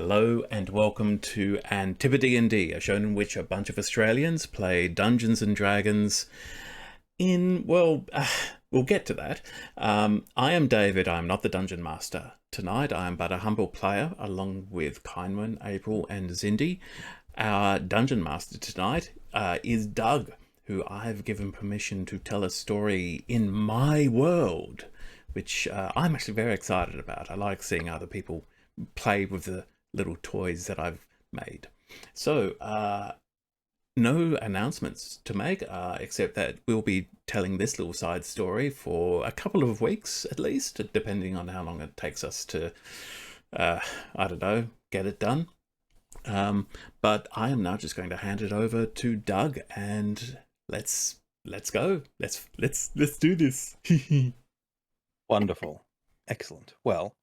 Hello and welcome to AntipoDnD, a show in which a bunch of Australians play Dungeons and Dragons we'll get to that. I am David, I am not the Dungeon Master. Tonight I am but a humble player, along with Kindman, April and Zindy. Our Dungeon Master tonight is Doug, who I have given permission to tell a story in my world, which I'm actually very excited about. I like seeing other people play with the little toys that I've made. So, no announcements to make, except that we'll be telling this little side story for a couple of weeks at least, depending on how long it takes us to, get it done. But I am now just going to hand it over to Doug, and let's go. Let's do this. Wonderful. Excellent. Well,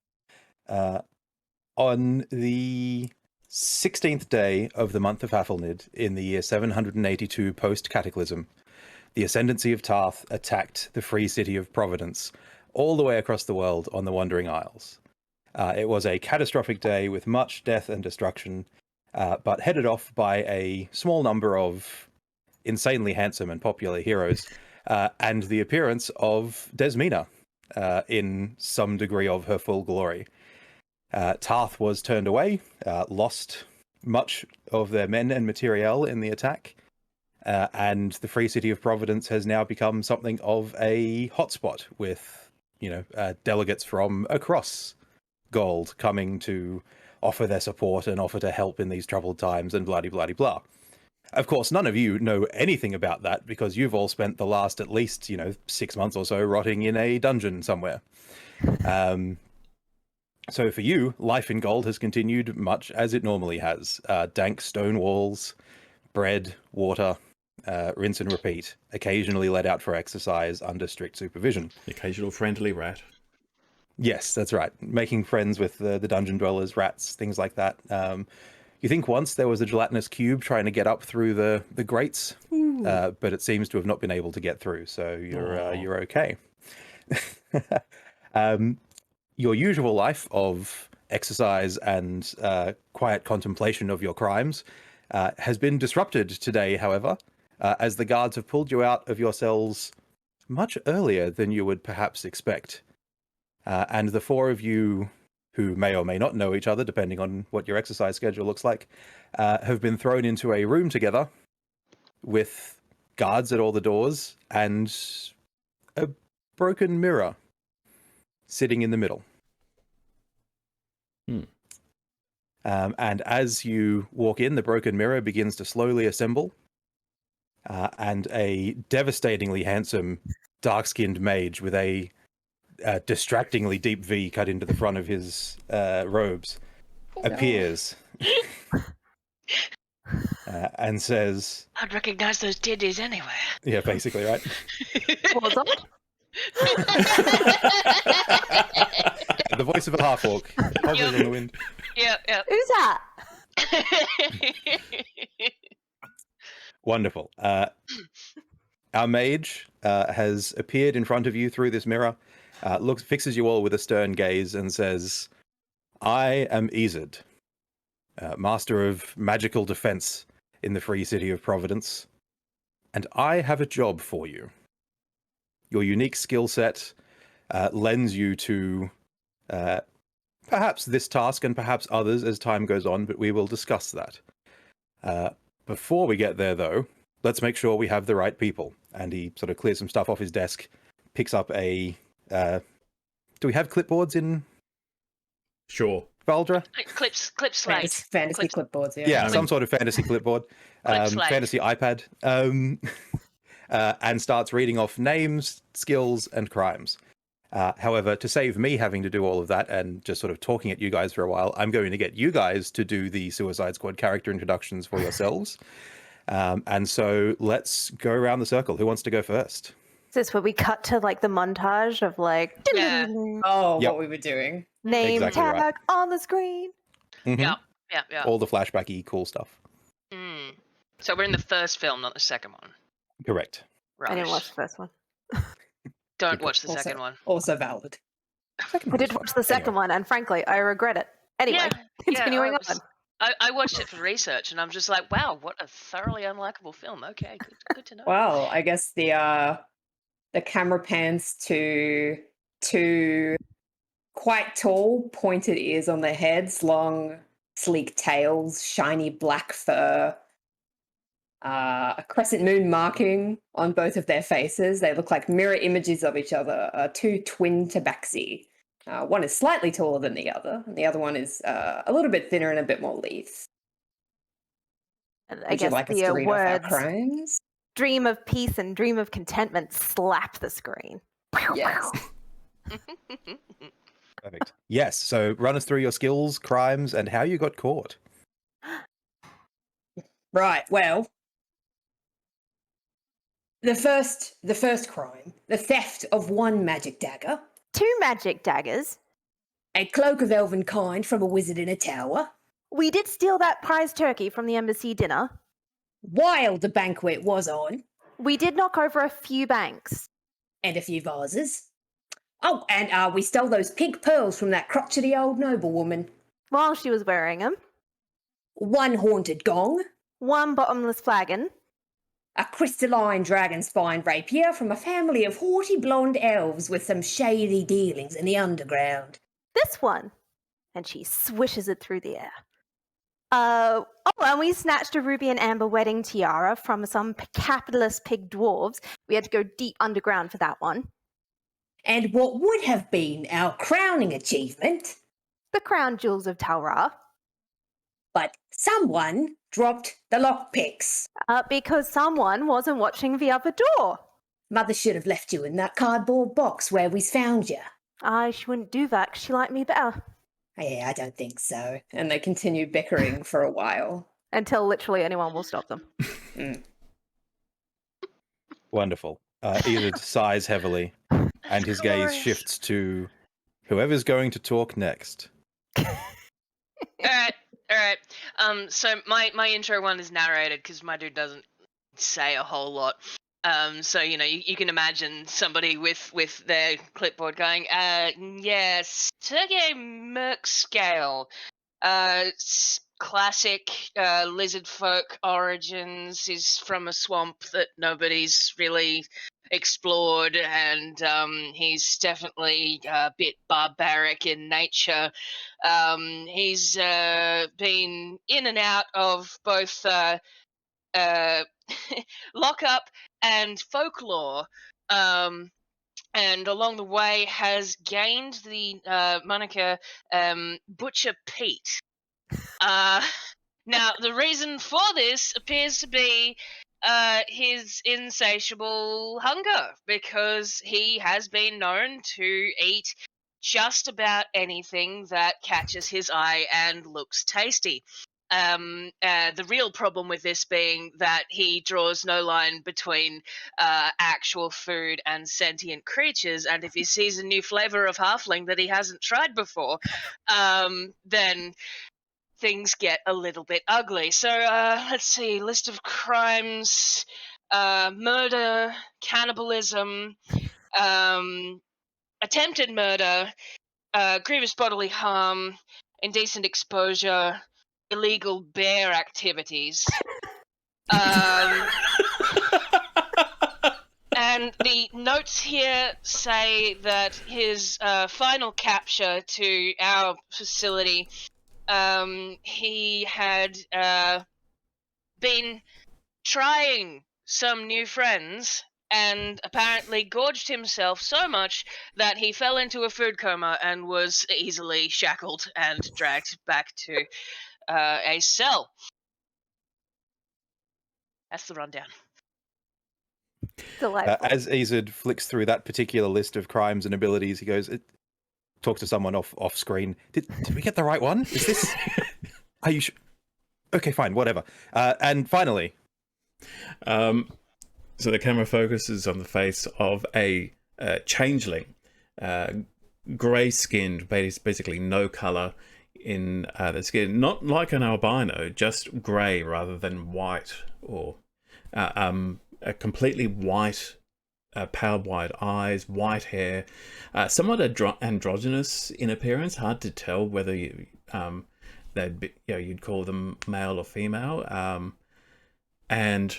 on the 16th day of the month of Hafelnid, in the year 782 post-Cataclysm, the Ascendancy of Tarth attacked the free city of Providence all the way across the world on the Wandering Isles. It was a catastrophic day with much death and destruction, but headed off by a small number of insanely handsome and popular heroes, and the appearance of Desmina in some degree of her full glory. Tarth was turned away, lost much of their men and materiel in the attack, and the free city of Providence has now become something of a hotspot with, delegates from across Gold coming to offer their support and offer to help in these troubled times and blah-de-blah-de-blah. Of course, none of you know anything about that because you've all spent the last at least, 6 months or so rotting in a dungeon somewhere. So for you, life in Gold has continued much as it normally has. Dank stone walls, bread, water, rinse and repeat, occasionally let out for exercise under strict supervision. The occasional friendly rat. Yes, that's right. Making friends with the dungeon dwellers, rats, things like that. You think once there was a gelatinous cube trying to get up through the grates, but it seems to have not been able to get through, so you're okay. Your usual life of exercise and quiet contemplation of your crimes has been disrupted today, however, as the guards have pulled you out of your cells much earlier than you would perhaps expect. And the four of you, who may or may not know each other, depending on what your exercise schedule looks like, have been thrown into a room together with guards at all the doors and a broken mirror sitting in the middle. And as you walk in, the broken mirror begins to slowly assemble, and a devastatingly handsome, dark-skinned mage with a distractingly deep V cut into the front of his robes appears and says, "I'd recognize those titties anywhere." Yeah, basically, right? What's up? The voice of a half-orc hovering in the wind. Yeah. Who's that? Wonderful. Our mage has appeared in front of you through this mirror, fixes you all with a stern gaze and says, "I am Ezid, master of magical defense in the free city of Providence, and I have a job for you. Your unique skill set lends you to perhaps this task and perhaps others as time goes on, but we will discuss that. Before we get there, though, let's make sure we have the right people." And he sort of clears some stuff off his desk, picks up a... do we have clipboards in... Sure. Valdra? Clips slate. Fantasy clipboards, yeah. Yeah, some sort of fantasy clipboard. Fantasy iPad. And starts reading off names, skills, and crimes. However, to save me having to do all of that and just sort of talking at you guys for a while, I'm going to get you guys to do the Suicide Squad character introductions for yourselves. And so let's go around the circle. Who wants to go first? Is this where we cut to like the montage of like Yeah. Oh, Yep. what we were doing. name Exactly tag right. on the screen? Mhm. Yeah. All the flashbacky cool stuff. So we're in the first film, not the second one. Correct. Right. I didn't watch the first one. Don't watch the Also- second one. Also valid. I did watch the second one, and frankly, I regret it. Anyway, continuing on. I watched it for research, and I'm just like, wow, what a thoroughly unlikable film. Okay, good to know. Well, I guess the camera pans to two quite tall, pointed ears on their heads, long, sleek tails, shiny black fur, a crescent moon marking on both of their faces. They look like mirror images of each other, two twin tabaxi. One is slightly taller than the other, and the other one is a little bit thinner and a bit more lithe. I Would you guess like us the to read off our words crimes? "dream of peace" and "dream of contentment" slap the screen. Yes. Perfect. Yes. So run us through your skills, crimes, and how you got caught. Right, well, the first crime, the theft of one magic dagger, 2 magic daggers. a cloak of elven kind from a wizard in a tower, We did steal that prize turkey from the embassy dinner. while the banquet was on, We did knock over a few banks. and a few vases. Oh, and we stole those pink pearls from that crotchety old noblewoman. While she was wearing them. One haunted gong, 1 bottomless flagon. a crystalline dragon spine rapier from a family of haughty blonde elves with some shady dealings in the underground. This one. And she swishes it through the air. And we snatched a ruby and amber wedding tiara from some capitalist pig dwarves. We had to go deep underground for that one. And what would have been our crowning achievement, The crown jewels of Talra. but someone dropped the lockpicks. Because someone wasn't watching the other door. Mother should have left you in that cardboard box where we found you. She wouldn't do that 'cause she liked me better. Yeah, I don't think so. And they continue bickering for a while. Until literally anyone will stop them. Wonderful. Enid sighs heavily, and his gaze Glorious. shifts to whoever's going to talk next. All right. So my intro one is narrated because my dude doesn't say a whole lot. So you can imagine somebody with their clipboard going, yes, Sergei Merkscale, classic lizard folk origins. He's from a swamp that nobody's really explored, and he's definitely a bit barbaric in nature. He's been in and out of both lockup and folklore, and along the way has gained the moniker Butcher Pete. Now, the reason for this appears to be his insatiable hunger, because he has been known to eat just about anything that catches his eye and looks tasty. The real problem with this being that he draws no line between actual food and sentient creatures, and if he sees a new flavor of halfling that he hasn't tried before, then things get a little bit ugly. So let's see, list of crimes: murder, cannibalism, attempted murder, grievous bodily harm, indecent exposure, illegal bear activities. And the notes here say that his final capture to our facility, he had been trying some new friends and apparently gorged himself so much that he fell into a food coma and was easily shackled and dragged back to a cell. That's the rundown. Delightful. As Azid flicks through that particular list of crimes and abilities, he goes, talks to someone off screen. Did we get the right one? Is this? Are you sure? Okay, fine, whatever. And finally, so the camera focuses on the face of a changeling, grey-skinned, basically no color in the skin, not like an albino, just grey rather than white, or a completely white pale white eyes, white hair, somewhat androgynous in appearance. Hard to tell whether they'd be, you'd call them male or female. And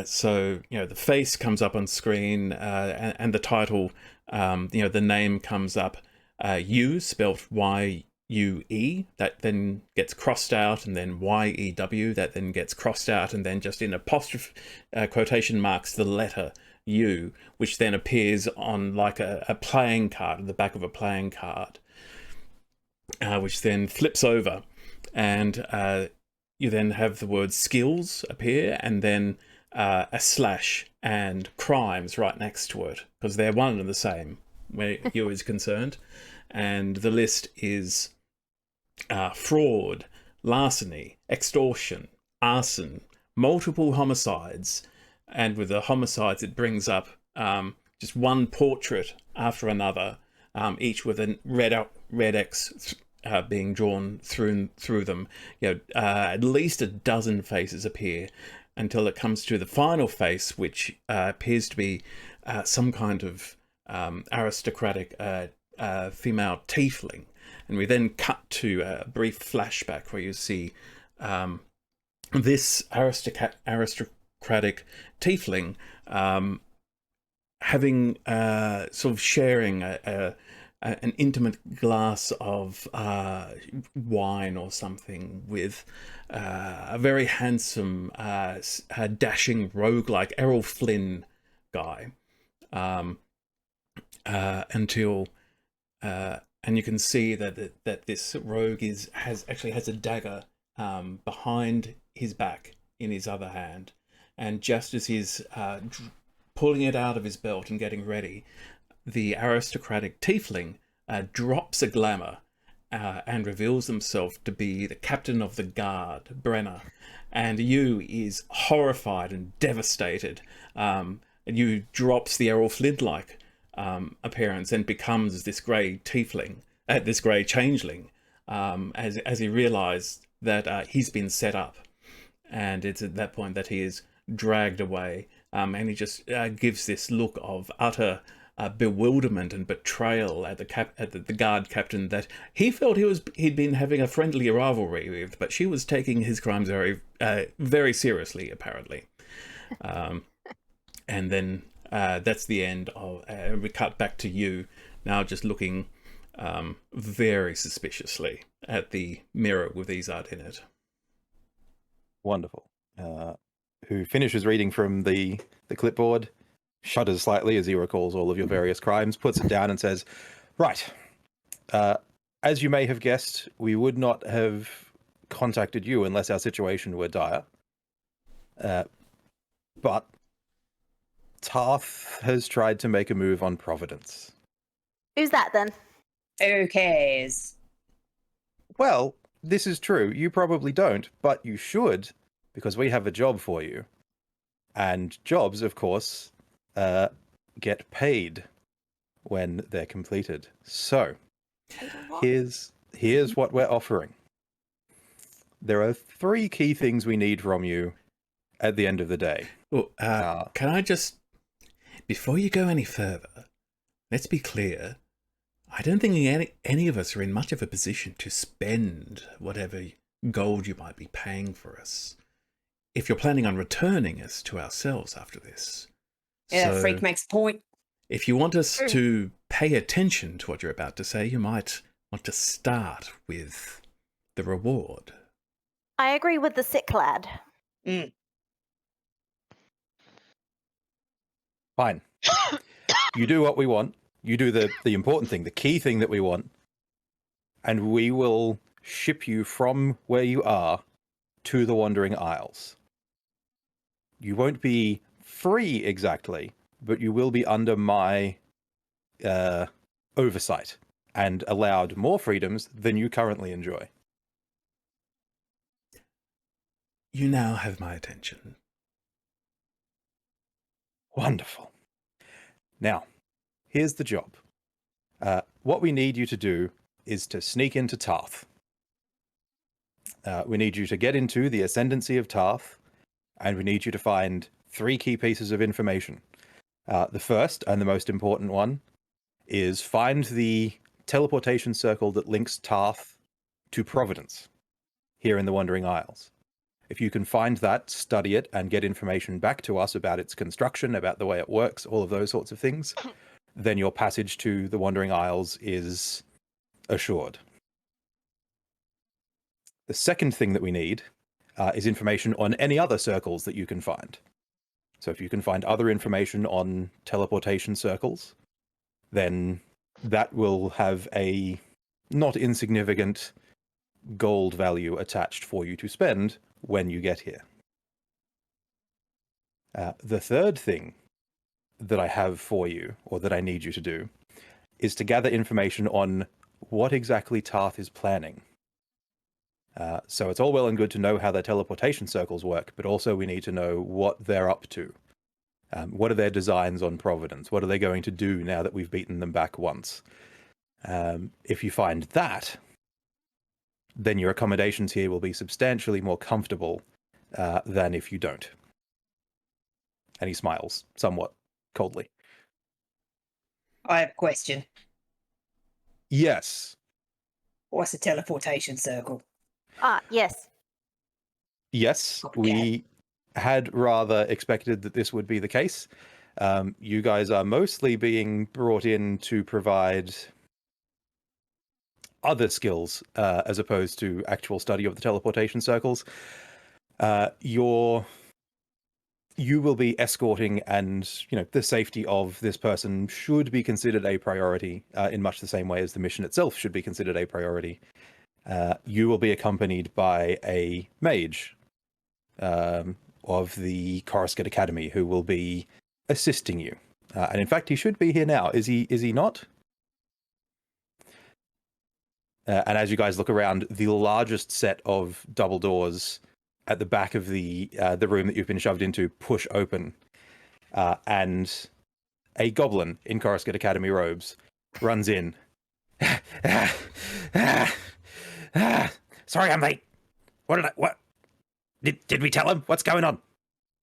so the face comes up on screen, and the title, the name comes up, U, spelled Y-U-E, that then gets crossed out, and then Y-E-W, that then gets crossed out, and then just in apostrophe quotation marks the letter U, which then appears on like a playing card, at the back of a playing card, which then flips over, and you then have the word skills appear, and then a slash and crimes right next to it, because they're one and the same where U is concerned. And the list is fraud, larceny, extortion, arson, multiple homicides, and with the homicides it brings up just one portrait after another, each with a red X being drawn through them. At least a dozen faces appear until it comes to the final face, which appears to be some kind of aristocratic female tiefling. And we then cut to a brief flashback where you see this aristocratic tiefling having sort of sharing an intimate glass of wine or something with a very handsome, dashing roguelike Errol Flynn guy, until and you can see that this rogue has a dagger behind his back in his other hand, and just as he's pulling it out of his belt and getting ready, the aristocratic tiefling drops a glamour and reveals himself to be the captain of the guard, Brenner. And Yu is horrified and devastated. And Yu drops the Errol Flint-like appearance and becomes this grey tiefling, this grey changeling, as he realised that he's been set up. And it's at that point that he is dragged away, and he just gives this look of utter bewilderment and betrayal at the guard captain that he felt he'd been having a friendly rivalry with, but she was taking his crimes very seriously, apparently. And then that's the end of. We cut back to you now, just looking very suspiciously at the mirror with these art in it. Wonderful. Who finishes reading from the clipboard, shudders slightly as he recalls all of your various crimes, puts it down and says, right, as you may have guessed, we would not have contacted you unless our situation were dire. But Tarth has tried to make a move on Providence. Who's that then? Who cares? Well, this is true. You probably don't, but you should, because we have a job for you. And jobs, of course, get paid when they're completed. So, here's what we're offering. There are 3 key things we need from you at the end of the day. Well, can I just, before you go any further, let's be clear. I don't think any of us are in much of a position to spend whatever gold you might be paying for us, if you're planning on returning us to ourselves after this. Yeah, So, freak makes a point. if you want us to pay attention to what you're about to say, you might want to start with the reward. I agree with the sick lad. Fine. You do what we want. You do the important thing, the key thing that we want. And we will ship you from where you are to the Wandering Isles. You won't be free exactly, but you will be under my oversight and allowed more freedoms than you currently enjoy. You now have my attention. Wonderful. Now, here's the job. What we need you to do is to sneak into Tarth. We need you to get into the Ascendancy of Tarth, and we need you to find 3 key pieces of information. The first and the most important one is find the teleportation circle that links Tarth to Providence here in the Wandering Isles. If you can find that, study it, and get information back to us about its construction, about the way it works, all of those sorts of things, then your passage to the Wandering Isles is assured. The second thing that we need is information on any other circles that you can find. So if you can find other information on teleportation circles, then that will have a not insignificant gold value attached for you to spend when you get here. The third thing that I have for you, or that I need you to do, is to gather information on what exactly Tarth is planning. So it's all well and good to know how their teleportation circles work, but also we need to know what they're up to. What are their designs on Providence? What are they going to do now that we've beaten them back once? If you find that, then your accommodations here will be substantially more comfortable than if you don't. And he smiles somewhat coldly. I have a question. Yes. What's a teleportation circle? Yes. Yes, Okay. we had rather expected that this would be the case. You guys are mostly being brought in to provide other skills as opposed to actual study of the teleportation circles. You will be escorting, and the safety of this person should be considered a priority in much the same way as the mission itself should be considered a priority. You will be accompanied by a mage of the Coruscant Academy who will be assisting you. And in fact, he should be here now. Is he not? And as you guys look around, the largest set of double doors at the back of the room that you've been shoved into push open, and a goblin in Coruscant Academy robes runs in. Sorry, I'm late. What did we tell him? What's going on?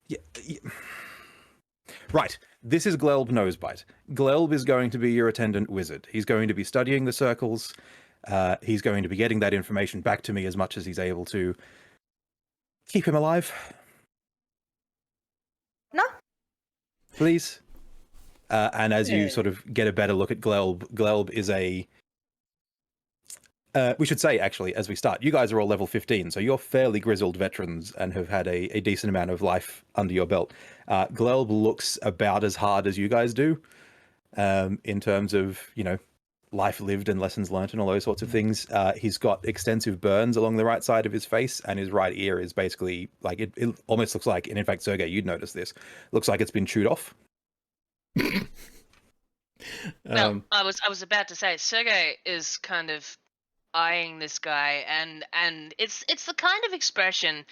Yeah. Right. This is Glelb Nosebite. Glelb is going to be your attendant wizard. He's going to be studying the circles. He's going to be getting that information back to me as much as he's able to. Keep him alive. No. Please. And as you sort of get a better look at Glelb is a... we should say, actually, as we start, you guys are all level 15, so you're fairly grizzled veterans and have had a decent amount of life under your belt. Glelb looks about as hard as you guys do, in terms of, life lived and lessons learnt and all those sorts of things. He's got extensive burns along the right side of his face, and his right ear is basically, like, it almost looks like, and in fact, Sergei, you'd notice this, looks like it's been chewed off. Well, I was about to say, Sergei is kind of eyeing this guy, and it's the kind of expression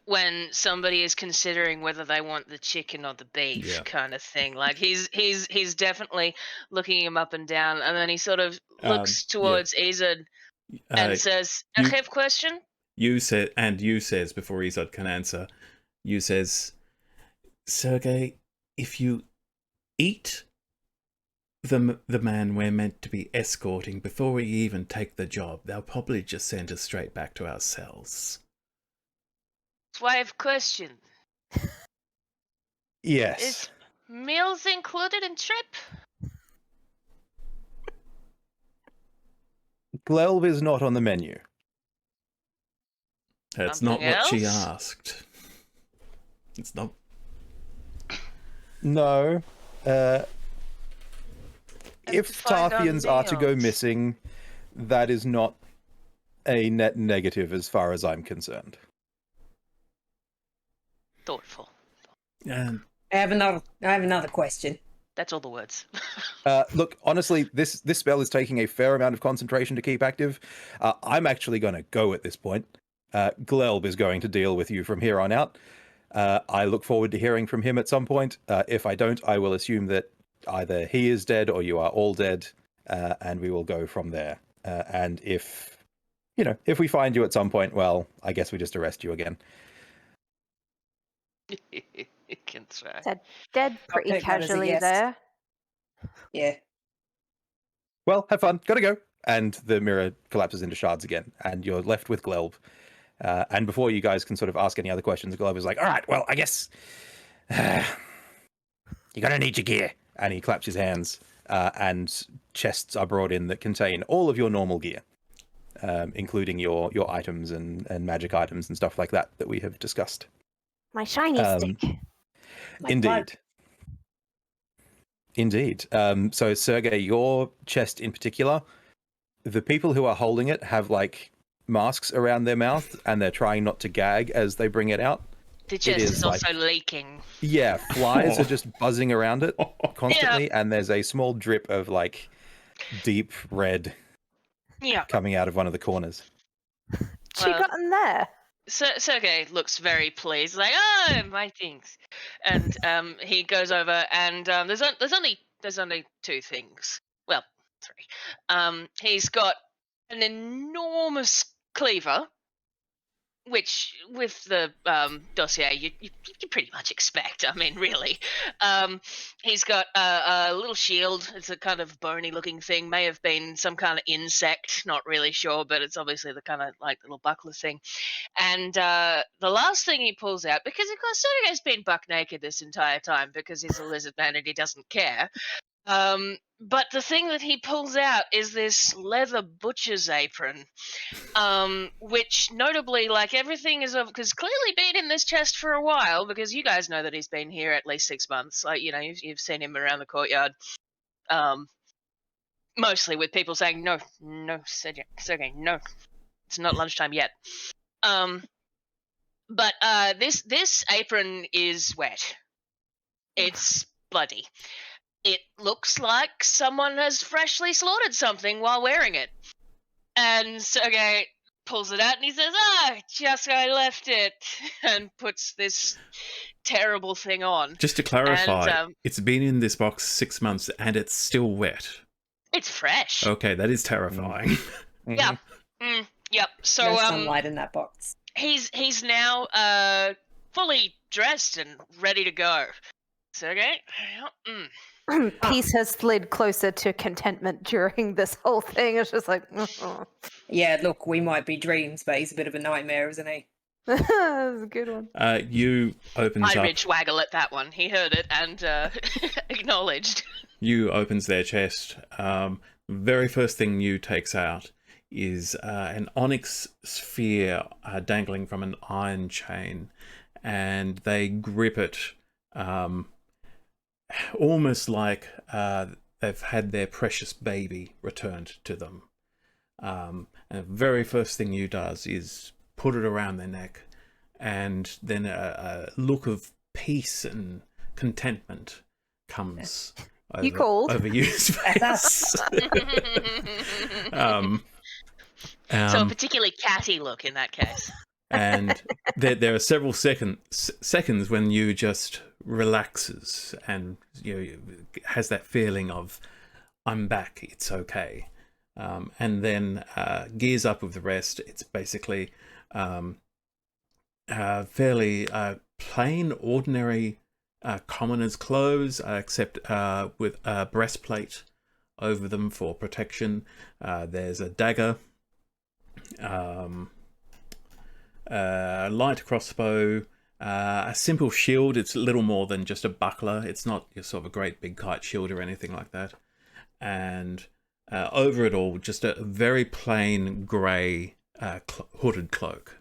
when somebody is considering whether they want the chicken or the beef, kind of thing. Like he's definitely looking him up and down, and then he sort of looks towards Izard and says, "I have question." You says before Izard can answer, you says, Sergei, if you eat the man we're meant to be escorting before we even take the job, they'll probably just send us straight back to our cells. That's why I have question. Yes. Is meals included in trip? Glelb is not on the menu. That's Something not what she else? asked. It's not. No. If find our Tarthians are to go meals. missing, that is not a net negative as far as I'm concerned. Thoughtful. And I have another question. That's all the words. Look, honestly, this spell is taking a fair amount of concentration to keep active. I'm actually going to go at this point. Glelb is going to deal with you from here on out. I look forward to hearing from him at some point. If I don't, I will assume that either he is dead or you are all dead, and we will go from there. And if we find you at some point, well, I guess we just arrest you again. You can try. Said dead pretty take that as a casually yes. there. Yeah. Well, have fun. Gotta go. And the mirror collapses into shards again, and you're left with Glelb. And before you guys can sort of ask any other questions, Glelb is like, all right, well, I guess you're gonna need your gear. And he claps his hands, and chests are brought in that contain all of your normal gear, including your items and magic items and stuff like that we have discussed. My shiny stick. My Indeed. blood. Indeed. So, Sergey, your chest in particular, the people who are holding it have like masks around their mouth and they're trying not to gag as they bring it out. The chest is is also leaking. Yeah, flies are just buzzing around it constantly, and there's a small drip of like deep red Yeah. coming out of one of the corners. She Well, got in there. Sergey looks very pleased, like, oh, my things. And he goes over, and there's only two things. Well, three. He's got an enormous cleaver, which with the dossier you pretty much expect. I mean, really. He's got a little shield. It's a kind of bony looking thing. May have been some kind of insect. Not really sure, but it's obviously the kind of like little buckler thing. And the last thing he pulls out, because of course Sergey's been buck naked this entire time because he's a lizard man and he doesn't care. But the thing that he pulls out is this leather butcher's apron, which notably, like everything is of, because clearly been in this chest for a while, because you guys know that he's been here at least 6 months. Like, you know, you've seen him around the courtyard, mostly with people saying, no, Sergey, no, it's not lunchtime yet. But this apron is wet. It's bloody. It looks like someone has freshly slaughtered something while wearing it. And Sergey pulls it out and he says, just I left it, and puts this terrible thing on. Just to clarify, And, it's been in this box 6 months and it's still wet. It's fresh. Okay, that is terrifying. Yeah. Yep. So No sunlight in that box. he's now fully dressed and ready to go. Sergey? Peace has slid closer to contentment during this whole thing. It's just like, Yeah, look, we might be dreams, but he's a bit of a nightmare, isn't he? That's a good one. You opens I up. ridge waggle at that one. He heard it and acknowledged. You opens their chest. Very first thing you takes out is an onyx sphere dangling from an iron chain, and they grip it almost like they've had their precious baby returned to them. And the very first thing you does is put it around their neck, and then a look of peace and contentment comes You called. over you's face. So a particularly catty look in that case. And there are several seconds when you just relaxes and has that feeling of I'm back, it's okay, and then gears up with the rest. It's basically fairly plain, ordinary, commoners' clothes, except with a breastplate over them for protection. There's a dagger. Light crossbow, a simple shield. It's little more than just a buckler. It's not sort of a great big kite shield or anything like that. And over it all, just a very plain grey hooded cloak.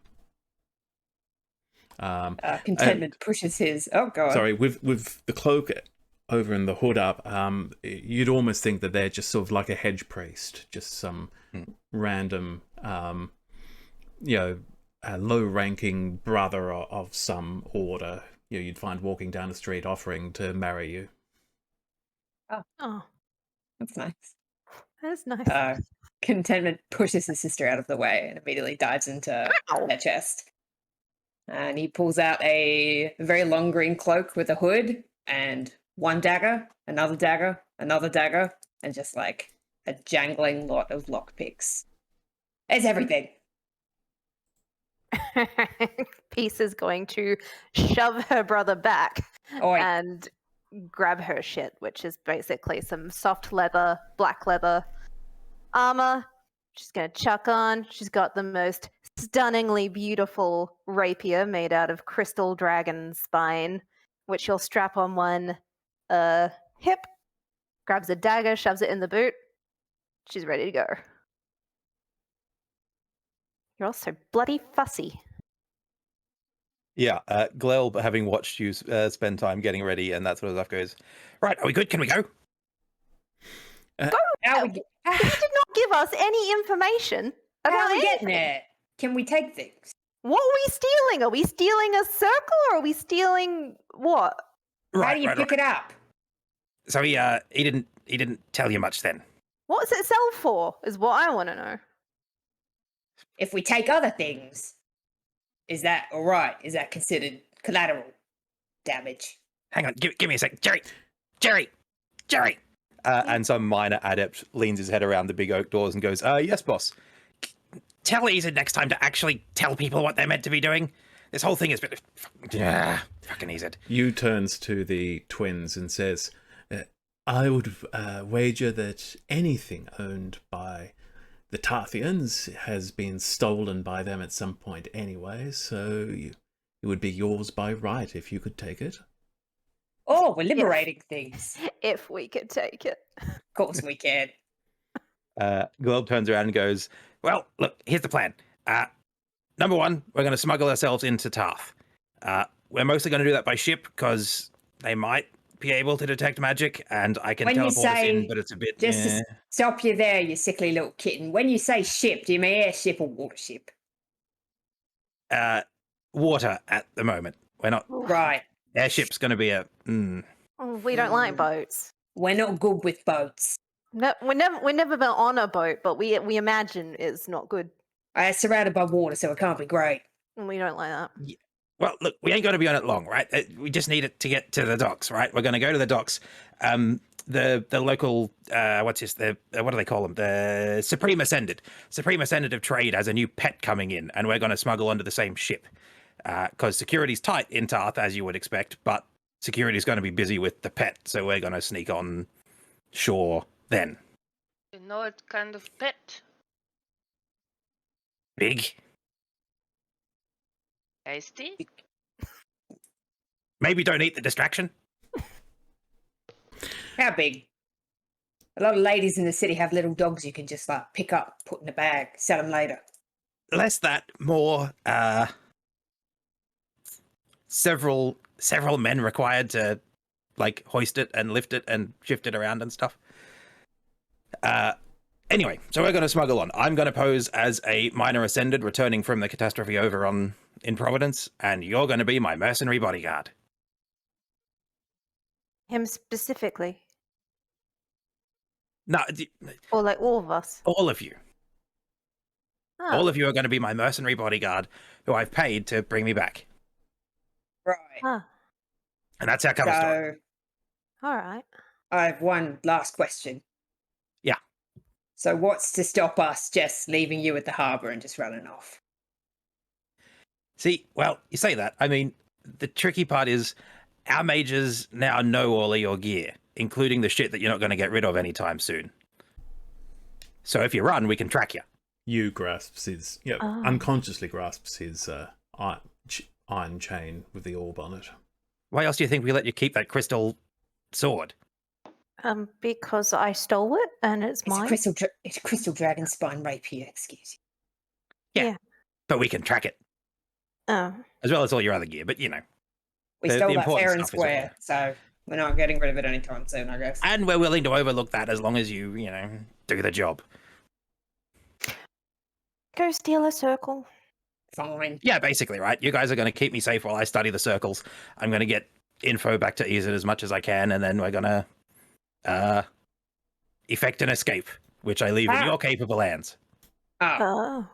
Contentment pushes his. Oh god. Sorry, with the cloak over and the hood up, you'd almost think that they're just sort of like a hedge priest, just some random, a low-ranking brother of some order, you'd find walking down the street offering to marry you. Oh, That's nice. that's nice. Contentment pushes his sister out of the way and immediately dives into their chest. And he pulls out a very long green cloak with a hood and one dagger, another dagger, and just like a jangling lot of lockpicks. It's everything. Peace is going to shove her brother back Oi. and grab her shit, which is basically some soft leather, black leather armor. She's going to chuck on. She's got the most stunningly beautiful rapier made out of crystal dragon spine, which she'll strap on one hip, grabs a dagger, shoves it in the boot. She's ready to go. You're all so bloody fussy. Yeah, Gleb, having watched you spend time getting ready and that sort of stuff, goes, right, are we good? Can we go? How we, You did not give us any information how about are we getting anything. there? Can we take things? What are we stealing? Are we stealing a circle or are we stealing what? How do you pick it up? So he didn't tell you much then. What's it sell for? Is what I want to know. If we take other things, is that all right? Is that considered collateral damage? Hang on, give me a sec. Jerry! And some minor adept leans his head around the big oak doors and goes, yes, boss. Tell Ezid next time to actually tell people what they're meant to be doing. This whole thing has been... fucking Ezid. Yu turns to the twins and says, I would wager that anything owned by the Tarthians has been stolen by them at some point anyway, so it would be yours by right if you could take it. Oh, we're liberating things. If we could take it. Of course we can. Gleb turns around and goes, well, look, here's the plan. Number one, we're going to smuggle ourselves into Tarth. We're mostly going to do that by ship because they might be able to detect magic, and I can When you teleport us in, say- but it's a bit... Just to stop you there, you sickly little kitten. When you say ship, do you mean airship or watership? Water at the moment. We're not... Right. Airship's going to be a... Oh, we don't like boats. We're not good with boats. No, we're never been on a boat, but we imagine it's not good. Surrounded by water, so it can't be great. And we don't like that. Well, look, we ain't going to be on it long, right? We just need it to get to the docks, right? We're going to go to the docks. The local, what do they call them? The Supreme Ascended of Trade has a new pet coming in, and we're going to smuggle onto the same ship. Because security's tight in Tarth, as you would expect, but security's going to be busy with the pet, so we're going to sneak on shore then. You know what kind of pet? Big? Tasty? Maybe don't eat the distraction? How big? A lot of ladies in the city have little dogs you can just like pick up, put in a bag, sell them later. Less that, more, several men required to, like, hoist it and lift it and shift it around and stuff. Anyway, so we're going to smuggle on. I'm going to pose as a minor ascended returning from the catastrophe over in Providence, and you're going to be my mercenary bodyguard. Him specifically. No, Or like all of us. all of you. Oh. All of you are going to be my mercenary bodyguard who I've paid to bring me back. Right. Huh. And that's our cover story. So All right. I have one last question. Yeah. So what's to stop us just leaving you at the harbour and just running off? See, well, you say that. I mean, the tricky part is our mages now know all of your gear, including the shit that you're not going to get rid of anytime soon. So if you run, we can track you. Yu grasps his, unconsciously grasps his iron chain with the orb on it. Why else do you think we let you keep that crystal sword? Because I stole it and it's It's mine. a crystal dragon spine rapier, excuse you. But we can track it, Oh. as well as all your other gear, but you know. We The stole that important fair and stuff is over square, there. so we're not getting rid of it anytime soon, I guess. And we're willing to overlook that as long as you do the job. Go steal a circle. Fine. Yeah, basically, right? You guys are going to keep me safe while I study the circles. I'm going to get info back to Ezid as much as I can, and then we're going to effect an escape, which I leave in your capable hands. Oh, Oh.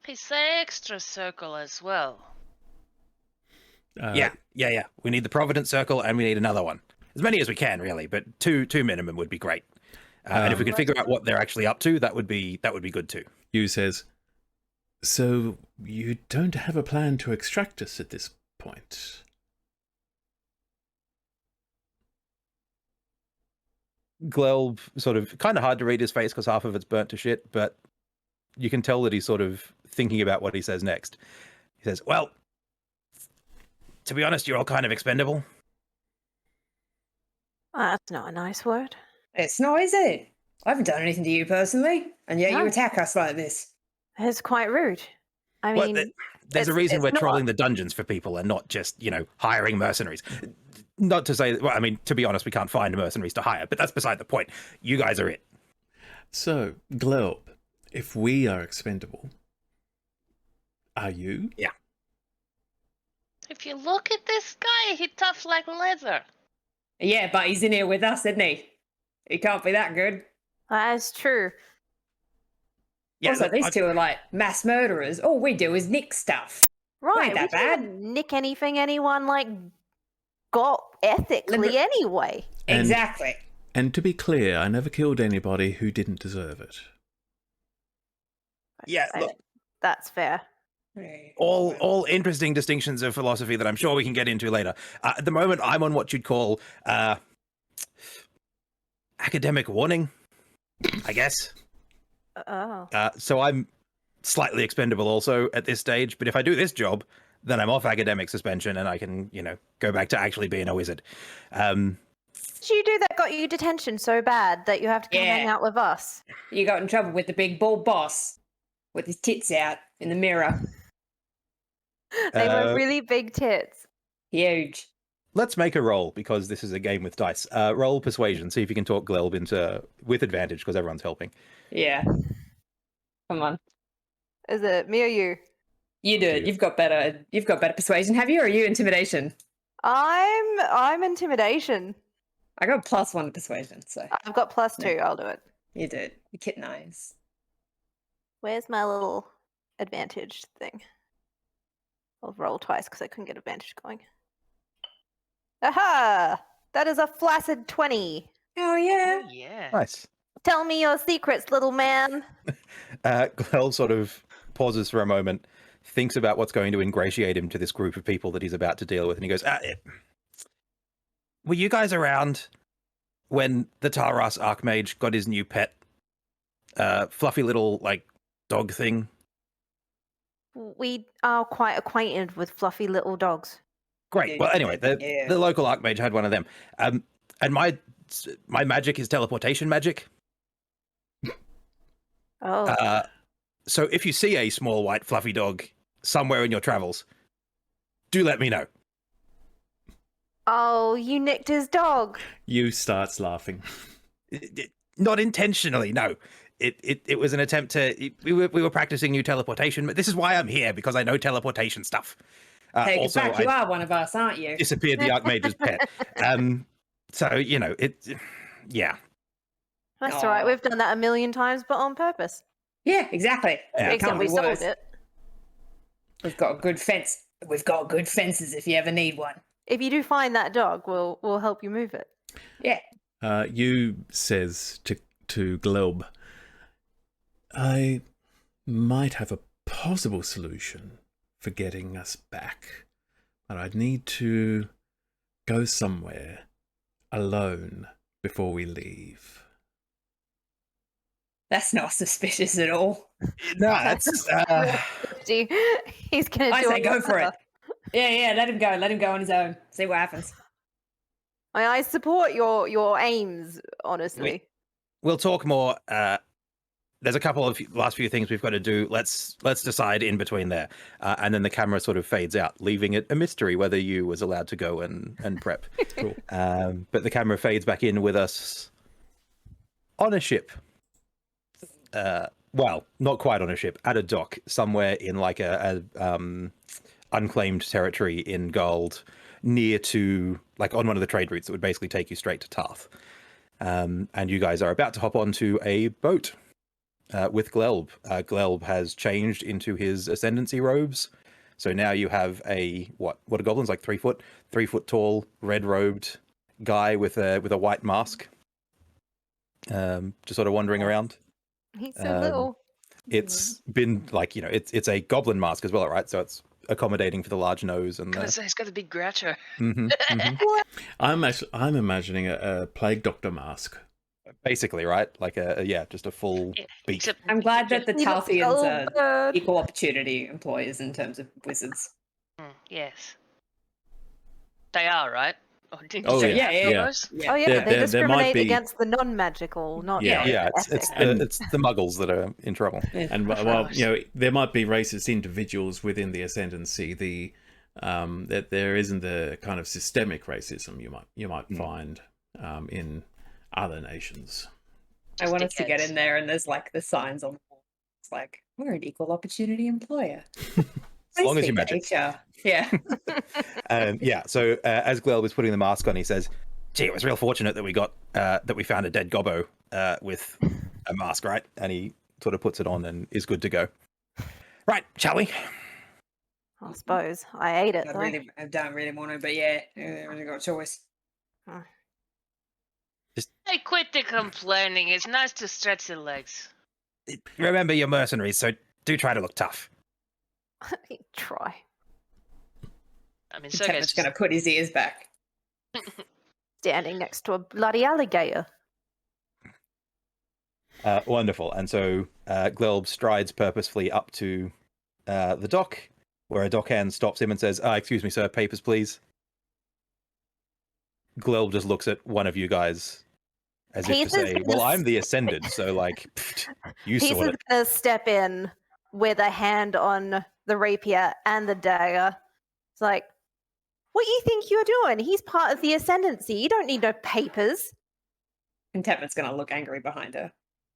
It's an extra circle as well. Yeah. We need the Providence Circle, and we need another one. As many as we can, really, but two minimum would be great. And if we can figure out what they're actually up to, that would be good too. Yu says, So you don't have a plan to extract us at this point? Glelb sort of kind of hard to read his face because half of it's burnt to shit, but you can tell that he's sort of thinking about what he says next. He says, well, to be honest, you're all kind of expendable. That's not a nice word. It's not, is it? I haven't done anything to you personally, and yet you No. attack us like this. It's quite rude. I Well, mean, there's a it's- reason it's we're not- trolling the dungeons for people and not just, hiring mercenaries. Not to say, well, I mean, to be honest, we can't find mercenaries to hire, but that's beside the point. You guys are it. So, Glelb, if we are expendable, are you? Yeah. If you look at this guy, he's tough like leather. Yeah, but he's in here with us, isn't he? He can't be that good. That's true. Yeah, Also, look, these two are like mass murderers. All we do is nick stuff. Right. that we bad. didn't nick anything anyone got ethically Liber- anyway. And- Exactly. And to be clear, I never killed anybody who didn't deserve it. Yeah, look, That's fair. all interesting distinctions of philosophy that I'm sure we can get into later. At the moment, I'm on what you'd call academic warning, I guess. Oh. So I'm slightly expendable also at this stage, but if I do this job, then I'm off academic suspension and I can, go back to actually being a wizard. Did you do that got you detention so bad that you have to come hang Yeah. out with us? You got in trouble with the big bald boss with his tits out in the mirror. They were Uh, really big tits. Huge. Let's make a roll because this is a game with dice. Roll persuasion. See if you can talk Glelb into with advantage because everyone's helping. Yeah. Come on. Is it me or you? You do it. You've got better persuasion, have you, or are you intimidation? I'm intimidation. I got +1 to persuasion, so I've got +2. I'll do it. you do it. You kitten eyes. Where's my little advantage thing? I'll roll twice because I couldn't get advantage going. Aha! That is a flaccid 20. Oh yeah. Oh, yeah. Nice. Tell me your secrets, little man. Glelb sort of pauses for a moment, thinks about what's going to ingratiate him to this group of people that he's about to deal with, and he goes, were you guys around when the Tarth Archmage got his new pet? Fluffy little, dog thing? We are quite acquainted with fluffy little dogs. Great. Well, anyway, Yeah. the local Archmage had one of them. And my magic is teleportation magic. Oh. So if you see a small white fluffy dog somewhere in your travels, do let me know. Oh, you nicked his dog. You starts laughing. Not intentionally, no. It was an attempt to. We were practicing new teleportation, but this is why I'm here, because I know teleportation stuff. Take it Also, back. You I are one of us, aren't you? disappeared the Archmage's pet. So yeah. That's all right. Aw. We've done that a million times, but on purpose. Yeah, exactly. Yeah. It Except can't we be sold worse. it. We've got a good fence. We've got good fences if you ever need one. If you do find that dog, we'll help you move it. Yeah. You says to Glelb, I might have a possible solution for getting us back, but I'd need to go somewhere alone before we leave. That's not suspicious at all. No, that's. He's gonna. I do say it go for it. himself. Yeah, let him go. Let him go on his own. See what happens. I support your aims, honestly. We'll talk more. There's a couple of last few things we've got to do. Let's decide in between there, and then the camera sort of fades out, leaving it a mystery whether you was allowed to go and prep. Cool. But the camera fades back in with us on a ship. Well, not quite on a ship, at a dock somewhere in like a unclaimed territory in Gold, near to like on one of the trade routes that would basically take you straight to Tarth. And you guys are about to hop onto a boat with Glelb. Glelb has changed into his ascendancy robes. So now you have a what are goblins, like 3 foot tall, red robed guy with a white mask. Just sort of wandering around. He's so little. it's been like, it's a goblin mask as well, right? So it's accommodating for the large nose and Gonna the. say, he's got a big groucho. I'm imagining a plague doctor mask. Basically, right? Like just a full beak. Except I'm glad that the He looks like a Tarthians little are bird. equal opportunity employers in terms of wizards. yes, they are, right? Or did Oh, you say yeah, have yeah. those? Oh yeah, There- they there might discriminate be- against the non-magical, not Yeah. Yeah, the it's ethic. it's the muggles that are in trouble. And while there might be racist individuals within the ascendancy, that there isn't the kind of systemic racism you might find in other nations. I want us to get dickheads. in there and there's like the signs on the wall. It's like, we're an equal opportunity employer. As long as you Please match speak it. to HR. Yeah. So as Glel was putting the mask on, he says, "Gee, it was real fortunate that we found a dead gobbo with a mask, right?" And he sort of puts it on and is good to go. Right, shall we? I suppose I ate it. Though. I don't really want to, but yeah, I really got a choice. Hey, quit the complaining. It's nice to stretch the legs. Remember, you're mercenaries, so do try to look tough. Try. I mean, Tepper's going to put his ears back. Standing next to a bloody alligator. Wonderful. And so Glelb strides purposefully up to the dock, where a dockhand stops him and says, "Excuse me, sir, papers, please." Glelb just looks at one of you guys as if to Heath is say, gonna "Well, I'm the Ascended, so like, you Heath sort is it." gonna step in with a hand on the rapier and the dagger. It's like, what you think you're doing? He's part of the Ascendancy. You don't need no papers. And Tepper's going to look angry behind her.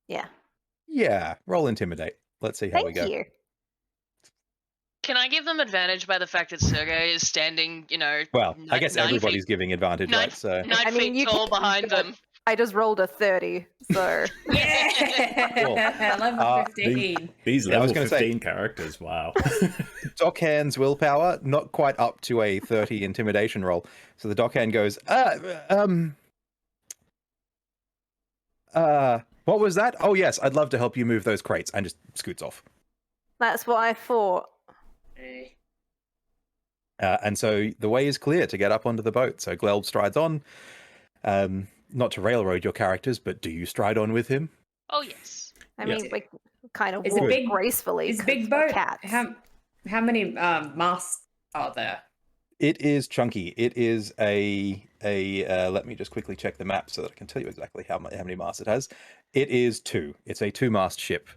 Yeah. Yeah, roll intimidate. Let's see how we Thank go. you. Can I give them advantage by the fact that Sergey is standing, Well, I guess 9 everybody's feet, giving advantage, nine- right? So 9 I mean, feet you tall can, behind but them? I just rolled a 30, so Yeah! Level 15. These Yeah, I was level gonna say- 15 characters, wow. Dockhand's willpower, not quite up to a 30 intimidation roll. So the dockhand goes, what was that? Oh yes, I'd love to help you move those crates, and just scoots off. that's what I thought. And so the way is clear to get up onto the boat. So Glelb strides on, not to railroad your characters, but do you stride on with him? Oh, yes. I Yeah. mean, we kind of Is it walk big- gracefully. Is 'cause big we're boat? cats. How many masts are there? It is chunky. It is a let me just quickly check the map so that I can tell you exactly how many masts it has. It is 2. It's a 2-mast ship,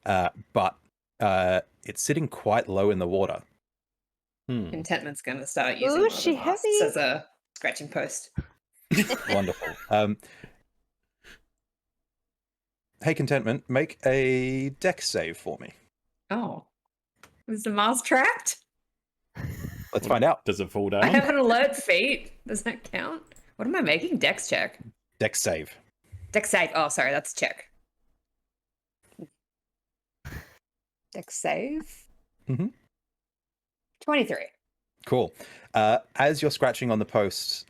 but it's sitting quite low in the water. Contentment's going to start using Ooh, one of the she masts heavy. as a scratching post. Wonderful. Hey, Contentment, make a dex save for me. Oh. Is the mast trapped? Let's find out. Does it fall I have down? an alert feat. Does that count? What am I making? Dex check. Dex save. Dex save. Oh, sorry, that's check. Dex save. 23. Cool. As you're scratching on the posts,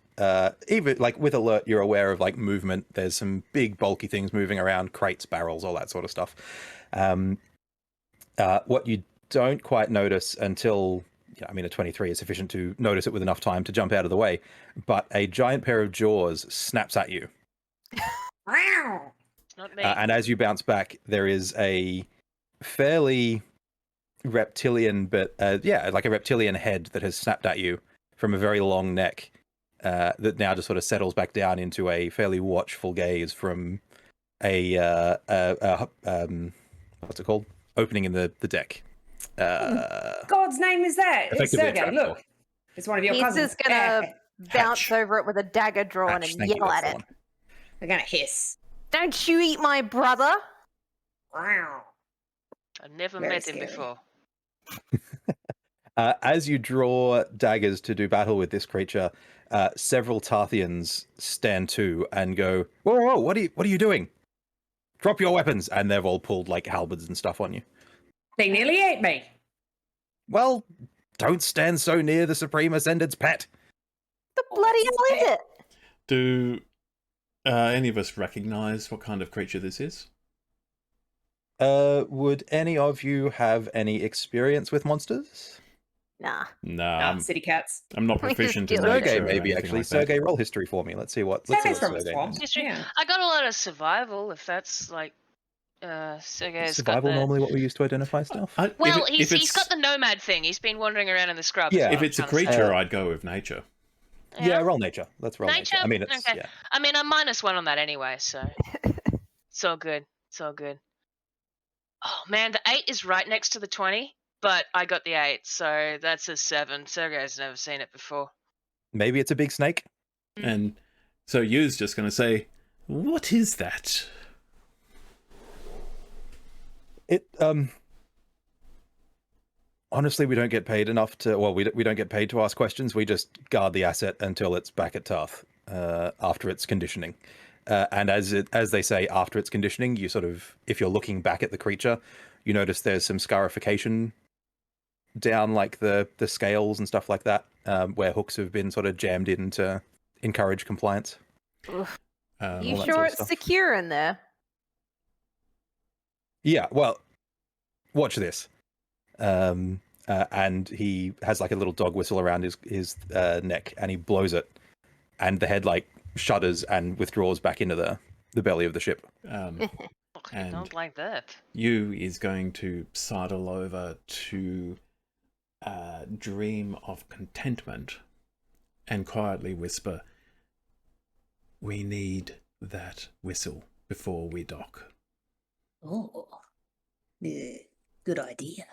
even like with alert, you're aware of like movement. There's some big bulky things moving around, crates, barrels, all that sort of stuff. What you don't quite notice until, a 23 is sufficient to notice it with enough time to jump out of the way, but a giant pair of jaws snaps at you. It's not me. And as you bounce back, there is a fairly reptilian, but like a reptilian head that has snapped at you from a very long neck that now just sort of settles back down into a fairly watchful gaze from a what's it called? Opening in the deck. God's name is that? It's Effectively a Sergey, trapdoor. look. It's one of your He's cousins. just gonna bounce Hatch. over it with a dagger drawn Hatch, and thank you, yell that's at the it. one. They're going to hiss. Don't you eat my brother? I've never Very met him scary. before. As you draw daggers to do battle with this creature, several Tarthians stand to and go, whoa, what are you doing? Drop your weapons. And they've all pulled like halberds and stuff on you. They nearly ate me. Well, don't stand so near the Supreme Ascendant's pet. The bloody hell is it? Do any of us recognize what kind of creature this is? Would any of you have any experience with monsters? Nah. No, I'm, City cats. I'm not We just proficient in deal with it. nature Sergey, or maybe anything actually. like that. Sergey, roll history for me. Let's see what Sergey's from a Sergey swamp. knows. History. Yeah. I got a lot of survival. If that's like, Sergey's got Survival the. normally what we use to identify stuff. Well, if he's got it's the nomad thing. He's been wandering around in the scrubs. Yeah. is what if I'm it's a trying to say. creature, I'd go with nature. Yeah, roll nature. Let's roll nature. Nature? I mean, it's Okay. yeah. I mean, I'm -1 on that anyway, so it's all good. It's all good. Oh man, the 8 is right next to the 20, but I got the 8, so that's a 7. Sergey's never seen it before. Maybe it's a big snake. And so you's just going to say, what is that? It honestly, we don't get paid enough to. Well, we don't get paid to ask questions. We just guard the asset until it's back at Tarth after its conditioning. And as they say, after its conditioning, you sort of, if you're looking back at the creature, you notice there's some scarification down like the scales and stuff like that, where hooks have been sort of jammed in to encourage compliance. Oof. Um, You all that sure sort of it's stuff. secure in there? Yeah, well, watch this. And he has like a little dog whistle around his neck, and he blows it, and the head like shudders and withdraws back into the belly of the ship. Oh, I And- don't like that. you is going to sidle over to dream of contentment and quietly whisper, we need that whistle before we dock. Oh, good idea.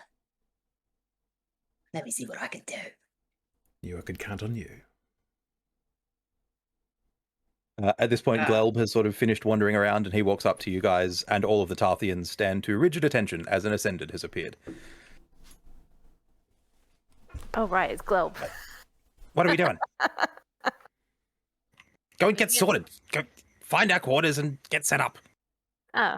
Let me see what I can do. You could count on you. At this point, Glelb has sort of finished wandering around, and he walks up to you guys, and all of the Tarthians stand to rigid attention as an Ascended has appeared. Oh, right, it's Globe. What are we doing? Go and get sorted. Go find our quarters and get set up. Oh.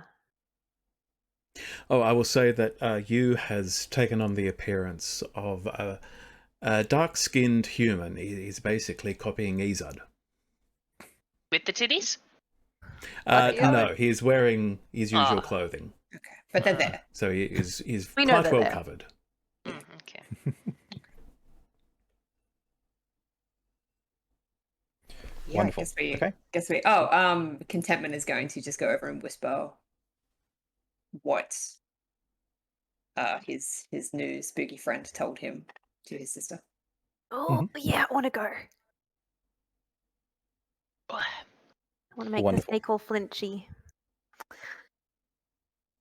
Oh, I will say that you has taken on the appearance of a dark-skinned human. He's basically copying Izad. With the titties? Yeah. No, he's wearing his usual Ah. clothing. Okay, but they're there. So he's We know quite they're well there. covered. Okay. Yeah, Wonderful. Okay. Guess we. Oh, Contentment is going to just go over and whisper what his new spooky friend told him to his sister. Oh, yeah, I want to go. I want to make Wonderful. the snake all flinchy.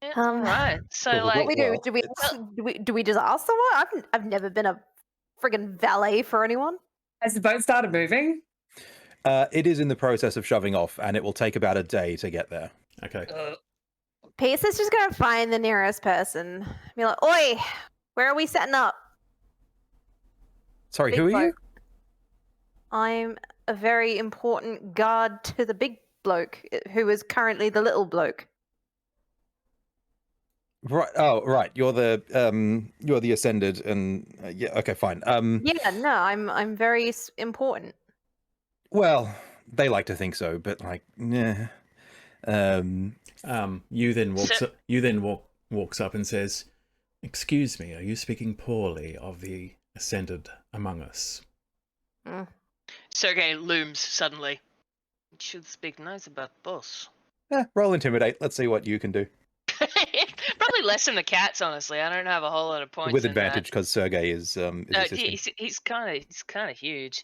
Yeah, Um, all right. So, Well, like, What we do? Well, Do we it's- do we just ask someone? I've never been a friggin' valet for anyone. Has the boat started moving? It is in the process of shoving off, and it will take about a day to get there. Okay. Pierce is just gonna find the nearest person. Be like, "Oi, where are we setting up?" Sorry, Big who are you? bloke. I'm a very important guard to the big bloke, who is currently the little bloke. Right. Oh, right. You're the Ascended, and yeah. Okay, fine. Yeah, no, I'm very important. Well, they like to think so, but like, yeah. You then walks So- up, walks up and says, "Excuse me, are you speaking poorly of the Ascended among us?" Sergey looms suddenly. You should speak nice about boss. Roll Intimidate. Let's see what you can do Probably less than the cats, honestly. I don't have a whole lot of points with in that. advantage because Sergey is assisting. He's kind of huge.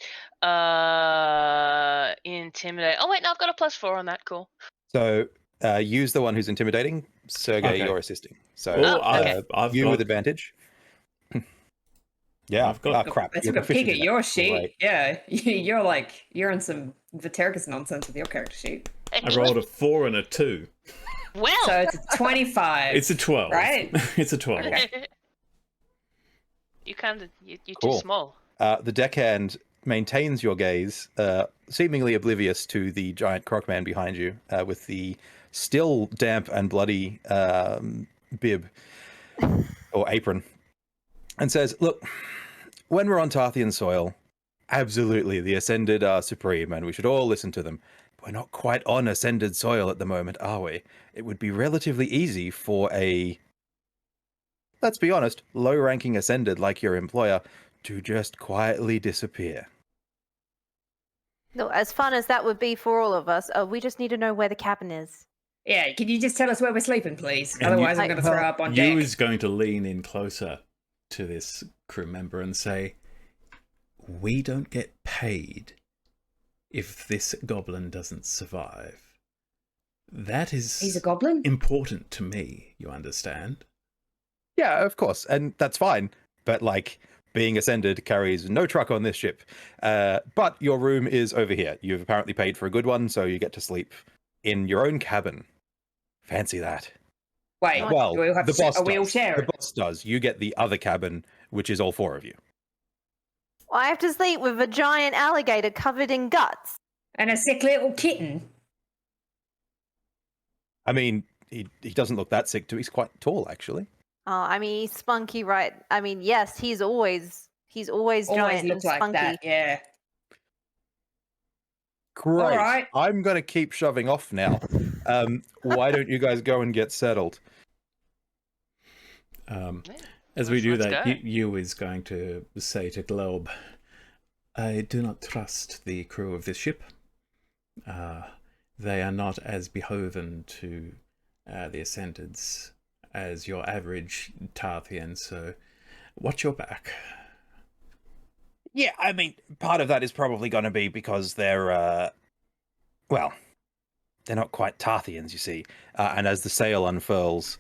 Intimidate. Oh wait, no, I've got a +4 on that. Cool. So use the one who's intimidating. Sergey, Okay. you're assisting. So Oh, okay. I've you got, with advantage. Yeah. I've got- crap. I you're took a peek proficient at in your that. sheet. Right. Yeah, you're on some Vitericus nonsense with your character sheet. I rolled a 4 and a 2. Well. So it's a 25. It's a 12. Right? It's a 12. Okay. You're Cool. too small. The deckhand maintains your gaze, seemingly oblivious to the giant crocman behind you, with the still damp and bloody bib or apron, and says, "Look, when we're on Tarthian soil, absolutely the Ascended are supreme, and we should all listen to them. we're not quite on ascended soil at the moment, are we? It would be relatively easy for a, let's be honest, low-ranking ascended like your employer to just quietly disappear. No, as fun as that would be for all of us, we just need to know where the cabin is. Yeah, can you just tell us where we're sleeping, please? And Otherwise, I'm you- going to throw up on deck. You is going to lean in closer to this crew member and say, "We don't get paid if this goblin doesn't survive. That is He's a goblin? important to me, you understand?" Yeah, of course, and that's fine. But like, being ascended carries no truck on this ship. But your room is over here. You've apparently paid for a good one, so you get to sleep in your own cabin. Fancy that. Wait, Well, do we all have the to, boss are we all does. sharing? The boss does. You get the other cabin, which is all 4 of you. I have to sleep with a giant alligator covered in guts. And a sick little kitten. I mean, he doesn't look that sick too. He's quite tall, actually. Oh, I mean, he's spunky, right? I mean, yes, he's always giant Always and looked like spunky. that, yeah. Great. All right. I'm going to keep shoving off now. Why don't you guys go and get settled? As we do let's that, go. you is going to say to Globe, "I do not trust the crew of this ship. They are not as beholden to the Ascendeds as your average Tarthian, so watch your back." Yeah, I mean, part of that is probably going to be because they're, well, they're not quite Tarthians, you see. And as the sail unfurls,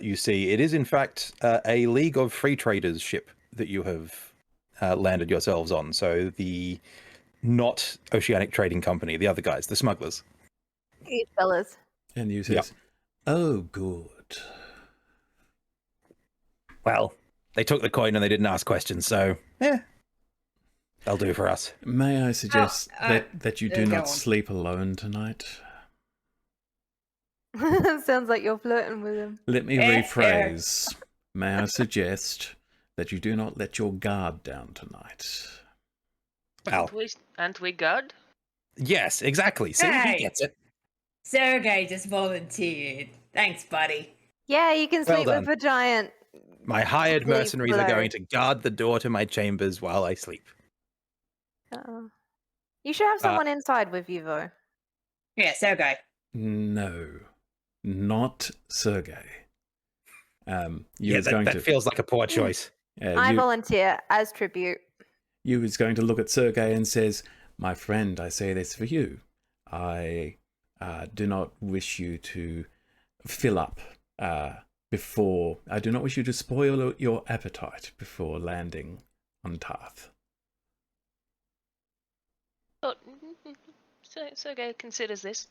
you see it is, in fact, a League of Free Traders ship that you have landed yourselves on. So the not Oceanic Trading Company, the other guys, the smugglers. Hey, fellas. And you says, "Oh, good." Well, they took the coin and they didn't ask questions, so, they'll do for us. May I suggest that you do go not on. sleep alone tonight? Sounds like you're flirting with him. Let me Eh, rephrase. May I suggest that you do not let your guard down tonight? Well, Aren't we good? yes, exactly. See, Hey. he gets it. Sergey just volunteered. Thanks, buddy. Yeah, you can Well sleep done. with a giant. My hired Leave mercenaries are below. going to guard the door to my chambers while I sleep. You should have someone inside with you, though. Yeah, Sergey. No, not Sergey. You Yeah, is going that to. feels like a poor choice. I volunteer as tribute. You is going to look at Sergey and says, "My friend, I say this for you. I do not wish you to fill up before. I do not wish you to spoil your appetite before landing on Tarth." Oh, Sergey considers this.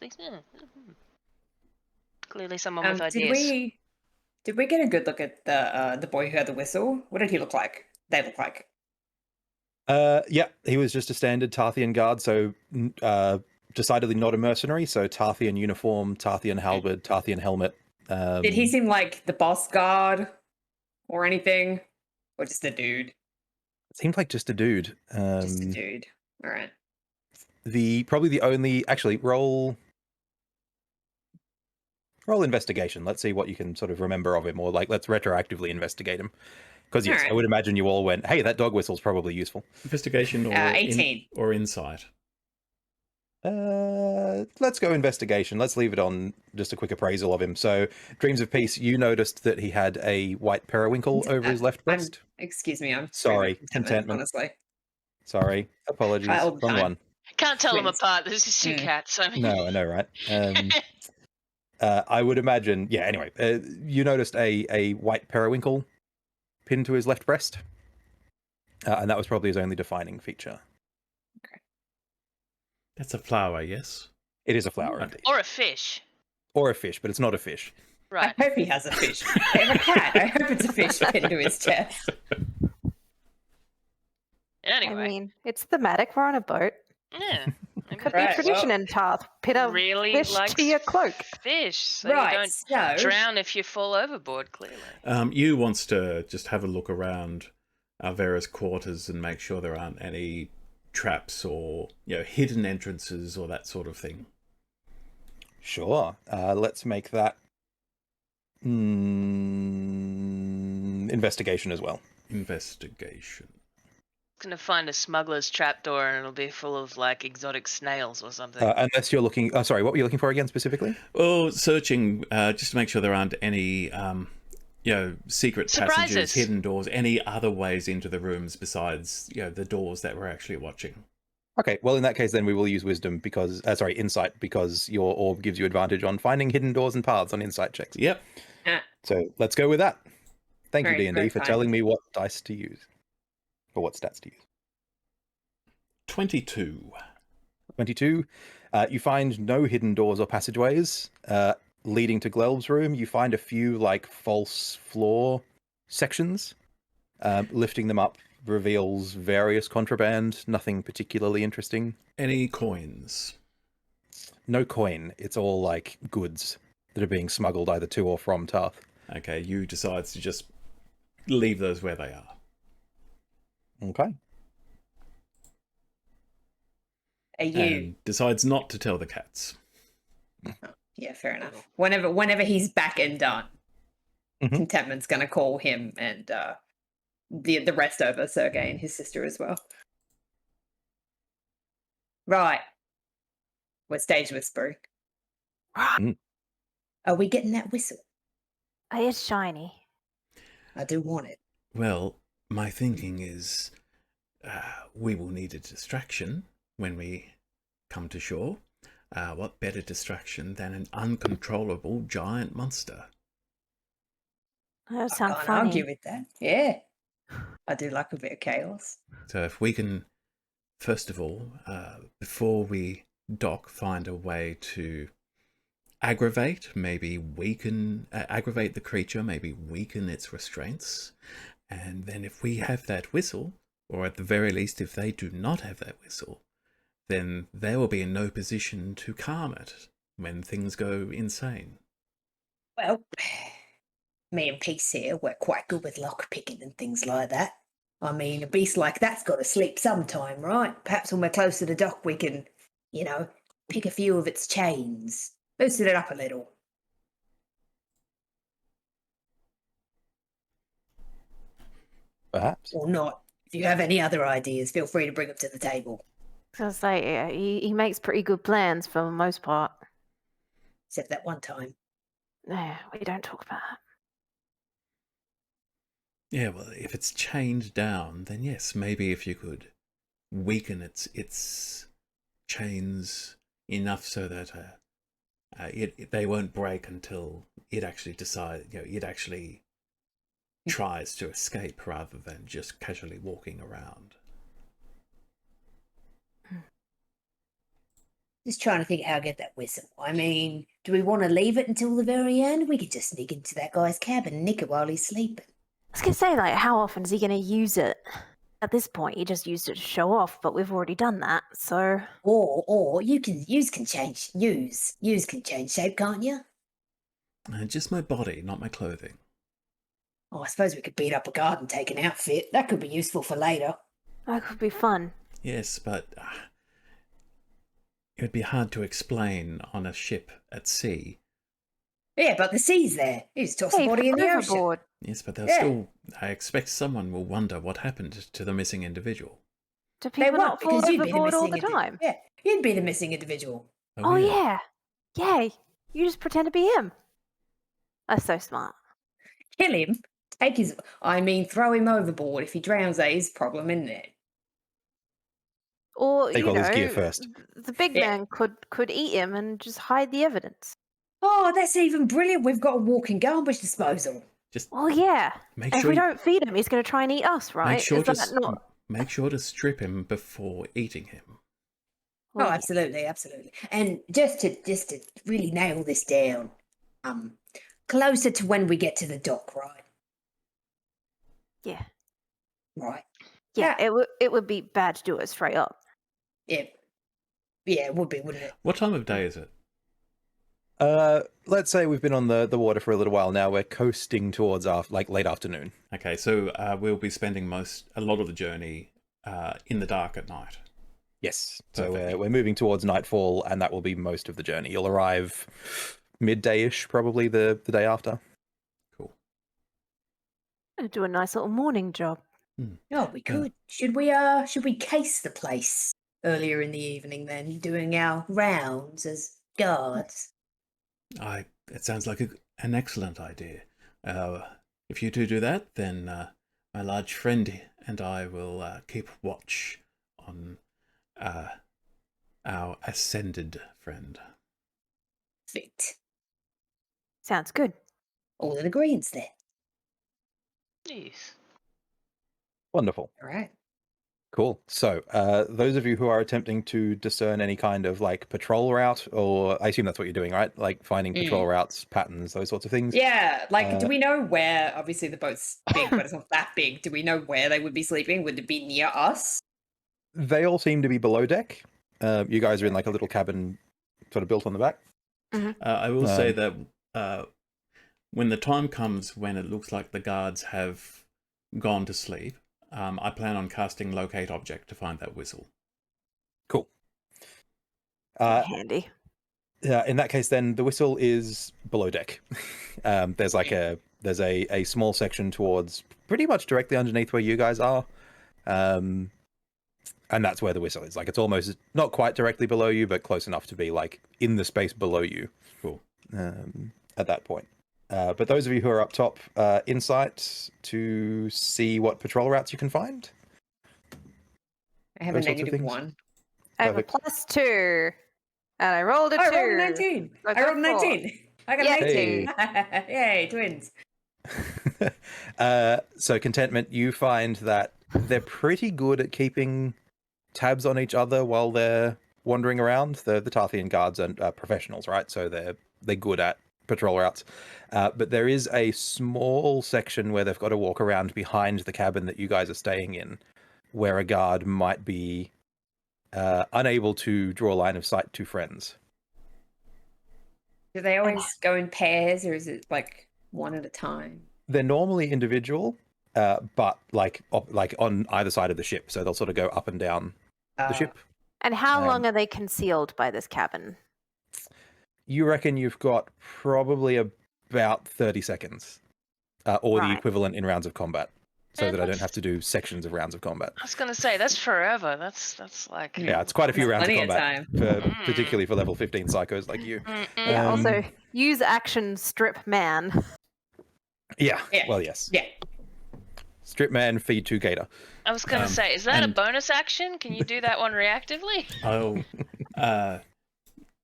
Clearly someone with ideas. Did we get a good look at the boy who had the whistle? What did he look like? They look like. Yeah, he was just a standard Tarthian guard, so decidedly not a mercenary. So Tarthian uniform, Tarthian halberd, Tarthian helmet. Did he seem like the boss guard or anything? Or just a dude? Seemed like just a dude. Just a dude. All right. Probably the only actually roll investigation. Let's see what you can sort of remember of him, or like let's retroactively investigate him. Because yes, Alright. I would imagine you all went, "Hey, that dog whistle's probably useful." Investigation or 18. or insight. Let's go investigation. Let's leave it on just a quick appraisal of him. So, Dreams of Peace, you noticed that he had a white periwinkle over his left breast. Excuse me, I'm Sorry, screaming contentment. honestly. Sorry, apologies. All the Wrong time. one. Can't tell them Twins. apart. This is two cats. I mean, No, I know, right? I would imagine. Yeah. Anyway, you noticed a white periwinkle pinned to his left breast, and that was probably his only defining feature. That's a flower, yes? It is a flower, Okay. indeed, or a fish. or a fish, but it's not a fish. Right. I hope he has a fish. I have a cat. I hope it's a fish pinned to his chest. Anyway. I mean, it's thematic. We're on a boat. Yeah. Could Right, be a tradition well, in Tarth. Pin a really fish likes to your cloak. fish, so Right, you don't so drown if you fall overboard. Clearly. You wants to just have a look around our various quarters and make sure there aren't any traps or hidden entrances or that sort of thing. Sure. Let's make that investigation as well. Investigation. Gonna find a smuggler's trapdoor and it'll be full of like exotic snails or something. Unless you're looking. Sorry, what were you looking for again specifically? Well, searching just to make sure there aren't any, secret passages, Surprises. hidden doors, any other ways into the rooms besides, the doors that we're actually watching. Okay, well, in that case, then we will use wisdom because, insight, because your orb gives you advantage on finding hidden doors and paths on insight checks. Yep. So let's go with that. Thank you, Very, D&D, very for fine. telling me what dice to use. Or what stats to use. 22. 22. You find no hidden doors or passageways leading to Glelb's room. You find a few, false floor sections. Lifting them up reveals various contraband, nothing particularly interesting. Any coins? No coin. It's all, goods that are being smuggled either to or from Tarth. Okay, you decide to just leave those where they are. Okay. Are you? And decides not to tell the cats. Yeah, fair enough. Whenever he's back and done, Mhm. Contentment's gonna call him and the rest over, Sergei and his sister as well. Right. We're stage whispering. Mm. Are we getting that whistle? It's shiny. I do want it. Well, my thinking is we will need a distraction when we come to shore. What better distraction than an uncontrollable giant monster? That I sounds can't funny. argue with that. Yeah. I do like a bit of chaos. So if we can, first of all, before we dock, find a way to aggravate, maybe weaken, aggravate the creature, maybe weaken its restraints. And then if we have that whistle, or at the very least, if they do not have that whistle, then they will be in no position to calm it when things go insane. Well, me and Peace here, we're quite good with lockpicking and things like that. I mean, a beast like that's got to sleep sometime, right? Perhaps when we're close to the dock, we can, pick a few of its chains, loosen it up a little. Perhaps. Or not. If you have any other ideas, feel free to bring them to the table. So it's like he makes pretty good plans for the most part. Except that one time. No, we don't talk about that. Yeah, well, if it's chained down, then yes, maybe if you could weaken its chains enough so that they won't break until it actually decides, it actually tries to escape rather than just casually walking around. Just trying to think how to get that whistle. I mean, do we want to leave it until the very end? We could just sneak into that guy's cabin and nick it while he's sleeping. I was gonna say, how often is he gonna use it? At this point, he just used it to show off, but we've already done that, so. Or you can change shape, can't you? Just my body, not my clothing. Oh, I suppose we could beat up a guard and take an outfit. That could be useful for later. That could be fun. Yes, but it would be hard to explain on a ship at sea. Yeah, but the sea's there. You just toss the body in the ocean. overboard. Yes, but they'll Yeah. still. I expect someone will wonder what happened to the missing individual. Do They people won't, not fall because you'd be the overboard all missing the time? Yeah, you'd be the missing individual. Oh, yeah. Yeah, you just pretend to be him. That's so smart. Kill him. Throw him overboard. If he drowns, that is problem, isn't it? Or, Take all his gear first. The big Yeah. man could eat him and just hide the evidence. Oh, that's even brilliant. We've got a walking garbage disposal. Just Well, yeah. make And if sure we you- don't feed him, he's going to try and eat us, right? make sure Is to that not? make sure to strip him before eating him. Oh, absolutely, absolutely. And just to really nail this down, closer to when we get to the dock, right? Yeah. Right. Yeah, it would be bad to do it straight up. Yeah. Yeah, it would be, wouldn't it? What time of day is it? Let's say we've been on the water for a little while now. We're coasting towards late afternoon. Okay, so we'll be spending a lot of the journey in the dark at night. Yes. So Perfect. we're moving towards nightfall, and that will be most of the journey. You'll arrive midday-ish, probably the day after. Cool. Do a nice little morning job. Oh, we could. Should we case the place earlier in the evening then, doing our rounds as guards? It sounds like an excellent idea. If you two do that, then my large friend and I will keep watch on our ascended friend. Fit. Sounds good. All in agreement then. Yes. Wonderful. All right. Cool. So, those of you who are attempting to discern any kind of like patrol route, or I assume that's what you're doing, right? Like finding patrol routes, patterns, those sorts of things. Yeah, like, do we know where? Obviously, the boat's big, but it's not that big. Do we know where they would be sleeping? Would it be near us? They all seem to be below deck. You guys are in like a little cabin, sort of built on the back. I will say that when the time comes when it looks like the guards have gone to sleep, I plan on casting Locate Object to find that whistle. Cool. Handy. In that case, then the whistle is below deck. There's like there's a small section towards pretty much directly underneath where you guys are, and that's where the whistle is. Like it's almost not quite directly below you, but close enough to be like in the space below you. Cool. At that point. But those of you who are up top, insight to see what patrol routes you can find. I have Those a sorts of negative things? 1. I have a Perfect. +2. And I rolled a 2. I rolled a 19. I I got rolled a 19. I got a Yay. 19. Yay, twins. So contentment, you find that they're pretty good at keeping tabs on each other while they're wandering around. The Tarthian guards are professionals, right? So they're good at patrol routes. But there is a small section where they've got to walk around behind the cabin that you guys are staying in, where a guard might be unable to draw a line of sight to friends. Do they always go in pairs, or is it like one at a time? They're normally individual, but like on either side of the ship. So they'll sort of go up and down the ship. And how long are they concealed by this cabin? You reckon you've got probably about 30 seconds, or the Right. equivalent in rounds of combat, so Yeah, that I don't that's- have to do sections of rounds of combat. I was gonna say that's forever. That's like Yeah, it's quite a few rounds of Plenty of combat, time. particularly for level 15 psychos like you. Yeah, also, use action strip man. Yeah, Yeah. well, yes. Yeah. Strip man, feed 2 gator. I was gonna say, is that a and- bonus action? Can you do that one reactively? I'll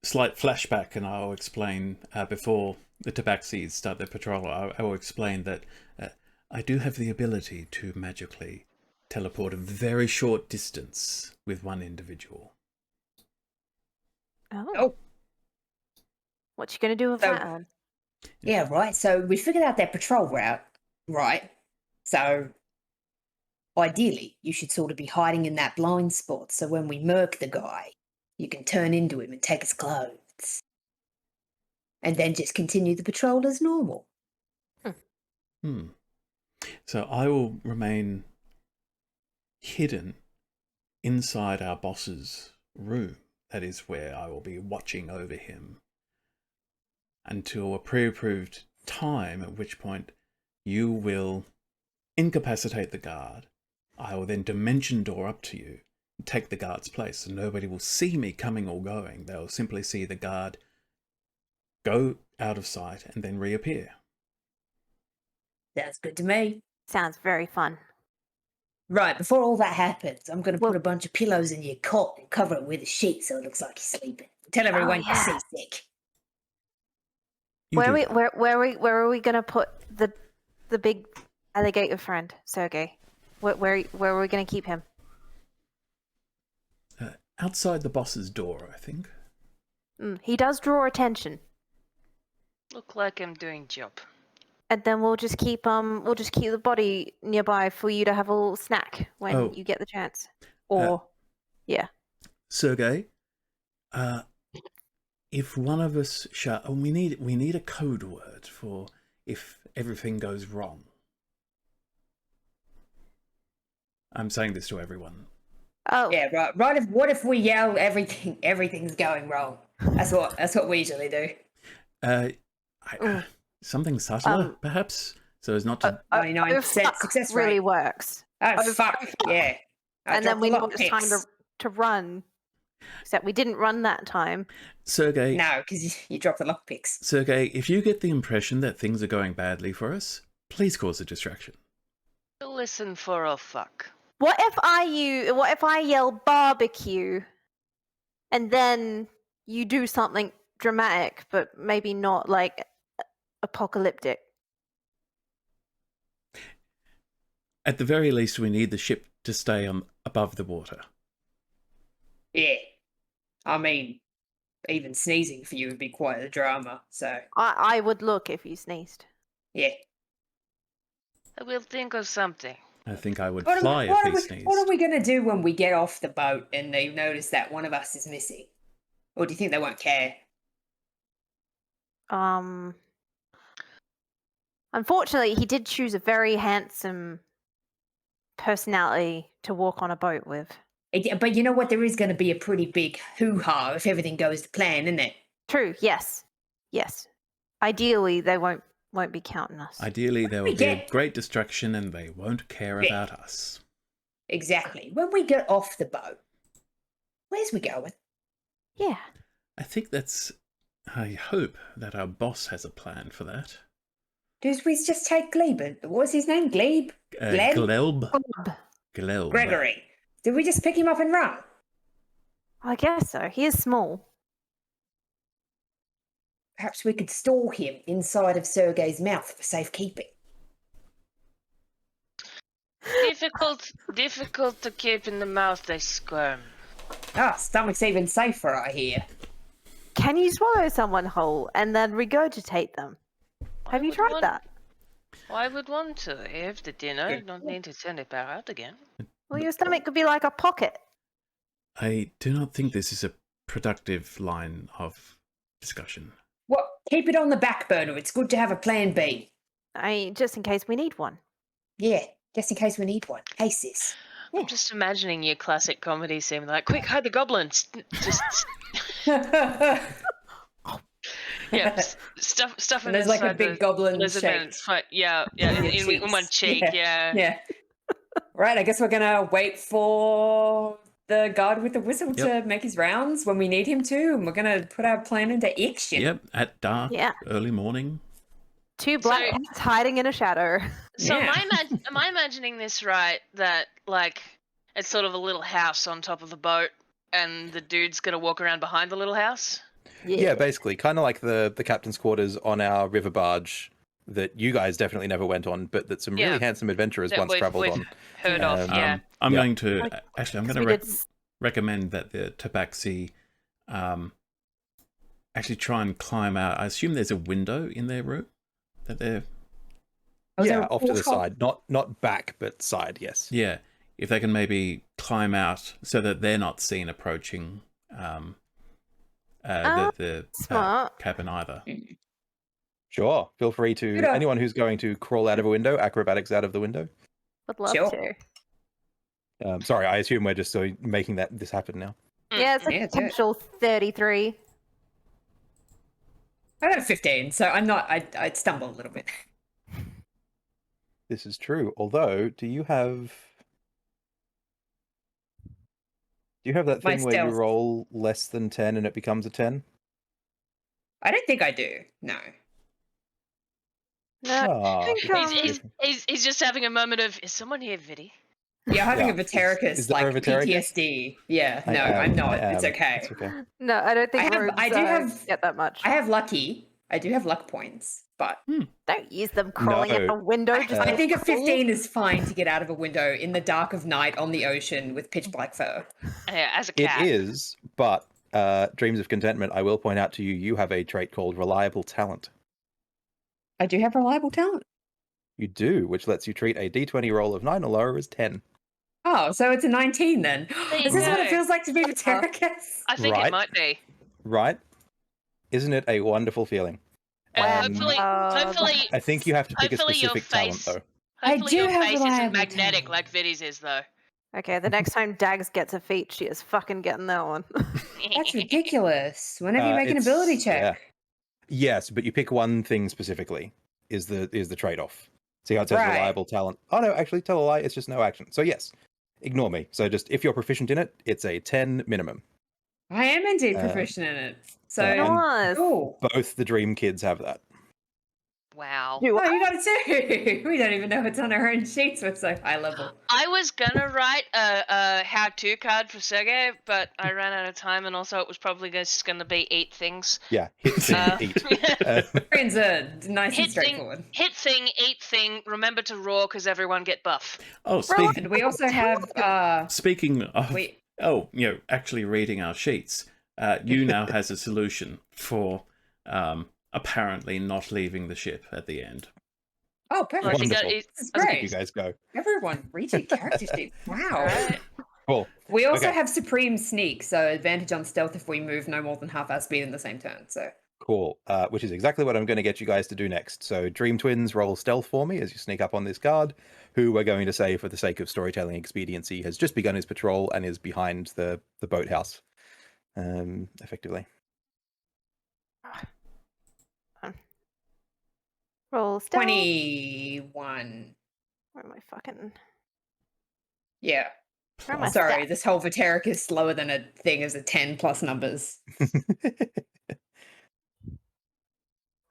slight flashback, and I'll explain before the Tabaxis start their patrol. I will explain that I do have the ability to magically teleport a very short distance with one individual. Oh. What you gonna do with So- that one? Yeah, right. So we figured out their patrol route, right? So ideally, you should sort of be hiding in that blind spot. So when we murk the guy, you can turn into him and take his clothes. And then just continue the patrol as normal. So I will remain hidden inside our boss's room. That is where I will be watching over him until a pre-approved time, at which point you will incapacitate the guard. I will then dimension door up to you and take the guard's place, so nobody will see me coming or going. They'll simply see the guard go out of sight and then reappear. Sounds good to me. Sounds very fun. Right, before all that happens, I'm going to Well- put a bunch of pillows in your cot and cover it with a sheet so it looks like you're sleeping. Tell everyone yeah. you're seasick. You do that. Where are we gonna put the big alligator friend, Sergey? Where are we gonna keep him? Outside the boss's door, I think. He does draw attention, Look like I'm doing job. and then we'll just keep the body nearby for you to have a little snack when Oh. you get the chance. Or Sergey, if one of us we need a code word for if everything goes wrong. I'm saying this to everyone. Oh, Yeah, right. Right. What if we yell everything's going wrong? That's what we usually do. Something subtler, perhaps, so as not to. 99% fuck success really rate. works. Oh, fuck. Yeah. I And then dropped we the know it's time lockpicks. to run. Except we didn't run that time. Sergey, No, because you dropped the lockpicks. Sergey, if you get the impression that things are going badly for us, please cause a distraction. Listen for a fuck. What if I yell barbecue, and then you do something dramatic, but maybe not like apocalyptic? At the very least, we need the ship to stay above the water. Yeah. I mean, even sneezing for you would be quite a drama. So, I would look if you sneezed. yeah. I will think of something. I think I would What fly are if he we sneezed. what are we going to do when we get off the boat and they notice that one of us is missing? Or do you think they won't care? Unfortunately, he did choose a very handsome personality to walk on a boat with. But you know what? There is going to be a pretty big hoo-ha if everything goes to plan, isn't it? True. Yes. Ideally, they won't be counting us. Ideally, there will be a great distraction and they won't care about us. Exactly. When we get off the boat, where's we going? Yeah. I hope that our boss has a plan for that. Do we just take Glebe? What's his name? Glebe? Glenn? Gleb. Gregory. Did we just pick him up and run? I guess so. He is small. Perhaps we could store him inside of Sergei's mouth for safekeeping. Difficult to keep in the mouth, they squirm. Stomach's even safer, I hear. Can you swallow someone whole and then regurgitate them? Have you tried that? I would want to. If the dinner, don't need to send it back out again. Well, your stomach could be like a pocket. I do not think this is a productive line of discussion. Well, keep it on the back burner. It's good to have a plan B. Just in case we need one. Yeah, just in case we need one. Hey, sis. I'm just imagining your classic comedy scene, like, quick, hide the goblins. Just yeah, stuff. And there's like a big goblin shake. Yeah, in one cheek. Yeah. Right, I guess we're gonna wait for the guard with the whistle to make his rounds when we need him to, and we're gonna put our plan into action. Yep, at dark, early morning. Two black cats hiding in a shadow. So am I imagining this right? That like it's sort of a little house on top of the boat, and the dude's gonna walk around behind the little house. Yeah, basically, kind of like the captain's quarters on our river barge that you guys definitely never went on, but that some really handsome adventurers once travelled on. Heard of, yeah. I'm going to recommend that the Tabaxi actually try and climb out. I assume there's a window in their room that they're. Off to the side, not back, but side. Yes. Yeah, if they can maybe climb out so that they're not seen approaching the cabin either. Sure. Feel free to anyone who's going to crawl out of a window, acrobatics out of the window. Would love to. Sorry, I assume we're just making this happen now. Yeah, it's a potential 33. I got a 15, so I'm not. I stumble a little bit. This is true. Although, do you have that thing where you roll less than 10 and it becomes a 10? I don't think I do. No. No. He's just having a moment of, is someone here, Viddy? Yeah, having a Vitericus, is there like a Vitericus? PTSD. Yeah, I'm not. It's okay. It's okay. No, I don't think I do have get that much. I have lucky. I do have luck points, but don't use them crawling out a window. I think a 15 is fine to get out of a window in the dark of night on the ocean with pitch black fur. Yeah, as a cat. It is, but Dreams of Contentment, I will point out to you, you have a trait called Reliable Talent. I do have reliable talent. You do, which lets you treat a d20 roll of 9 or lower as 10. Oh, so it's a 19 then. Is this what it feels like to be Vitericus? I think it might be. Right? Isn't it a wonderful feeling? Hopefully, I think you have to pick a specific talent, though. Hopefully your face isn't magnetic like Viddy's is, though. Okay, the next time Dags gets a feat, she is fucking getting that one. That's ridiculous. Whenever you make an ability check. Yeah. Yes, but you pick one thing specifically is the trade-off. See how it says Right. reliable talent? Oh no, actually tell a lie, it's just no action. So yes, ignore me. So just if you're proficient in it, it's a 10 minimum. I am indeed proficient in it. So Nice. cool. Both the Dream Kids have that. Wow. Do Oh, I? you got it too. We don't even know it's on our own sheets. We're so high level. I was gonna write a how-to card for Sergey, but I ran out of time, and also it was probably just gonna be 8 things. Yeah, hit thing, eat. Friends are nice and Hit straightforward. thing, hit thing, 8 thing. Remember to roar because everyone get buff. Oh, And we also have speaking of, wait. actually reading our sheets, you now has a solution for apparently not leaving the ship at the end. Oh, perfect. Wonderful. This is Let's great. keep you guys go. Everyone reaching character sheet. Wow. Right. Cool. We also Okay. have supreme sneak, so advantage on stealth if we move no more than half our speed in the same turn. So Cool. Which is exactly what I'm going to get you guys to do next. So Dream Twins, roll stealth for me as you sneak up on this guard, who we're going to say, for the sake of storytelling expediency, has just begun his patrol and is behind the boathouse, effectively. Roll stealth. 21. Where am I fucking? Yeah. Where am I? Sorry, this whole Vateric is slower than a thing as a 10 plus numbers.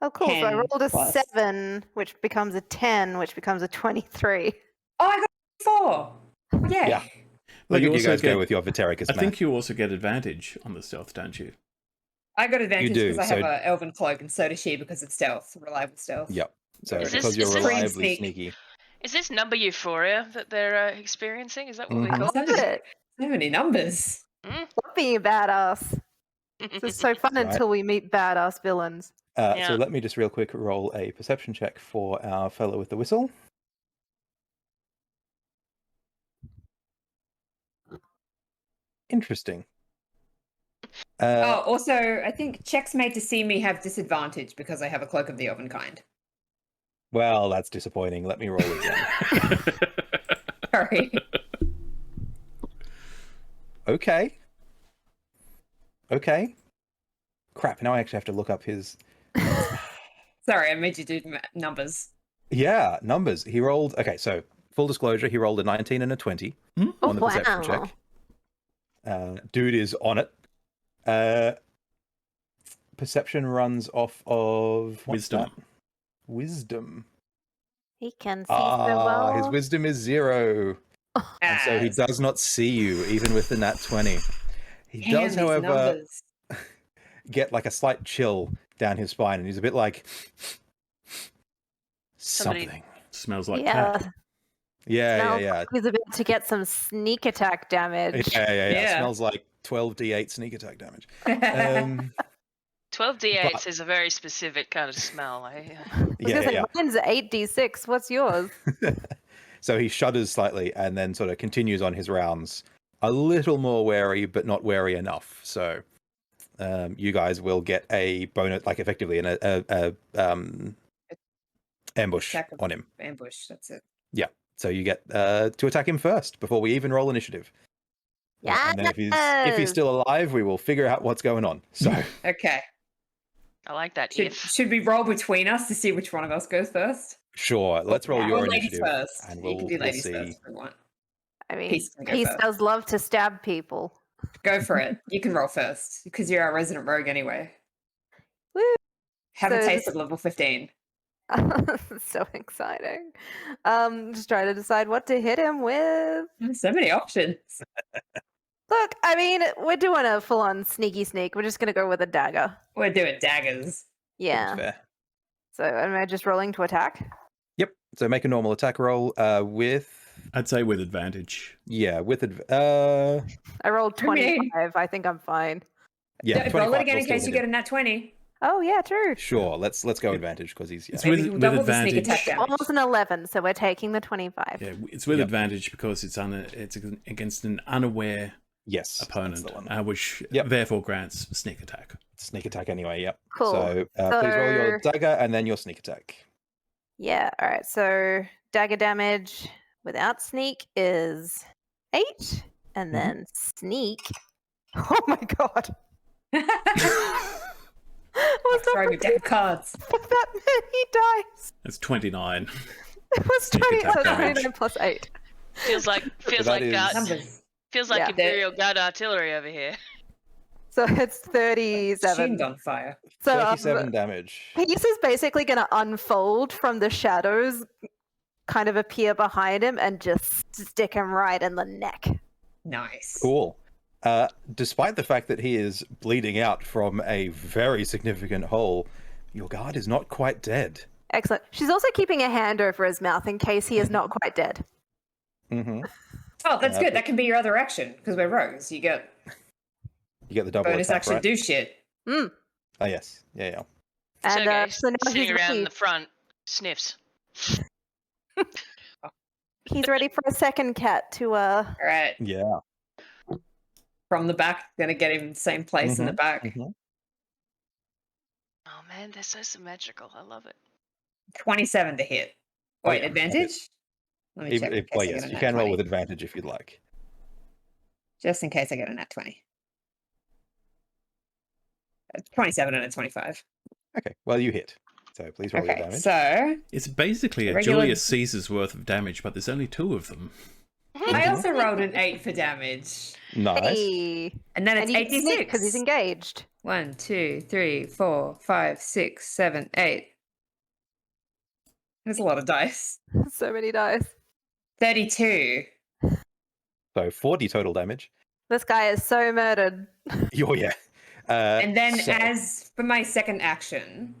Oh, cool. So I 10 rolled a plus. 7, which becomes a 10, which becomes a 23. Oh, I got 4. Yay. Yeah. Well, Look you at you also guys go get- with your Vatericus I math. think you also get advantage on the stealth, don't you? I got advantage do, because I so- have an elven cloak, and so does she because it's stealth, reliable stealth. Yep. So Is this- because you're is this- reliably Sneak. sneaky. Is this number euphoria that they're experiencing? Is that what we Mhm. call So it? many, so many numbers. Love being a badass. This is so fun Right. until we meet badass villains. Yeah. So let me just real quick roll a perception check for our fellow with the whistle. Interesting. Also, I think checks made to see me have disadvantage because I have a cloak of the elven kind. Well, that's disappointing. Let me roll again. Sorry. Okay. Crap, now I actually have to look up his... Sorry, I made you do numbers. Yeah, numbers. He rolled... Okay, so full disclosure, he rolled a 19 and a 20 on the perception check. Dude is on it. Perception runs off of... what's Wisdom. that? Wisdom. He can see so well. His wisdom is 0. And so he Yes. does not see you, even with the nat 20. He Damn, does, these however, numbers. get like a slight chill down his spine, and he's a bit like... Somebody- something. Smells like Yeah. cat. Yeah. Smells like he's about to get some sneak attack damage. Yeah. Smells like 12d8 sneak attack damage. Um, 12 d8s But- is a very specific kind of smell. I was gonna say, yeah. mine's 8d6. What's yours? So he shudders slightly and then sort of continues on his rounds, a little more wary, but not wary enough. So you guys will get a bonus, like effectively ambush Attack of on him. Ambush, that's it. So you get to attack him first before we even roll initiative. And then if he's Yes! still alive, we will figure out what's going on. So Okay. I like that. Should, If should we roll between us to see which one of us goes first? sure, let's roll Or your ladies initiative, first. and You can do we'll ladies see. first if we want. I mean, Peace can go Peace first. does love to stab people. Go for it. You can roll first because you're our resident rogue anyway. Woo! Have a So taste this- of level 15. So exciting. Just trying to decide what to hit him with. So many options. Look, I mean, we're doing a full-on sneaky sneak. We're just gonna go with a dagger. We're doing daggers. Yeah. Fair. So am I just rolling to attack? Yep. So make a normal attack roll with I'd say with advantage. I rolled I mean- 25. I think I'm fine. yeah. Roll 25 it again will in still case you hit get him. a nat 20. Oh yeah, true. Sure. Let's go advantage because he's It's Maybe with, we'll with double the sneak advantage. attack damage. Almost an 11, so we're taking the 25. Yeah, it's with Yep. advantage because it's against an unaware yes opponent, that's the one. which Yep. therefore grants sneak attack. Sneak attack anyway. Yep. Cool. So please roll your So- dagger and then your sneak attack. Yeah, all right. So dagger damage without sneak is 8, and then sneak. Oh my god. I'm throwing a deck of cards. that many dice. It's 29. It was Sneak 20, attack so damage. 29 plus 8. Feels like that is- Numbers. Yeah. Imperial Guard artillery over here. So it's 37. Tuned on fire. So 37 damage. Peace is basically going to unfold from the shadows, kind of appear behind him, and just stick him right in the neck. Nice. Cool. Despite the fact that he is bleeding out from a very significant hole, your guard is not quite dead. Excellent. She's also keeping a hand over his mouth in case he is not quite dead. Mm-hmm. Oh, that's Yeah, good. That can be your other action because we're rogues. You get You get the double bonus attack, action right? do shit. Oh, yes. Yeah. So, And okay, so now sitting he's around ready. the front, sniffs. He's ready for a second cat to All right. Yeah. From the back, gonna get him same place in the back. Mhm. Oh man, they're so symmetrical. I love it. 27 to hit. Oh, Wait, yeah, advantage? Let me check. in case Well, I yes, get a you nat can roll 20. with advantage if you'd like. Just in case I get a nat 20. 27 and a 25. Okay, well, you hit. So please roll your Okay, damage. so It's basically a Regular- Julius Caesar's worth of damage, but there's only 2 of them. I also rolled an 8 for damage. Nice. Hey. And then And it's he can sneak 86. because he's engaged. 1, 2, 3, 4, 5, 6, 7, 8. There's a lot of dice. So many dice. 32. So 40 total damage. This guy is so murdered. Oh, yeah. And then so- as for my second action,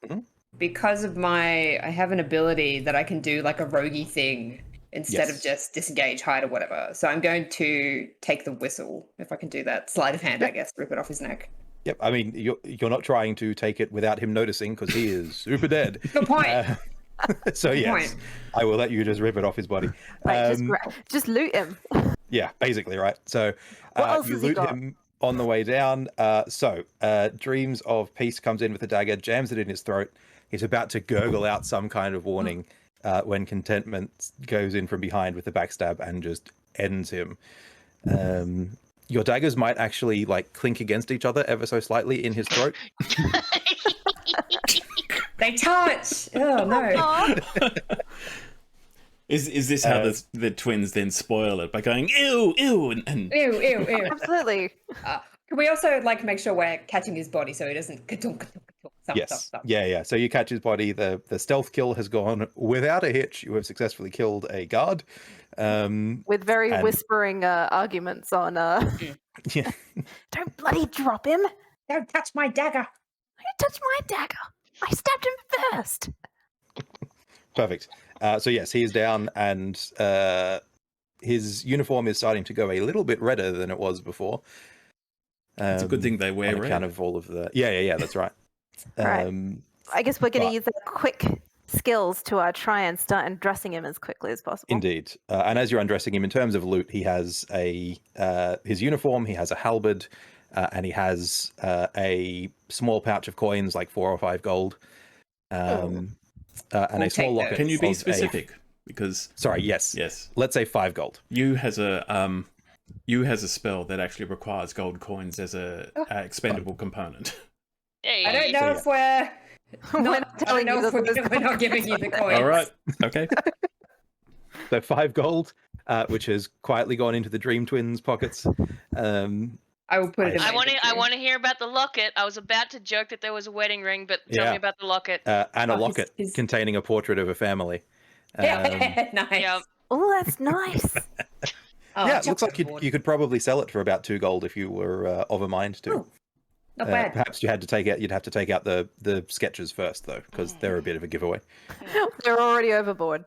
Mhm. because of I have an ability that I can do like a roguey thing instead of Yes. just disengage, hide, or whatever. So I'm going to take the whistle, if I can do that. Sleight of hand, I guess, rip it off his neck. Yep, I mean, you're not trying to take it without him noticing because he is super dead. Good point. So Good yes, point. I will let you just rip it off his body. Like, Um, just loot him. Yeah, basically, right? So What else you has he loot got? him on the way down. Dreams of Peace comes in with a dagger, jams it in his throat. He's about to gurgle out some kind of warning when Contentment goes in from behind with a backstab and just ends him. Your daggers might actually like clink against each other ever so slightly in his throat. They touch. Oh no. Aw. Is this how the twins then spoil it by going ew ew and Ew, ew, ew. Absolutely. Can we also like make sure we're catching his body so he doesn't ka-tunk, ka-tunk, ka-tunk, stop, Yes. stop, stop. Yeah. So you catch his body. The stealth kill has gone without a hitch. You have successfully killed a guard. With very And- whispering arguments on Yeah. don't bloody drop him. Don't touch my dagger. Don't touch my dagger. I stabbed him first. Perfect. So yes, he is down, and his uniform is starting to go a little bit redder than it was before. it's a good thing they wear on red. account of all of the. Yeah. That's right. Right. I guess we're going but- to use our quick skills to try and start undressing him as quickly as possible. Indeed. And as you're undressing him, in terms of loot, he has his uniform, he has a halberd, and he has a small pouch of coins, like 4 or 5 gold, and We'll a small take locket. those. Can you be of a- specific? Because Sorry, yes. yes, Let's say 5 gold. you has a spell that actually requires gold coins as a expendable component. I don't know if we're We're not I don't telling you know if that we're not giving you the coins. All right, okay. So 5 gold, which has quietly gone into the Dream Twins' pockets. I will put it in my I want inventory. to hear about the locket. I was about to joke that there was a wedding ring, but tell Yeah. me about the locket. And a Oh, locket his- containing a portrait of a family. Yeah, nice. Yeah. Oh, that's nice. Oh, Yeah, it looks chuck like that board. you could probably sell it for about 2 gold if you were of a mind to. Ooh, not bad. Perhaps you'd have to take out the sketches first though, because they're a bit of a giveaway. They're already overboard.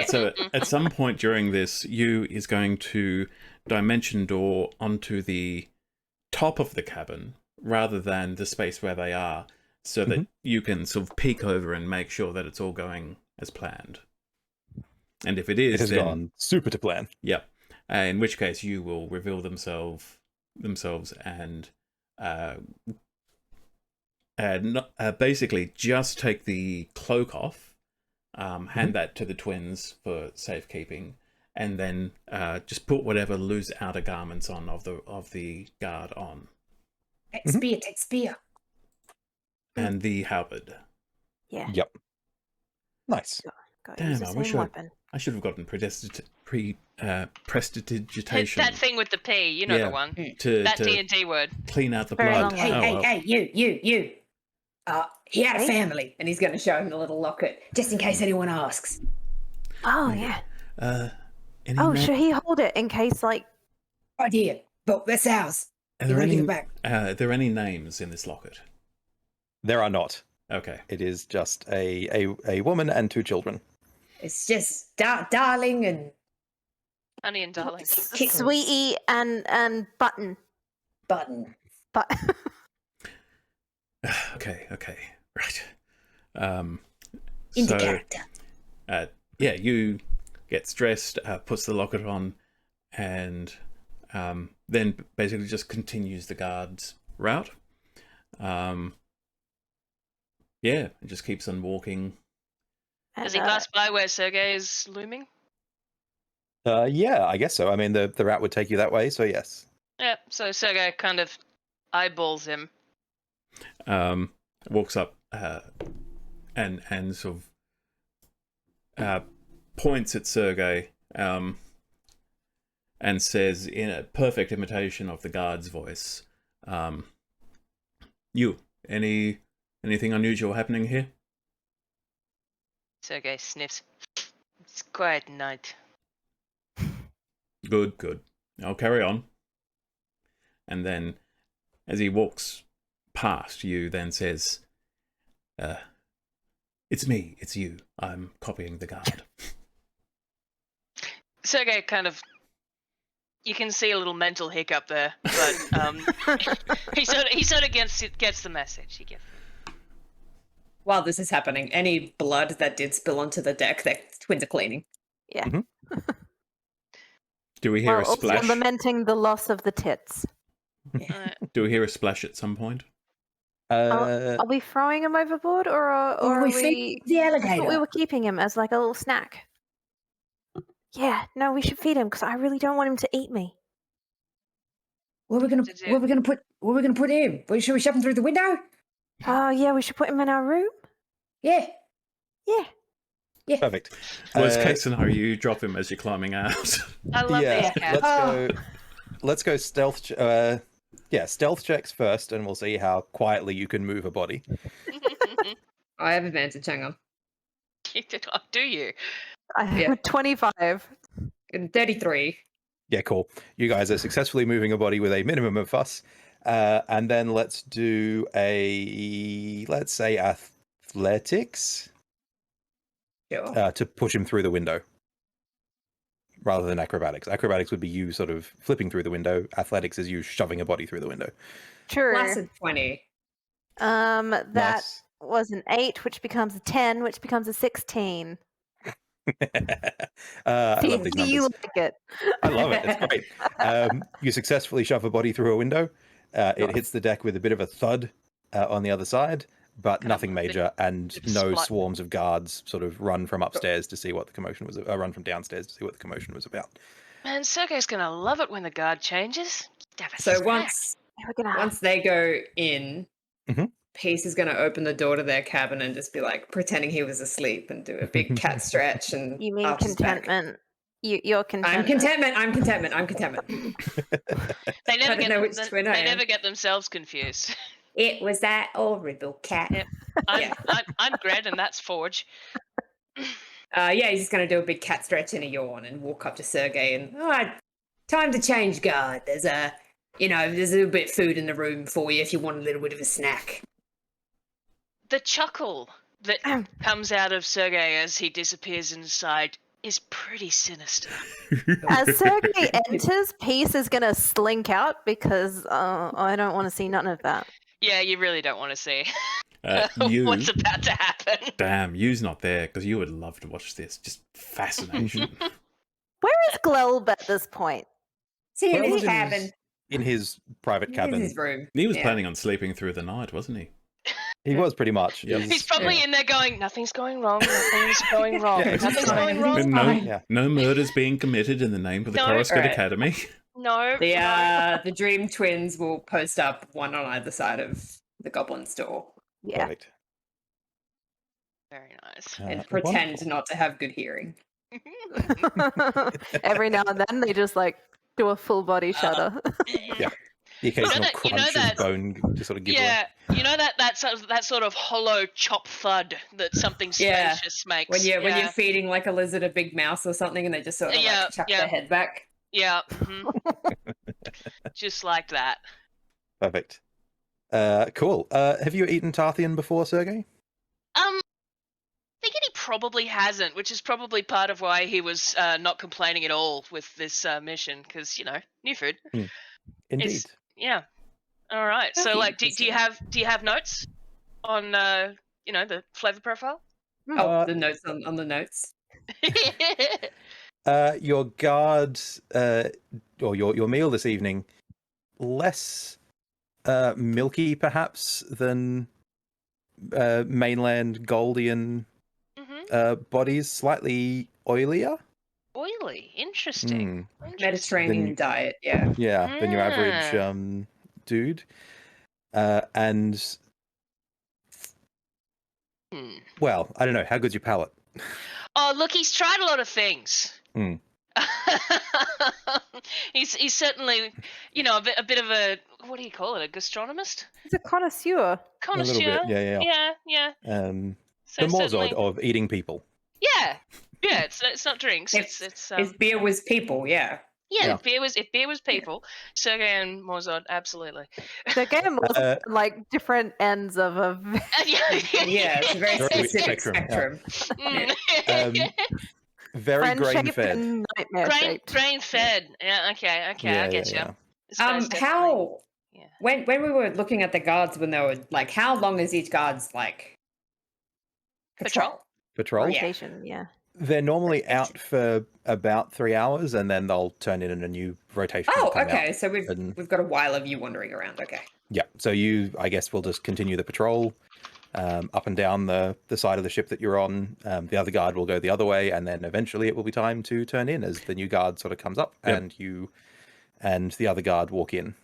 So at some point during this, you is going to dimension door onto the top of the cabin rather than the space where they are, so that you can sort of peek over and make sure that it's all going as planned. And if it It is, has then gone super to plan. yeah, in which case you will reveal themselves and basically just take the cloak off, hand that to the twins for safekeeping, and then just put whatever loose outer garments on of the guard on, Take spear, take spear. and the halberd. Yeah. Yep. Nice. Got to use Damn, the I wish same weapon. I should have gotten prestidigitation That thing with the P, you know Yeah. the one. to That D&D word. clean out the Very blood. long Hey, Oh, hey, well. hey, you. He had a Hey? family, and he's going to show him the little locket, just in case anyone asks. Oh, Okay. yeah. Any Oh, na- should he hold it in case, like... Idea, but that's ours. are You there want to give any it back? are there any names in this locket? There are not. Okay. It is just a woman and 2 children. It's just darling and Honey and darling. Kittens. Sweetie and Button. Button. But Okay. Right. Into So, character. yeah, you gets dressed, puts the locket on, and then basically just continues the guard's route. Yeah, it just keeps on walking. Does he pass by where Sergei is looming? Yeah, I guess so. I mean, the route would take you that way, so yes. Yeah, so Sergei kind of eyeballs him. Walks up and sort of points at Sergei and says in a perfect imitation of the guard's voice, anything unusual happening here? Sergei sniffs. It's quiet night. Good. I'll carry on. And then, as he walks past you, then says, it's me, it's you. I'm copying the guard. Sergei kind of... You can see a little mental hiccup there, but he sort of gets the message. He gets it. While this is happening, any blood that did spill onto the deck, their twins are cleaning. Yeah. Do we hear Well, a also splash? lamenting the loss of the tits. Do we hear a splash at some point? Are we throwing him overboard, or are we we? feed the I thought we alligator. were keeping him as like a little snack. Yeah, no, we should feed him because I really don't want him to eat me. Where we gonna put him? Should we shove him through the window? Oh yeah, we should put him in our room. Yeah. Yeah. Perfect. Worst case scenario, you drop him as you're climbing out. I love Yeah, these cats. let's go stealth. Stealth checks first, and we'll see how quietly you can move a body. I have advantage, hang on. Do you? I have Yeah. 25. And 33. Yeah, cool. You guys are successfully moving a body with a minimum of fuss. And then let's do let's say athletics Sure. to push him through the window rather than acrobatics. Acrobatics would be you sort of flipping through the window. Athletics is you shoving a body through the window. True. Plus a 20. That Nice. was an 8, which becomes a 10, which becomes a 16. I love these Do you numbers. like it? I love it. It's great. You successfully shove a body through a window. It hits the deck with a bit of a thud on the other side, but nothing major, and bit of no splat. swarms of guards sort of run from upstairs to see what the commotion was. Run from downstairs to see what the commotion was about. Man, Sergei's gonna love it when the guard changes. Have a So snack. once they go in, Mhm. Peace is going to open the door to their cabin and just be like pretending he was asleep and do a big cat stretch and You mean arch his back. contentment? You're I'm contentment. contentment. I'm contentment. They never I don't get know them- which they, twin I they am. never get themselves confused. It was that horrible cat. Yep. I'm Gred and that's Forge. Yeah, he's just going to do a big cat stretch and a yawn and walk up to Sergei and, Time to change guard. There's a little bit of food in the room for you if you want a little bit of a snack. The chuckle that comes out of Sergei as he disappears inside is pretty sinister. As Sergei enters, Peace is going to slink out because I don't want to see none of that. Yeah, you really don't want to see You, what's about to happen. damn, you's not there because you would love to watch this. Just fascination. Where is Glelb at this point? See him in Well, his cabin. In his private this cabin. is his room. He was Yeah. planning on sleeping through the night, wasn't he? He was pretty much. Yep. He's probably in there going, nothing's going wrong, nothing's going wrong, Yeah, nothing's fine, going it's wrong. And fine. Yeah. no murders being committed in the name of the No. Coruscant Right. Academy. No, no. The Dream Twins will post up one on either side of the Goblin's door Yeah. Perfect. Very nice. and pretend Wonderful. not to have good hearing. Every now and then they just like do a full body shudder. Yeah. The occasional that- you know crunch that- as bone just sort of gives Yeah, you know that sort of hollow chop thud that something Yeah. spacious makes. When you're feeding like a lizard a big mouse or something, and they just sort of Yeah, like chuck yeah. their head back. Yeah. Just like that. Perfect. Cool. Have you eaten Tarthian before, Sergey? Thinking he probably hasn't, which is probably part of why he was not complaining at all with this mission, because new food. Indeed. Yeah. All right. So, Okay, like, do you have notes on the flavor profile? Oh, the notes on the notes. Your guard, or your meal this evening, less milky perhaps than mainland Goldian bodies, slightly oilier. Oily. Interesting. Mediterranean Then- diet, yeah. Yeah, than your average dude. And Hmm. well, I don't know. How good's your palate? Oh, look, he's tried a lot of things. Hmm. He's certainly, a bit of a, what do you call it, a gastronomist? He's a connoisseur. Connoisseur. A little bit, yeah. Yeah. So The Morzod certainly- of eating people. Yeah. It's not drinks. It's If beer was people, yeah. yeah. If beer was people, Sergey and Morzod, absolutely. The game was like different ends of a. Yeah, it's a very Very specific spectrum, Mm. Very grain Friend-shaped fed. and nightmare-shaped. Grain fed. Yeah. Okay. I get you. Yeah. This guy's definitely- How Yeah. when we were looking at the guards when they were like, how long is each guard's like Patrol? Patrol. Yeah. Rotation, yeah. They're normally out for about 3 hours, and then they'll turn in a new rotation. Oh, will come okay. out. So we've got a while of you wandering around. Okay. Yeah. So you, I guess, will just continue the patrol up and down the side of the ship that you're on. The other guard will go the other way, and then eventually it will be time to turn in as the new guard sort of comes up, and you and the other guard walk in.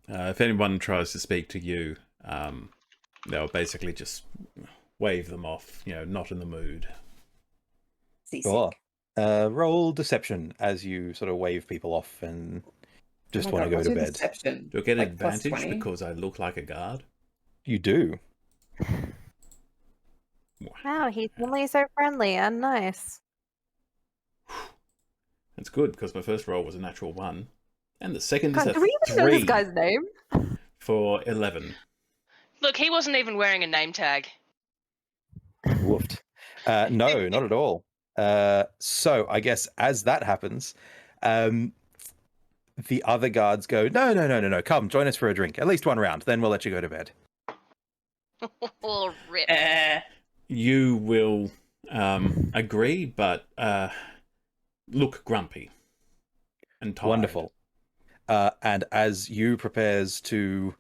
If anyone tries to speak to you, they'll basically just wave them off. Not in the mood. Sure. Roll deception as you sort of wave people off and just want to go to bed. Deception? Do I get Like advantage +20? because I look like a guard? You do. Wow, he's only so friendly and nice. That's good because my first roll was a natural 1, and the second God, is do a we even know this 3 guy's name? for 11. Look, he wasn't even wearing a name tag. Woofed. No, not at all. So I guess as that happens, the other guards go, no. Come, join us for a drink. At least one round. Then we'll let you go to bed. Oh, rip. You will agree, but look grumpy and tired. Wonderful. And as you prepares to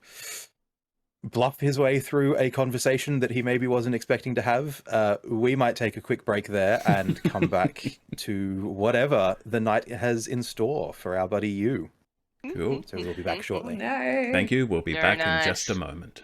bluff his way through a conversation that he maybe wasn't expecting to have, we might take a quick break there and come back to whatever the night has in store for our buddy you. Cool. So we'll be back shortly. No. Thank you. We'll be Very back in just a nice. moment.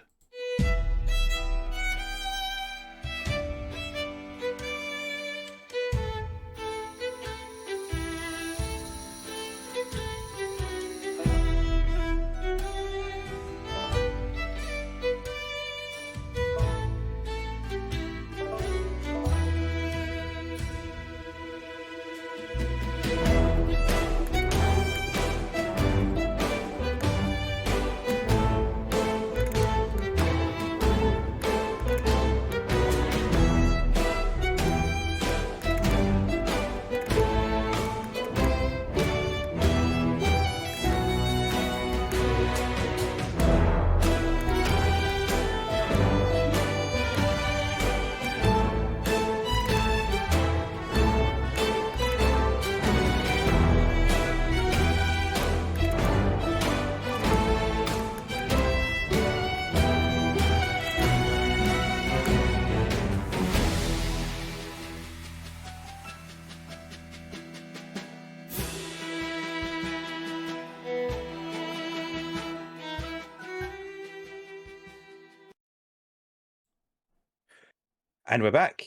And we're back,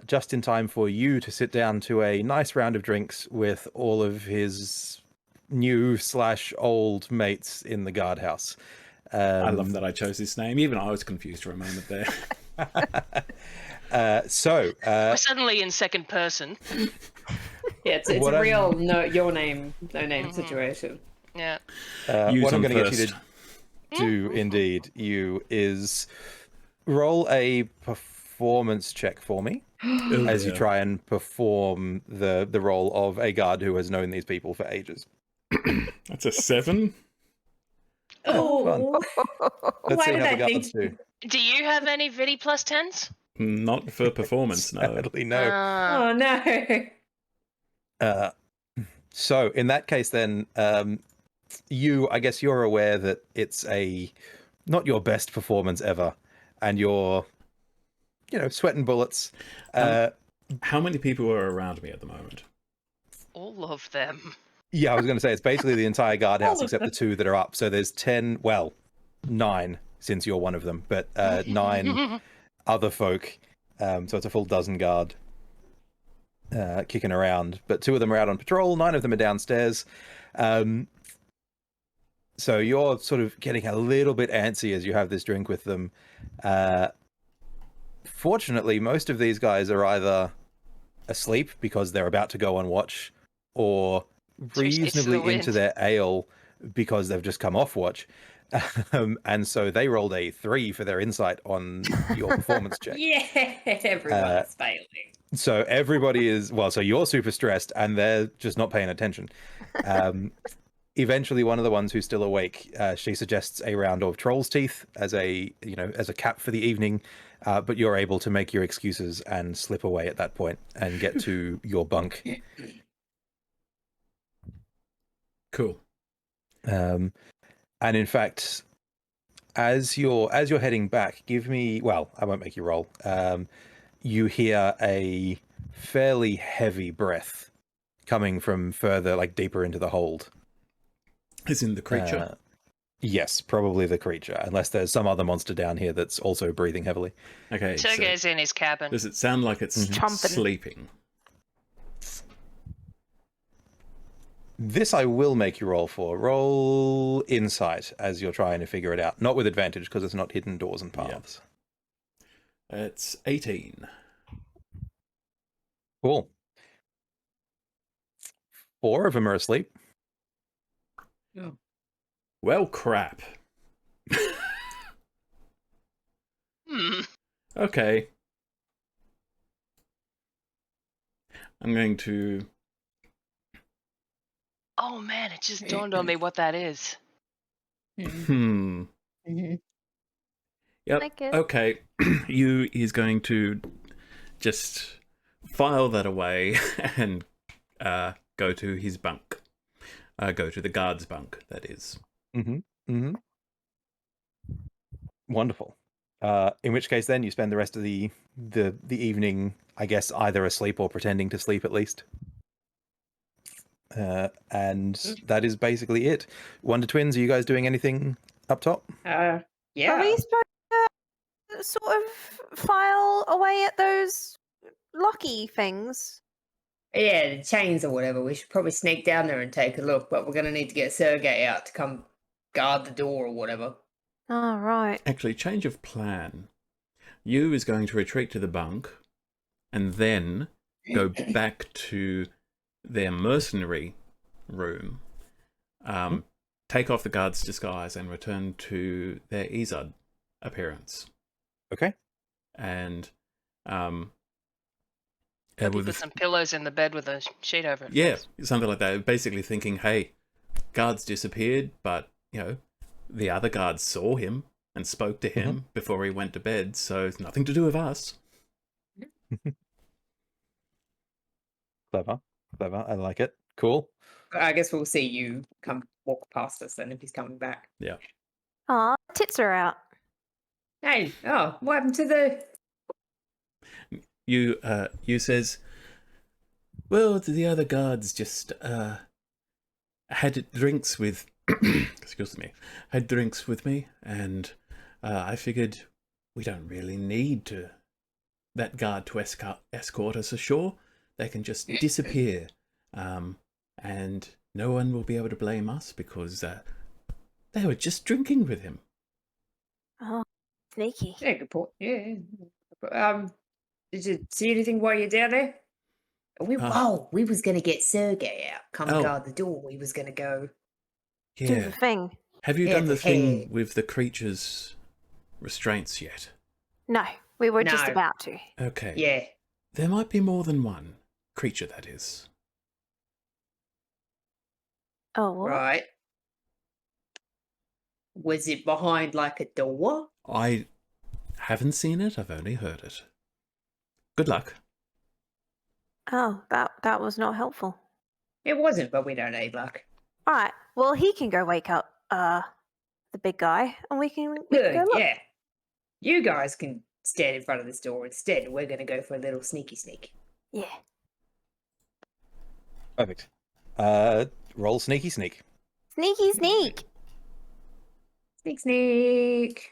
just in time for you to sit down to a nice round of drinks with all of his new/old mates in the guardhouse. I love that I chose this name. Even I was confused for a moment there. We're suddenly in second person. Yeah, it's What a I'm- real your name, no name situation. Yeah. Use what I'm them going to get you first. to do, indeed, is roll a performance check for me Oh, as you dear. try and perform the role of a guard who has known these people for ages. That's a 7. Oh, Let's Why see did how I the guards think- do. Do you have any Vidi plus 10s? Not for performance, no. Sadly, no. Oh no. So in that case, then, I guess you're aware that it's not your best performance ever, and you're, sweating bullets. How many people are around me at the moment? All of them. Yeah, I was going to say it's basically the entire guardhouse All of except the 2 that are up. So there's 9, since you're one of them, but 9 other folk. So it's a full dozen guard kicking around. But 2 of them are out on patrol, 9 of them are downstairs. So you're sort of getting a little bit antsy as you have this drink with them. Fortunately, most of these guys are either asleep because they're about to go on watch, or Three states to the reasonably into wind. their ale because they've just come off watch. And so they rolled a 3 for their insight on your performance check. Yeah, everyone's failing. So everybody is, so you're super stressed and they're just not paying attention. Eventually, one of the ones who's still awake, she suggests a round of troll's teeth as a cap for the evening, but you're able to make your excuses and slip away at that point and get to your bunk. Cool. And in fact, as you're heading back, give me, I won't make you roll. You hear a fairly heavy breath coming from further, like deeper into the hold. As in the creature? Yes, probably the creature, unless there's some other monster down here that's also breathing heavily. Okay. So Sergei's in his cabin. does it sound like it's Chomping. sleeping? This I will make you roll for. Roll insight as you're trying to figure it out. Not with advantage, because it's not hidden doors and paths. It's 18. Cool. 4 of them are asleep. Well, crap. Okay. I'm going to... Oh man, it just dawned on me what that is. Hmm. Mhm. Yep. Like it. Okay. He's going to just file that away and go to his bunk. Go to the guard's bunk, that is. Wonderful. In which case, then you spend the rest of the evening, I guess, either asleep or pretending to sleep at least. And that is basically it. Wonder Twins, are you guys doing anything up top? Are Yeah. we supposed to sort of file away at those locky things? Yeah, the chains or whatever. We should probably sneak down there and take a look, but we're going to need to get Sergei out to come guard the door or whatever. All right. Actually, change of plan. You is going to retreat to the bunk and then go back to their mercenary room, take off the guard's disguise and return to their Izard appearance. Okay. And Maybe with put some pillows in the bed with a sheet over it. yeah, something like that. Basically thinking, hey, guards disappeared, but the other guards saw him and spoke to him before he went to bed, so it's nothing to do with us. Clever. I like it. Cool. I guess we'll see you come walk past us then if he's coming back. Yeah. Aw, tits are out. Hey, what happened to the... You says, well, the other guards just had drinks with excuse me, had drinks with me, and I figured we don't really need to that guard to escort us ashore, they can just disappear, and no one will be able to blame us because they were just drinking with him. Oh, sneaky. Yeah, good point. Yeah. Did you see anything while you're down there? We was gonna get Sergey out, come Oh. guard the door. We was gonna go. Do Yeah. the thing. Have you Yeah, done the the thing head. with the creature's restraints yet? No, we were just No. about to. Okay. Yeah. There might be more than one creature, that is. Oh, what? Right. Was it behind like a door? I haven't seen it, I've only heard it. Good luck. Oh, that was not helpful. It wasn't, but we don't need luck. All right. Well, he can go wake up the big guy, and we can go Good, look. yeah. You guys can stand in front of this door instead. We're going to go for a little sneaky sneak. Yeah. Perfect. Roll sneaky sneak. Sneaky sneak. Sneak sneak.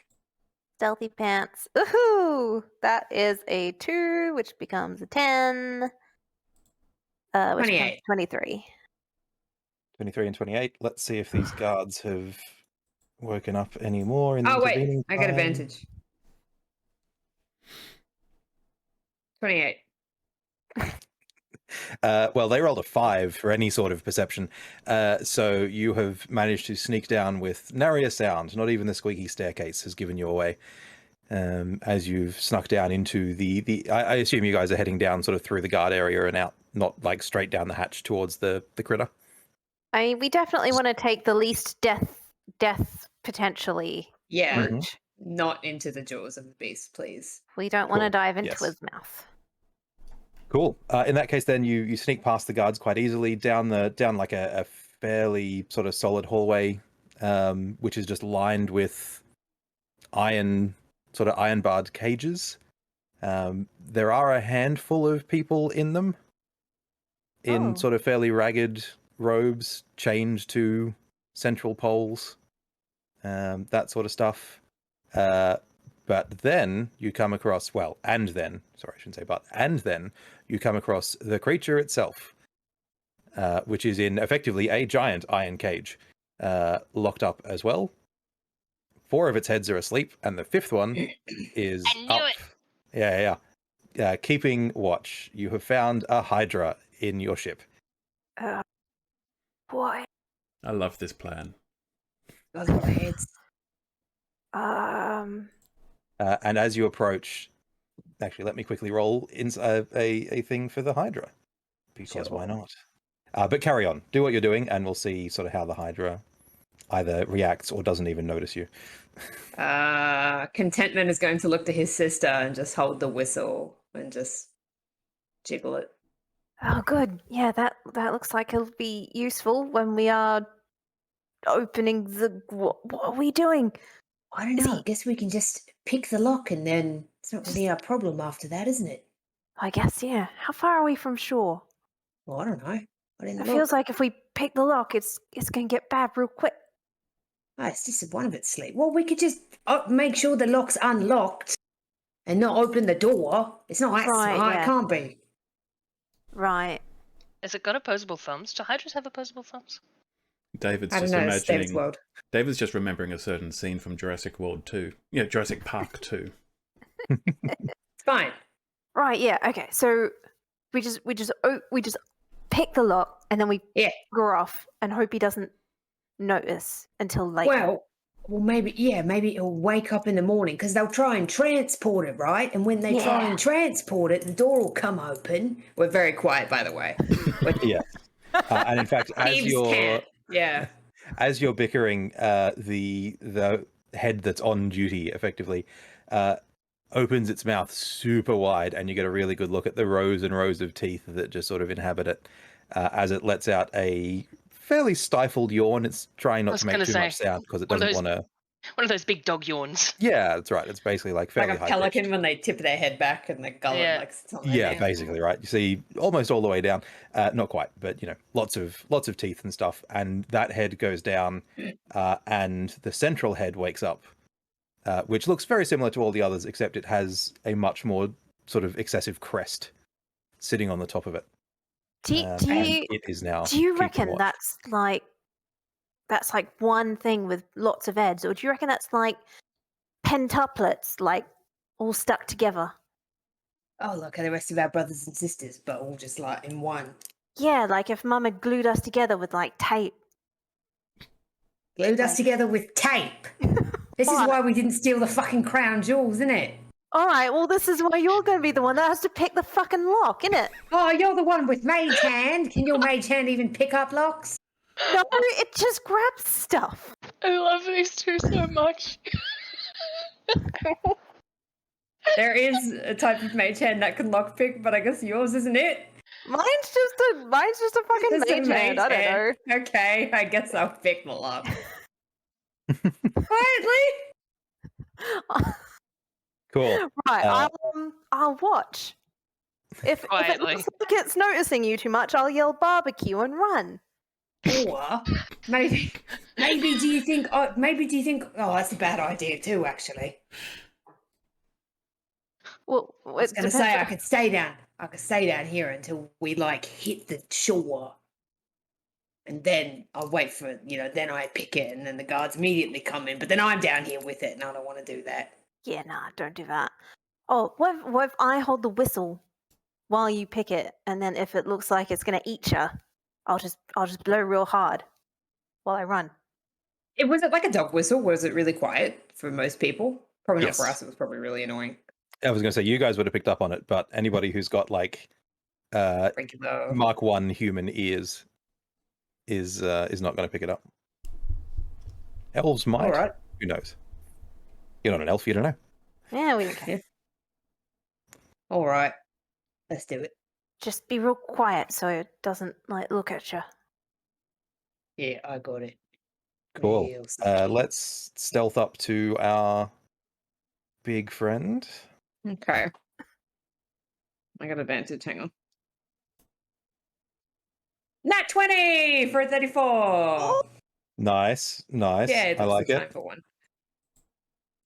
Stealthy pants. Woohoo! That is a 2, which becomes a 10. Which becomes 28. 23. 23 and 28. Let's see if these guards have woken up any more in the Oh, wait. intervening I got time. advantage. 28. Well, they rolled a 5 for any sort of perception. So you have managed to sneak down with nary a sound. Not even the squeaky staircase has given you away. As you've snuck down into I assume you guys are heading down sort of through the guard area and out, not like straight down the hatch towards the critter. I mean, we definitely want to take the least death potentially Yeah. route. Not into the jaws of the beast, please. We don't want to Cool. dive into Yes. his mouth. Cool. In that case, then you sneak past the guards quite easily down like a fairly sort of solid hallway, which is just lined with iron barred cages. There are a handful of people in them, in Oh. sort of fairly ragged robes, chained to central poles, that sort of stuff. But then you come across, and then you come across the creature itself, which is in effectively a giant iron cage, locked up as well. 4 of its heads are asleep, and the 5th one is I knew up. Yeah. Keeping watch. You have found a hydra in your ship. Boy. I love this plan. Got a lot of heads. And as you approach, actually, let me quickly roll a thing for the hydra, because Sure. why not? But carry on. Do what you're doing, and we'll see sort of how the hydra either reacts or doesn't even notice you. Contentment is going to look to his sister and just hold the whistle and just jiggle it. Oh, good. Yeah, that looks like it'll be useful when we are opening the. What are we doing? I don't know. I guess we can just pick the lock and then it's not really our problem after that, isn't it? I guess, yeah. How far are we from shore? Well, I don't know. I didn't It look. feels like if we pick the lock, it's going to get bad real quick. Oh, it's just one of its sleep. Well, we could just make sure the lock's unlocked and not open the door. It's not that Right, smart. yeah. It can't be. Right. Has it got opposable thumbs? Do hydras have opposable thumbs? David's I don't just know. It's David's imagining. world. David's just remembering a certain scene from Jurassic World 2. Yeah, Jurassic Park 2. It's fine. Right, yeah. Okay. So we just pick the lock and then we go off and hope he doesn't notice until later. Well, maybe it'll wake up in the morning because they'll try and transport it, right? And when they try Yeah. and transport it, the door will come open. We're very quiet, by the way. Yeah. And in fact, Thieves can't. Yeah. as you're bickering, the head that's on duty effectively opens its mouth super wide, and you get a really good look at the rows and rows of teeth that just sort of inhabit it as it lets out a fairly stifled yawn. It's trying not to make too much sound because it doesn't want to. One of those big dog yawns. Yeah, that's right. It's basically like fairly Like a high-pitched. pelican when they tip their head back and the gullet Yeah. like sits on their Yeah, mouth. basically, right. You see almost all the way down. Not quite, but lots of teeth and stuff. And that head goes down, and the central head wakes up, which looks very similar to all the others, except it has a much more sort of excessive crest sitting on the top of it. Do And you it is now. do you keeping reckon watch. that's like one thing with lots of eds, or do you reckon that's like pentuplets, like all stuck together? Oh, look at the rest of our brothers and sisters, but all just like in one. Yeah, like if Mum had glued us together with like tape. Glued us Like- together with tape. This is What? why we didn't steal the fucking crown jewels, isn't it? All right, well, this is why you're going to be the one that has to pick the fucking lock, innit? Oh, you're the one with mage hand. Can your mage hand even pick up locks? No, it just grabs stuff. I love these two so much. There is a type of mage hand that can lockpick, but I guess yours isn't it. Mine's just a fucking Just a mage hand. I don't know. Okay, I guess I'll pick the lock. Quietly. Cool. Right, I'll watch. If it Quietly. looks like it's noticing you too much, I'll yell barbecue and run. Or maybe do you think? Oh, that's a bad idea too. Actually, Well, I was going to say I could stay down. I could stay down here until we like hit the shore, and then I'll wait for Then I pick it, and then the guards immediately come in. But then I'm down here with it, and I don't want to do that. Yeah, nah, don't do that. Oh, what if I hold the whistle while you pick it, and then if it looks like it's gonna eat you, I'll just blow real hard while I run. Was it like a dog whistle? Was it really quiet for most people? Probably not for Yes. us. It was probably really annoying. I was going to say you guys would have picked up on it, but anybody who's got like Regular. Mark 1 human ears is not going to pick it up. Elves might. All right. Who knows? You're not an elf, you don't know. Yeah, we don't care. All right. Let's do it. Just be real quiet so it doesn't like look at you. Yeah, I got it. Cool. Real sneaky. Let's stealth up to our big friend. Okay. I got advantage. Hang on. Nat 20 for a 34. Nice. Yeah, I that's like the it. time for one.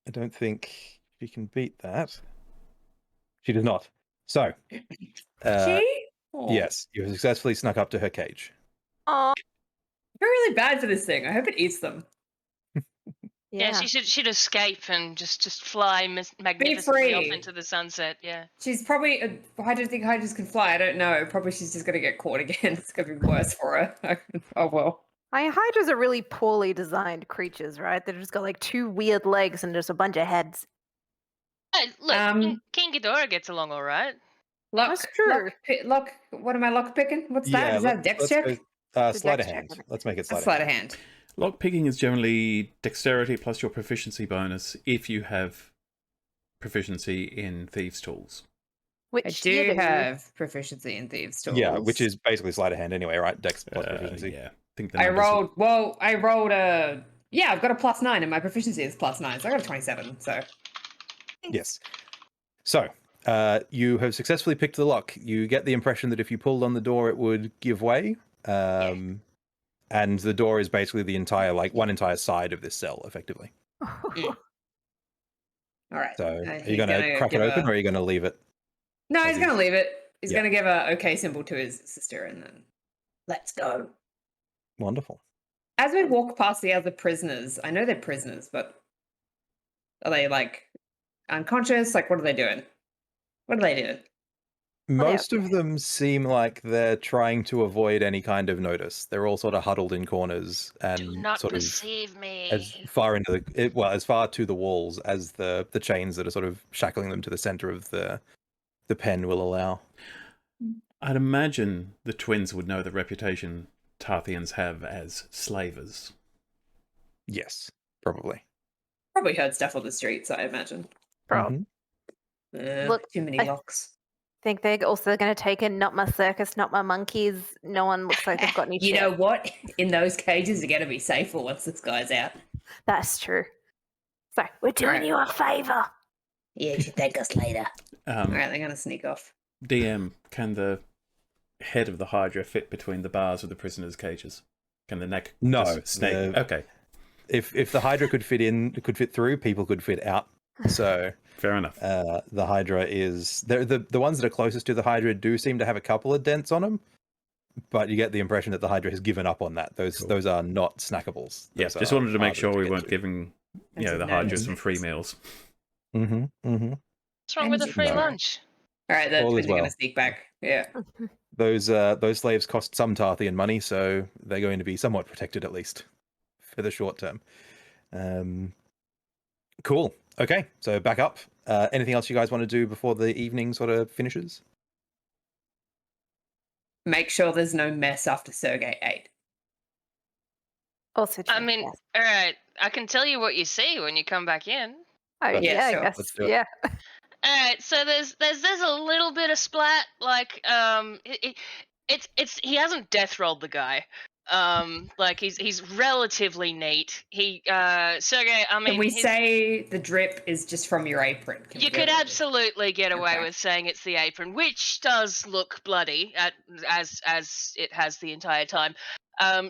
I don't think she can beat that. She does not. So, She? Oh, yes, you have successfully snuck up to her cage. Oh, I feel really bad for this thing. I hope it eats them. Yeah, yeah. she should escape and just fly magnificently off free. into the sunset. Yeah. She's probably. I don't think hydras can fly. I don't know. Probably she's just going to get caught again. It's going to be worse for her. Oh, well. Hydras are really poorly designed creatures, right? They've just got like two weird legs and just a bunch of heads. Hey, look, Um, King Ghidorah gets along all right. Lock, That's true. Lock. What am I lock picking? What's that? Is that a dex check? Go, It's a sleight of dex check, hand. I think. Let's make it A sleight of hand. hand. Lockpicking is generally dexterity plus your proficiency bonus if you have proficiency in thieves' tools. Which I you do have proficiency in thieves' tools. Yeah, which is basically sleight of hand anyway, right? Dex plus proficiency. Yeah, I think the I numbers are- rolled a. Yeah, I've got a +9 and my proficiency is +9, so I got a 27. So Yes. So, you have successfully picked the lock. You get the impression that if you pulled on the door, it would give way. And the door is basically the entire, one entire side of this cell, effectively. all right. So, are he's you going to gonna crack it give open a- or are you going to leave it? No, as he's gonna is? leave it. He's Yeah. gonna give a okay symbol to his sister, and then Let's go. Wonderful. as we walk past the other prisoners, I know they're prisoners, but are they like unconscious? Like, what are they doing? What are they doing? Most of them seem like they're trying to avoid any kind of notice. They're all sort of huddled in corners Do and not sort of deceive me. as far into as far to the walls as the chains that are sort of shackling them to the center of the pen will allow. I'd imagine the twins would know the reputation Tarthians have as slavers. Yes, probably. Probably heard stuff on the streets, I imagine. Bro, Mhm. Look, Too many I- locks. think they're also going to take in not my circus, not my monkeys. No one looks like they've got any You shit. know what? In those cages, you're going to be safer once this guy's out. That's true. So, we're doing Right. you a favor. Yeah, you should thank us later. All right, they're gonna sneak off. DM, can the head of the Hydra fit between the bars of the prisoners' cages? Can the neck No, just snake? Okay. If the Hydra could fit through, people could fit out So Fair enough. the Hydra is the ones that are closest to the Hydra do seem to have a couple of dents on them, but you get the impression that the Hydra has given up on that. Those are not snackables. Yeah, Those just are wanted to make harder sure we get weren't to. giving I the didn't Hydra notice. some free meals. Mm-hmm. Mm-hmm. What's wrong with a free No. lunch? All right, that's All when is you're well. going to sneak back. Yeah. Those slaves cost some Tarthian money, so they're going to be somewhat protected, at least for the short term. Cool. Okay, so back up. Anything else you guys want to do before the evening sort of finishes? Make sure there's no mess after Sergey ate. Also true. I mean, yes. all right, I can tell you what you see when you come back in. Oh Perfect. yeah, sure. I guess. Let's do it. Yeah. All right, so there's a little bit of splat, like it's he hasn't death rolled the guy, like he's relatively neat. Sergey, I Can mean, we his, say the drip is just from your apron? Can we you go could there? absolutely get away Okay. with saying it's the apron, which does look bloody as it has the entire time.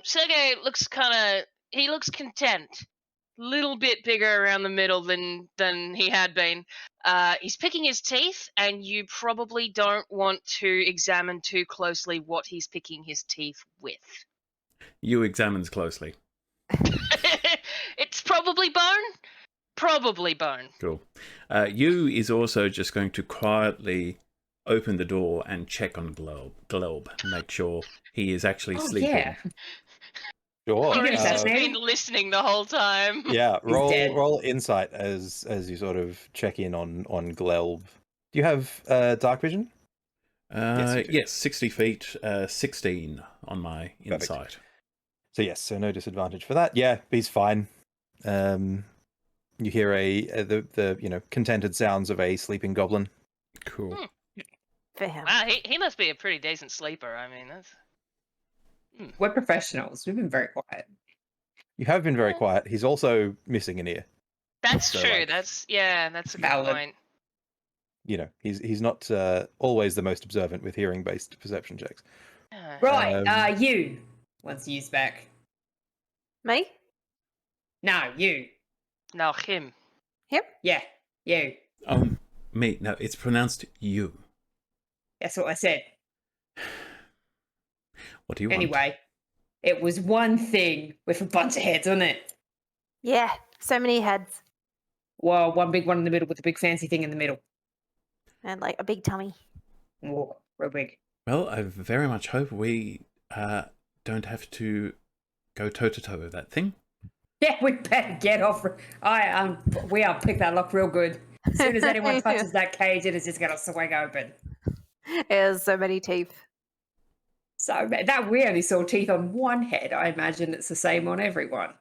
Sergey looks he looks content. Little bit bigger around the middle than he had been. He's picking his teeth, and you probably don't want to examine too closely what he's picking his teeth with. You examines closely. It's probably bone. Probably bone. Cool. You is also just going to quietly open the door and check on Globe. Make sure he is actually Oh, sleeping. yeah. Sure. Or You he's get just that, been man? listening the whole time. Yeah, He's dead. roll insight as you sort of check in on Glelb. Do you have dark vision? Yes, you do. Yes, 60 feet, 16 on my Perfect. insight. So yes, so no disadvantage for that. Yeah, he's fine. You hear the contented sounds of a sleeping goblin. Cool. For him. Wow, he must be a pretty decent sleeper. I mean, that's We're professionals. We've been very quiet. You have been very Yeah. quiet. He's also missing an ear. that's So, true. like, That's a good Valid. point. He's not always the most observant with hearing-based perception checks. Yeah. Right, you. Once you's back. Me? No, you. No, him. Him? Yeah, you. Me. No, it's pronounced you. That's what I said. What do you want? Anyway, it was one thing with a bunch of heads on it. Yeah. So many heads Well, one big one in the middle with a big fancy thing in the middle. and like a big tummy. Whoa, real big. Well, I very much hope we don't have to go toe-to-toe with that thing. Yeah, we better get off. We'll pick that lock real good. As soon as anyone touches that cage, it is just gonna swing open. There's so many teeth. So that we only saw teeth on one head. I imagine it's the same on everyone.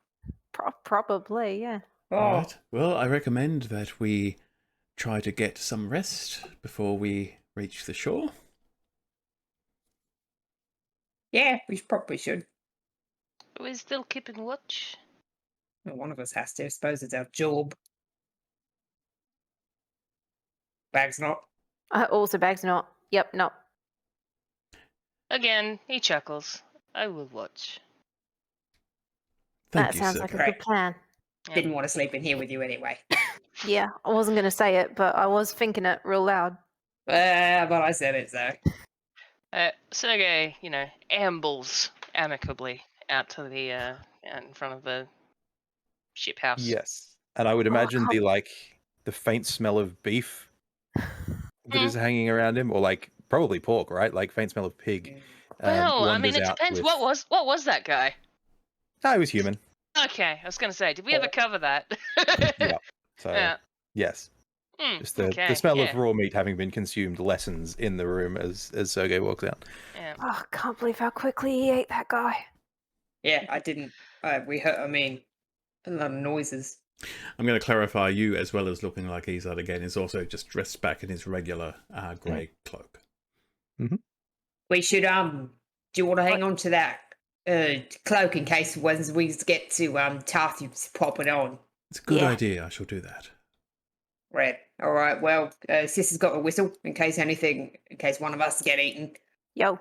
Probably, yeah. Oh, All right. Well, I recommend that we try to get some rest before we reach the shore. yeah, we probably should. We're still keeping watch. Well, one of us has to. I suppose it's our job. Bag's not. Also, Bag's not. Yep, no. Again, he chuckles. I will watch. Thank That you, sounds sir. like a Great. good plan. Yeah. Didn't want to sleep in here with you anyway. Yeah, I wasn't going to say it, but I was thinking it real loud. But I said it, so. Sergey, ambles amicably out to the out in front of the ship house. Yes, and I would imagine the faint smell of beef that is hanging around him, or like probably pork, right? Like faint smell of pig. Well, I mean, wanders it out depends. with- What was that guy? No, he was human. Okay, I was gonna say, did we ever cover that? Yeah. So Yeah. yes, Hmm, just the okay, smell of yeah. raw meat having been consumed lessens in the room as Sergey walks out. Yeah. Oh, I can't believe how quickly he ate that guy. Yeah, I didn't. We heard, a lot of noises. I'm going to clarify, you, as well as looking like Izard again, is also just dressed back in his regular grey cloak. We should, do you want to hang on to that cloak in case once we get to Tarth, you pop it on? It's a good Yeah. idea. I shall do that. Right. All right. Well, Sis has got a whistle in case one of us get eaten. Yo,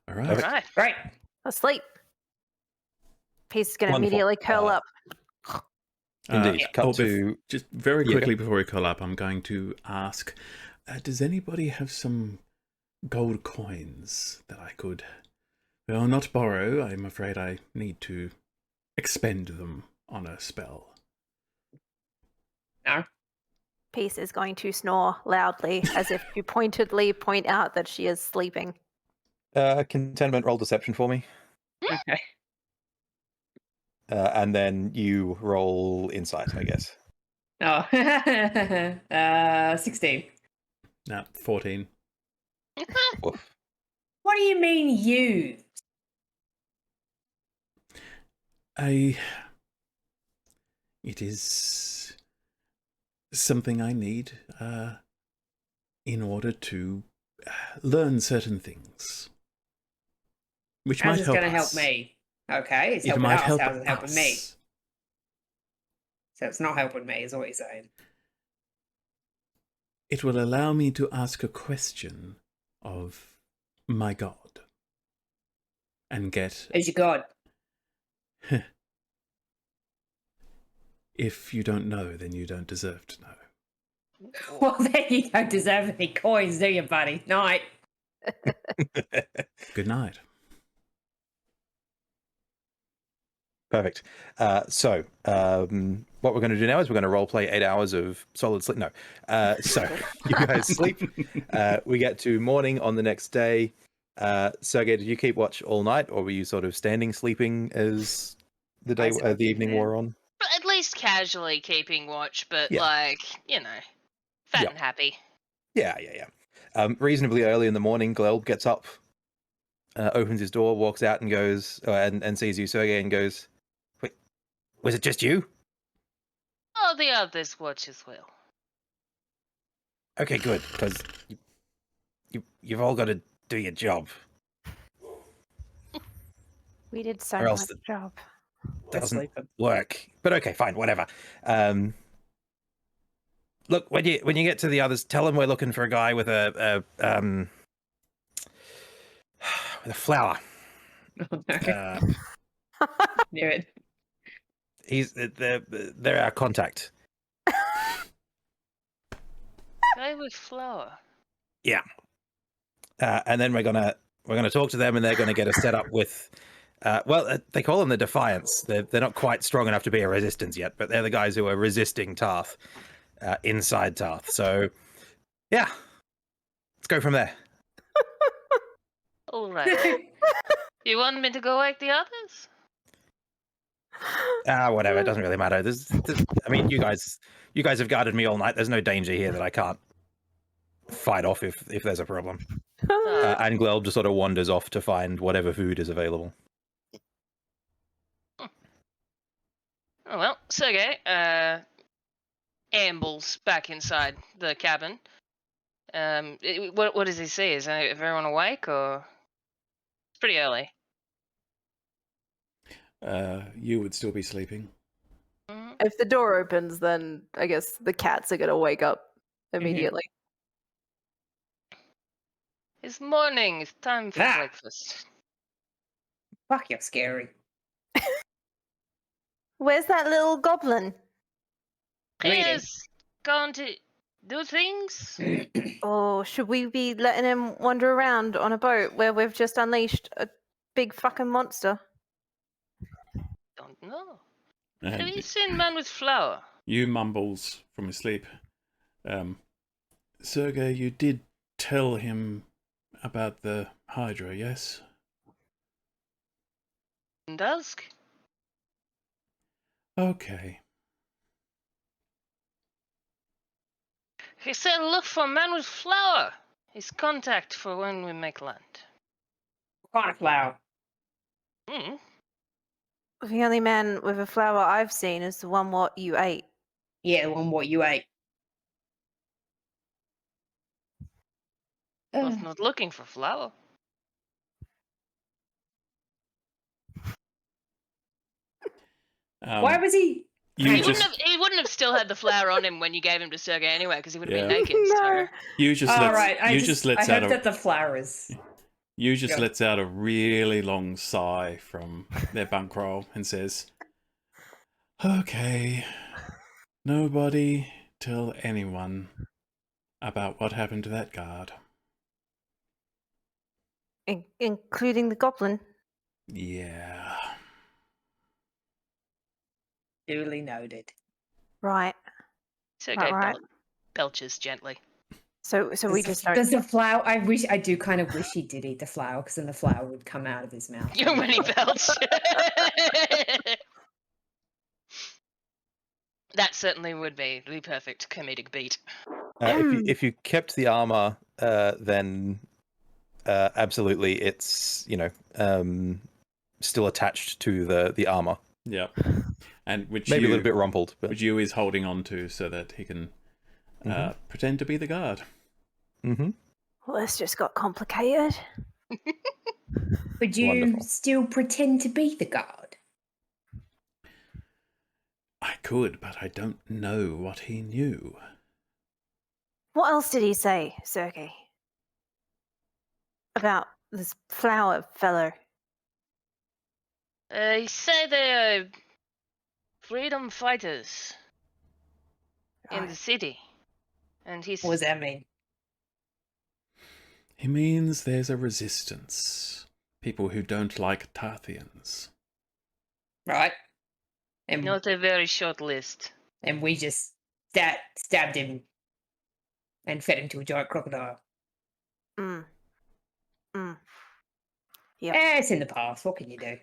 All right. All right. Right. asleep. He's going to Wonderful. immediately curl up. Indeed. Just very Yeah, quickly before we call up, I'm going to ask, does anybody have some gold coins that I could, well, not borrow? I'm afraid I need to expend them on a spell. No. Peace is going to snore loudly as if to pointedly point out that she is sleeping. Contentment, roll deception for me. Okay. And then you roll insight, I guess. Oh. 16. No, 14. Woof. What do you mean, you? It is something I need in order to learn certain things, which How's might this help going to help us. me? Okay, it's It helping might us. help How's it helping me? us. So it's not helping me, is what you're saying. It will allow me to ask a question of my god and get. Who's your god? If you don't know, then you don't deserve to know. Well, then you don't deserve any coins, do you, buddy? Night. Good night. Perfect. So, what we're going to do now is we're going to role play 8 hours of solid sleep. No. So, you guys sleep. We get to morning on the next day. Sergey, did you keep watch all night, or were you sort of standing sleeping as the day, the evening wore on? But at least casually keeping watch, but Yeah. like, fat Yeah. and happy. Yeah. Reasonably early in the morning, Glelb gets up, opens his door, walks out, and goes and sees you, Sergey, and goes, "Wait, was it just you?" Oh, the others watch as well. Okay, good, because you've all got to do your job. We did so Or much else job. Doesn't work. But okay, fine, whatever. Look, when you get to the others, tell them we're looking for a guy with a flower. Oh, no. Knew it. They're our contact. Guy with flour. Yeah. And then we're gonna talk to them, and they're gonna get us set up with. They call them the Defiance. They're not quite strong enough to be a resistance yet, but they're the guys who are resisting Tarth inside Tarth. So, yeah, let's go from there. All right. You want me to go like the others? Whatever. It doesn't really matter. I mean, you guys have guarded me all night. There's no danger here that I can't fight off if there's a problem. And Glelb just sort of wanders off to find whatever food is available. Oh well, Sergey ambles back inside the cabin. What does he see? Is everyone awake, or it's pretty early? You would still be sleeping. If the door opens, then I guess the cats are going to wake up immediately. It's morning. It's time for Ah. breakfast. Fuck, you're scary. Where's that little goblin? Reading. He's gone to do things. Or should we be letting him wander around on a boat where we've just unleashed a big fucking monster? Don't know. Have you And seen man with flour? you mumbles from his sleep. Sergey, you did tell him about the Hydra, yes? Dusk. Okay. He said look for man with flour. His contact for when we make land. What kind of flower? Hmm. The only man with a flower I've seen is the one what you ate. Yeah, the one what you ate. Was not looking for flour. Why was he? You He just wouldn't have still had the flour on him when you gave him to Sergey anyway, because he would have Yeah. been naked. No. So. you just All lets right. I lets out heard a that the flowers. Yeah. lets out a really long sigh from their bunk roll and says, "Okay, Nobody tell anyone about what happened to that guard. Including the goblin. Yeah. Duly noted. Right. Sergey Right. belches gently. So we just don't. Does the flower? I do kind of wish he did eat the flower, because then the flower would come out of his mouth. When he belched. That certainly would be the perfect comedic beat. If you kept the armor, then absolutely, it's still attached to the armor. Yeah. And which Maybe a little bit rumpled, but which you is holding on to so that he can pretend to be the guard. Mm-hmm. Well, this just got complicated. Would you Wonderful. still pretend to be the guard? I could, but I don't know what he knew. What else did he say, Sergey? About this flower fellow? He said they're freedom fighters in the Right. city. And he's... What does that mean? He means there's a resistance. People who don't like Tarthians. Right. And Not a very short list. and we just stabbed him and fed him to a giant crocodile. Mm. Yep. It's in the past. What can you do?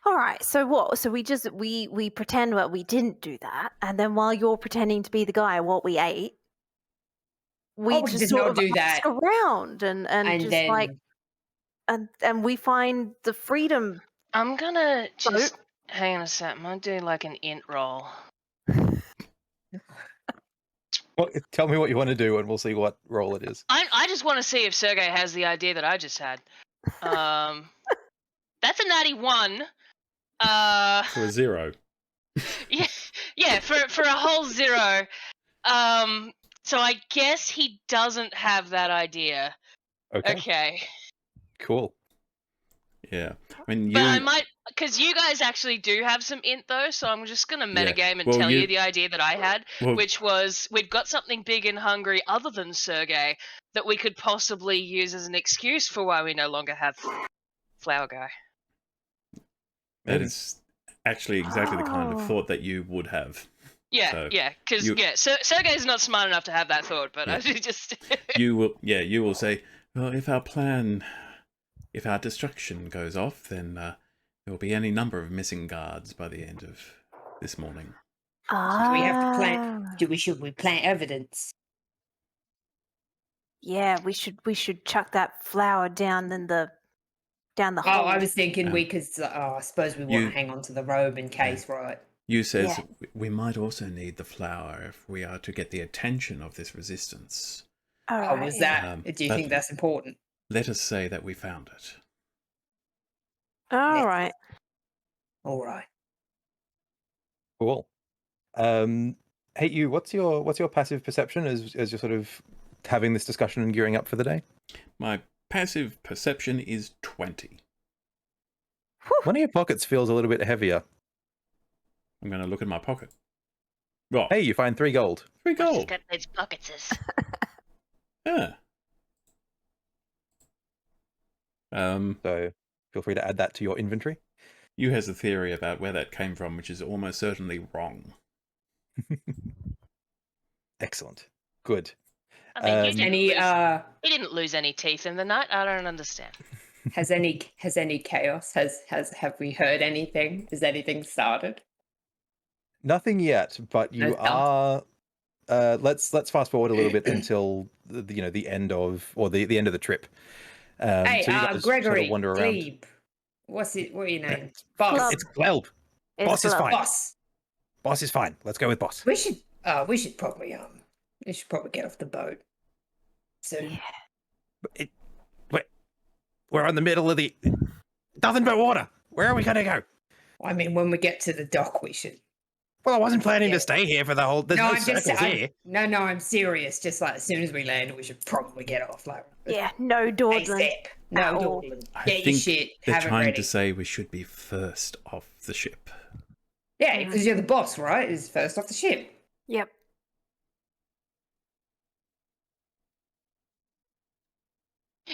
All right. So what? So we pretend that we didn't do that, and then while you're pretending to be the guy, what we ate, we we just did sort not of do ask that. around and just then like and we find the freedom. I'm gonna just... Boat. Hang on a sec. I'm gonna do like an int roll. Well, tell me what you want to do, and we'll see what role it is. I just want to see if Sergey has the idea that I just had. That's a natty 1. To a 0. Yeah, for a whole 0. So I guess he doesn't have that idea. Okay. Cool. Yeah. I mean, But I might, because you guys actually do have some int though, so I'm just going to metagame and tell you the idea that I had, which was we've got something big and hungry other than Sergey that we could possibly use as an excuse for why we no longer have Flower Guy. that is actually exactly the kind of thought that you would have. Yeah, So because Sergey's not smart enough to have that thought, but I just you will say, well, if our destruction goes off, then there will be any number of missing guards by the end of this morning. do we have to plant? Should we plant evidence? Yeah, we should chuck that flower down the hole. Oh, I was thinking we could. I suppose we want to hang on to the robe in case, right? You says we might also need the flower if we are to get the attention of this resistance. All right. Was that? Do you think that's important? Let us say that we found it. All right. All right. Cool. Hey, you. What's your passive perception as you're sort of having this discussion and gearing up for the day? My passive perception is 20. One of your pockets feels a little bit heavier. I'm going to look in my pocket. Oh, Hey, you find 3 gold. 3 gold. got those pockets. Yeah. So feel free to add that to your inventory. You has a theory about where that came from, which is almost certainly wrong. Excellent. Good. I mean, He didn't lose any teeth in the night. I don't understand. has any chaos? Have we heard anything? Has anything started? Nothing yet, but you are. Let's fast forward a little bit until the end of the end of the trip. Hey, so you guys Gregory, sort of wander around. Glebe. What are your name? Boss. It's Gleb. It's Boss is Gleb. fine. Boss. Boss is fine. Let's go with boss. We should probably get off the boat soon. We're in the middle of the nothing but water. Where are we going to go? I mean, when we get to the dock, we should. Well, I wasn't planning to stay here for the whole. There's no circles here. No, I'm serious. Just like as soon as we land, we should probably get off. Like, Yeah, no dawdling. ASAP. No at all. dawdling. I Get your think shit. they're Have it trying ready. to say we should be first off the ship. Yeah, because you're the boss, right? Is first off the ship. Yep.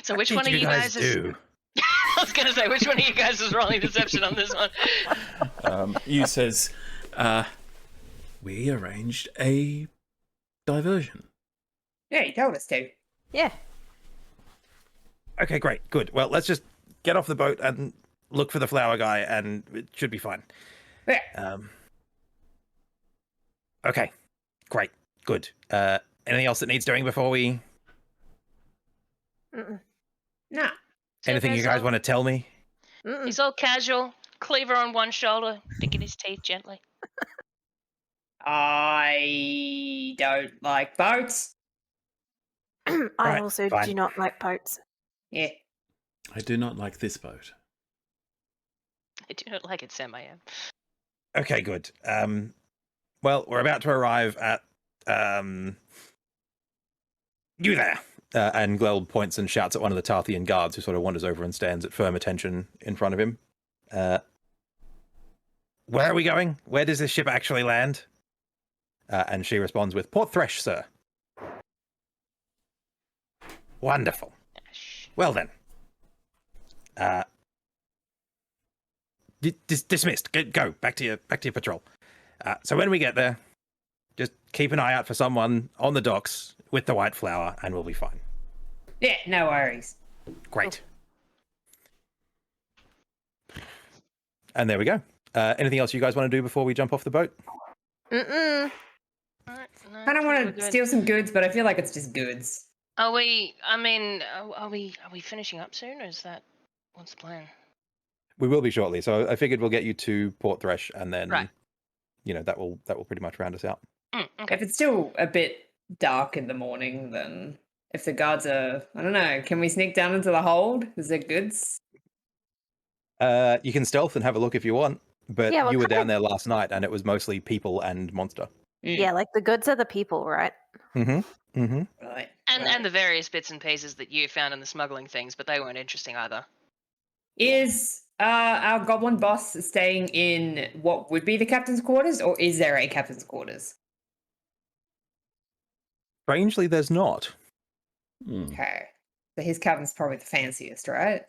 So What which did one of you guys is? do? I was gonna say, which one of you guys is rolling deception on this one? You says, we arranged a diversion. Yeah, you told us to. Yeah. Okay, great, good. Well, let's just get off the boat and look for the flower guy, and it should be fine. Yeah. Okay, great, good. Anything else that needs doing before we? Mm-mm. Nah. Anything you guys want to tell me? Mm-mm. He's all casual, cleaver on one shoulder, picking his teeth gently. I don't like boats. I Right, also fine. do not like boats. Yeah. I do not like this boat. I do not like it, Sam. I am. Okay, good. Well, we're about to arrive at you there. And Gleld points and shouts at one of the Tarthian guards, who sort of wanders over and stands at firm attention in front of him. Where are we going? Where does this ship actually land? And she responds with, Port Thresh, sir. Wonderful. Well then. Dismissed. Go. Back to your patrol. So when we get there, just keep an eye out for someone on the docks with the white flower, and we'll be fine. Yeah, no worries. Great. And there we go. Anything else you guys want to do before we jump off the boat? Mm-mm. Kind of want to steal some goods, but I feel like it's just goods. Are we? I mean, are we finishing up soon, or is that what's the plan? We will be shortly. So I figured we'll get you to Port Thresh, and then Right. that will pretty much round us out. Okay. If it's still a bit dark in the morning, then if the guards are, I don't know, can we sneak down into the hold? Is there goods? You can stealth and have a look if you want, but Yeah, well, you were kind down of- there last night, and it was mostly people and monster. Yeah, like the goods are the people, right? Mm-hmm. Mm-hmm. Right. And the various bits and pieces that you found in the smuggling things, but they weren't interesting either. Is our goblin boss staying in what would be the captain's quarters, or is there a captain's quarters? Strangely, there's not. Okay. So his cabin's probably the fanciest, right?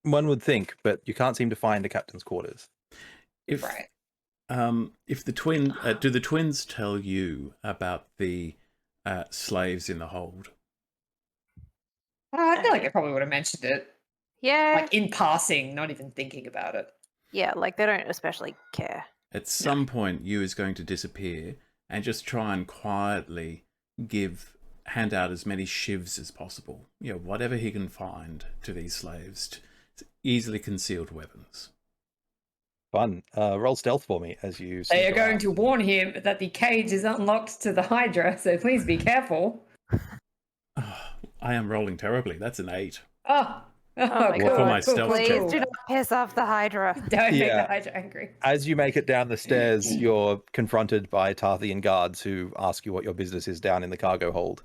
One would think, but you can't seem to find a captain's quarters. If Right. if the twin do the twins tell you about the slaves in the hold? I feel like I probably would have mentioned it. Yeah. Like in passing, not even thinking about it. Yeah, like they don't especially care. At some point, you is going to disappear and just try and quietly hand out as many shivs as possible. You know, whatever he can find to these slaves, easily concealed weapons. Fun. Roll stealth for me as you. They are sneak going around. to warn him that the cage is unlocked to the Hydra, so please be careful. I am rolling terribly. That's an 8. Oh, Oh my Well, for god. my stealth Please check. do not piss off the Hydra. Don't make Yeah. the Hydra angry. As you make it down the stairs, you're confronted by Tarthian guards who ask you what your business is down in the cargo hold,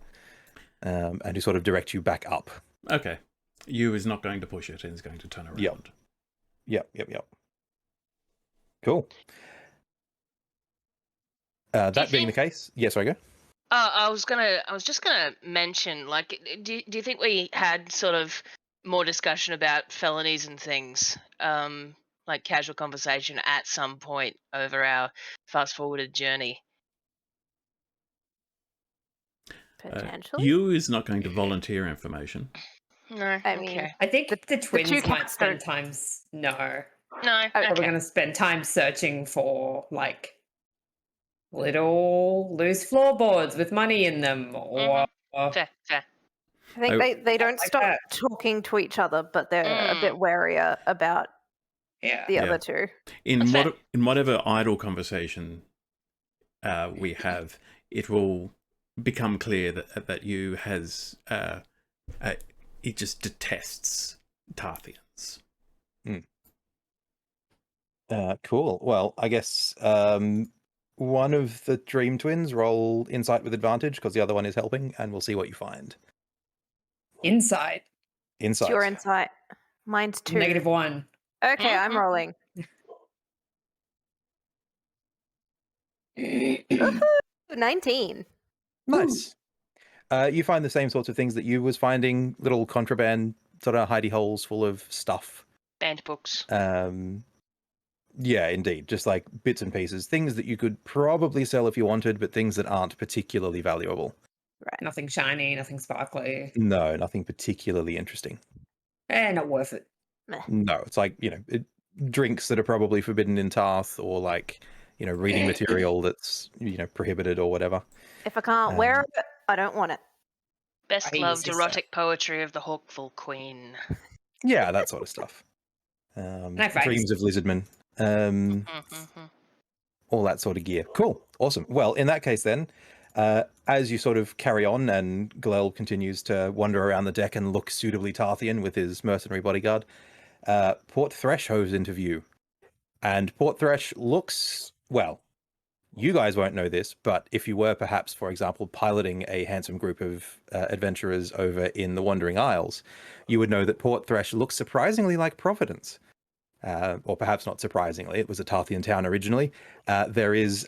and who sort of direct you back up. Okay. You is not going to push it and is going to turn around. Yep. Cool. That being the case, yes, I go. I was just gonna mention, like, do you think we had sort of more discussion about felonies and things, like casual conversation at some point over our fast forwarded journey? Potentially. You is not going to volunteer information. No. I mean, okay. I think the twins two might cats spend are- times. No. No. We're Okay. going to spend time searching for, like, little loose floorboards with money in them, or. Fair. I think they don't like stop that. talking to each other, but they're a bit warier about Yeah. the Yeah. other two. In That's in whatever idle conversation we have, it will become clear that you has it just detests Tarthians. Cool. Well, I guess one of the dream twins roll insight with advantage because the other one is helping, and we'll see what you find. Inside. It's Insight. your insight. Mine's 2. -1. Okay, I'm rolling. Woohoo! 19. Nice. You find the same sorts of things that you was finding, little contraband sort of hidey holes full of stuff. Banned books. Yeah, indeed. Just like bits and pieces. Things that you could probably sell if you wanted, but things that aren't particularly valuable. Nothing shiny, nothing sparkly. No, nothing particularly interesting. Not worth it. No, it's like, drinks that are probably forbidden in Tarth, or like, reading material that's, prohibited or whatever. If I can't wear it, I don't want it. Best I loved use erotic poetry of the Hawkful Queen. Yeah, that sort of stuff. thanks. Dreams of Lizardmen. All that sort of gear. Cool. Awesome. Well, in that case then, as you sort of carry on and Glel continues to wander around the deck and look suitably Tarthian with his mercenary bodyguard, Port Thresh hoves into view. And Port Thresh looks, well, you guys won't know this, but if you were perhaps, for example, piloting a handsome group of adventurers over in the Wandering Isles, you would know that Port Thresh looks surprisingly like Providence. Or perhaps not surprisingly, it was a Tarthian town originally. There is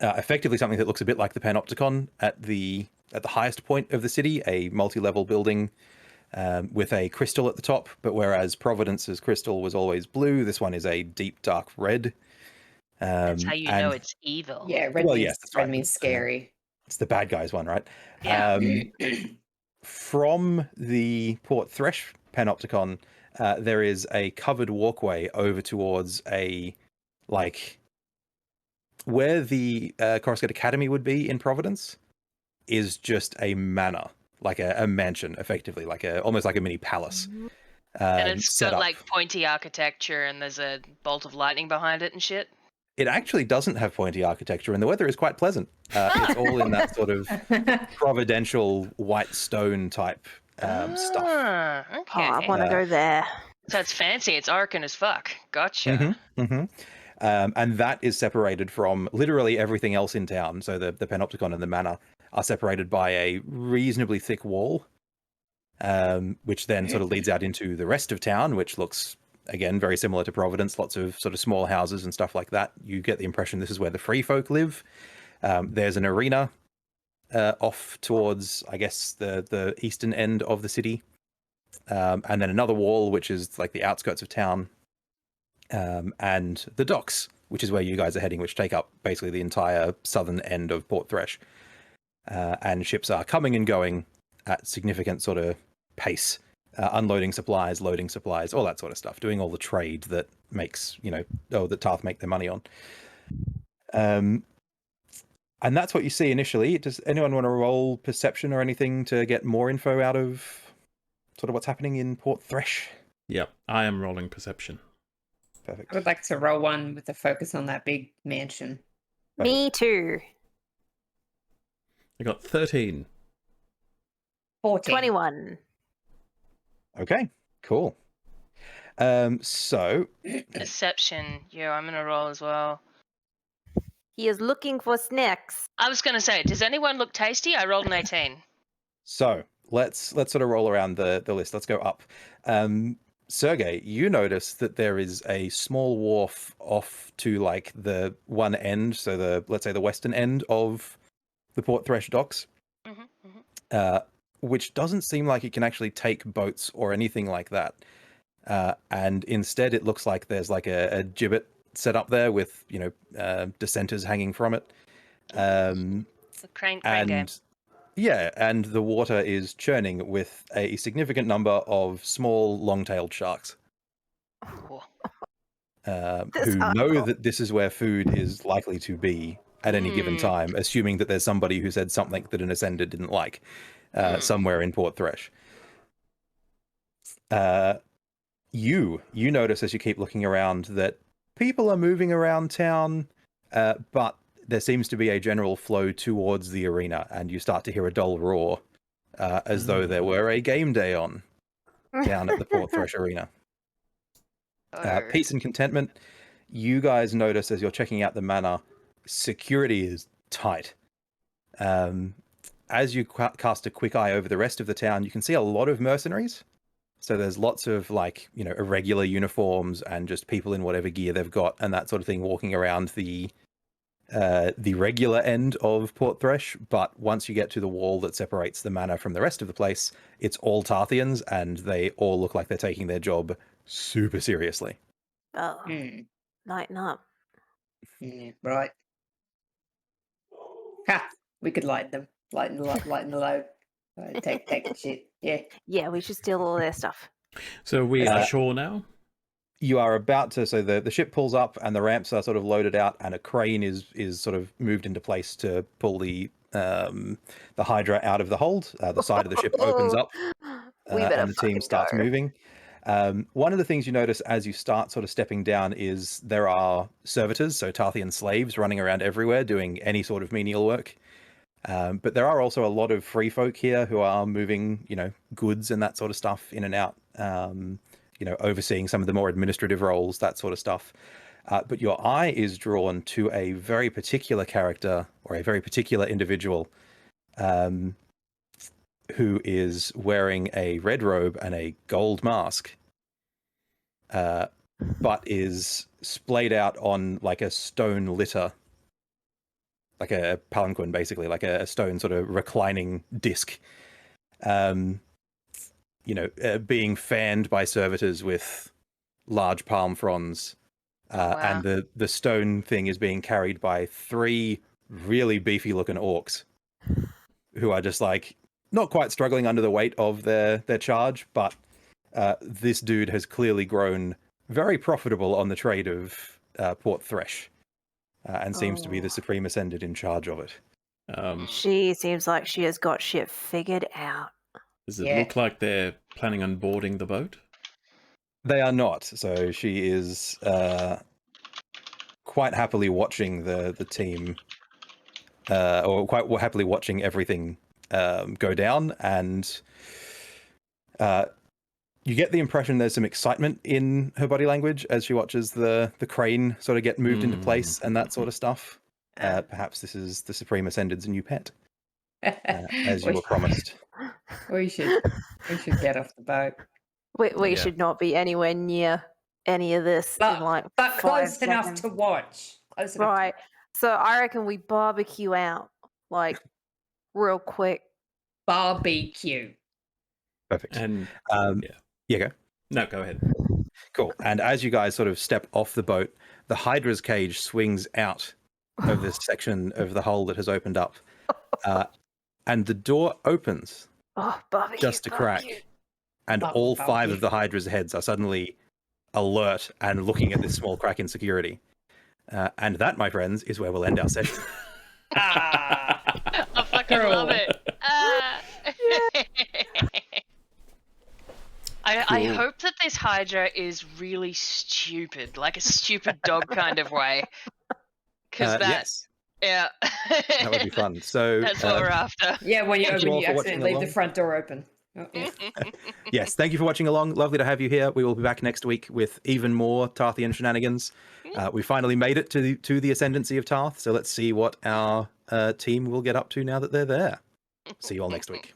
effectively something that looks a bit like the Panopticon at the highest point of the city, a multi-level building with a crystal at the top. But whereas Providence's crystal was always blue, this one is a deep dark red. That's how you know it's evil. Yeah, red means scary. It's the bad guys one, right? Yeah. From the Port Thresh Panopticon, there is a covered walkway over towards where the Coruscant Academy would be in Providence is just a manor, like a mansion, effectively, almost like a mini palace. And it's set got up. like pointy architecture and there's a bolt of lightning behind it and shit. It actually doesn't have pointy architecture, and the weather is quite pleasant. It's all in that sort of providential white stone type stuff. Okay. Oh, I want to go there. So it's fancy. It's arcane as fuck. Gotcha. And that is separated from literally everything else in town. So the Panopticon and the manor are separated by a reasonably thick wall, which then sort of leads out into the rest of town, which looks, again, very similar to Providence. Lots of sort of small houses and stuff like that. You get the impression this is where the free folk live. There's an arena off towards, I guess, the eastern end of the city. And then another wall, which is like the outskirts of town. And the docks, which is where you guys are heading, which take up basically the entire southern end of Port Thresh. And ships are coming and going at significant sort of pace. Unloading supplies, loading supplies, all that sort of stuff, doing all the trade that makes, that Tarth make their money on. And that's what you see initially. Does anyone want to roll perception or anything to get more info out of sort of what's happening in Port Thresh? Yep, I am rolling perception. Perfect. I would like to roll one with a focus on that big mansion. Me too. I got 13. 14. 21. Okay, cool. So Perception. Yeah, I'm gonna roll as well. He is looking for snacks. I was gonna say, does anyone look tasty? I rolled an 18. So let's sort of roll around the list. Let's go up. Sergey, you notice that there is a small wharf off to like the one end, so let's say the western end of the Port Thresh docks, which doesn't seem like it can actually take boats or anything like that. And instead, it looks like there's like a gibbet set up there with dissenters hanging from it. It's a crane game. Yeah, and the water is churning with a significant number of small, long-tailed sharks. Cool. Who know that this is where food is likely to be at any given time, assuming that there's somebody who said something that an Ascender didn't like somewhere in Port Thresh. You notice as you keep looking around that people are moving around town, but there seems to be a general flow towards the arena, and you start to hear a dull roar, as though there were a game day on down at the Port Thresh Arena. Peace and contentment. You guys notice as you're checking out the manor, security is tight. As you cast a quick eye over the rest of the town, you can see a lot of mercenaries. So there's lots of irregular uniforms and just people in whatever gear they've got and that sort of thing walking around the the regular end of Port Thresh, but once you get to the wall that separates the manor from the rest of the place, it's all Tarthians, and they all look like they're taking their job super seriously. Oh, Hmm. lighten up. Yeah, right. Ha! We could lighten them. Lighten the load. Take the shit. Yeah. Yeah, we should steal all their stuff. So we are ashore now? You are about to, so the ship pulls up and the ramps are sort of loaded out, and a crane is sort of moved into place to pull the Hydra out of the hold. The side of the ship opens up, We better and the team fucking starts go. moving. One of the things you notice as you start sort of stepping down is there are servitors, so Tarthian slaves, running around everywhere doing any sort of menial work. But there are also a lot of free folk here who are moving, goods and that sort of stuff in and out, overseeing some of the more administrative roles, that sort of stuff. But your eye is drawn to a very particular character, or a very particular individual, who is wearing a red robe and a gold mask, but is splayed out on like a stone litter, like a palanquin, basically, like a stone sort of reclining disc, being fanned by servitors with large palm fronds. Wow. And the stone thing is being carried by 3 really beefy looking orcs who are just like not quite struggling under the weight of their charge, but this dude has clearly grown very profitable on the trade of Port Thresh, and seems to be the Supreme Ascended in charge of it. She seems like she has got shit figured out. Does it look like they're planning on boarding the boat? They are not. So she is quite happily watching the team, or quite happily watching everything go down, and you get the impression there's some excitement in her body language as she watches the crane sort of get moved into place and that sort of stuff. Perhaps this is the Supreme Ascended's new pet, as you were promised. We should get off the boat. We should not be anywhere near any of this in like But 5 close enough seconds. to watch. Close enough. Right. So I reckon we barbecue out like real quick. Barbecue. Perfect. And go. No, go ahead. Cool. And as you guys sort of step off the boat, the Hydra's cage swings out of this section of the hole that has opened up, and the door opens just a crack, and all 5 of the Hydra's heads are suddenly alert and looking at this small crack in security. And that, my friends, is where we'll end our session. I fucking love it. I hope that this Hydra is really stupid, like a stupid dog kind of way. Because yes, yeah, that would be fun. So that's what we're after. Yeah, when you Thank you open, all you for accidentally watching leave the along. front door open. Oh, yeah. Yes, thank you for watching along. Lovely to have you here. We will be back next week with even more Tarthian shenanigans. We finally made it to the ascendancy of Tarth, so let's see what our team will get up to now that they're there. See you all next week.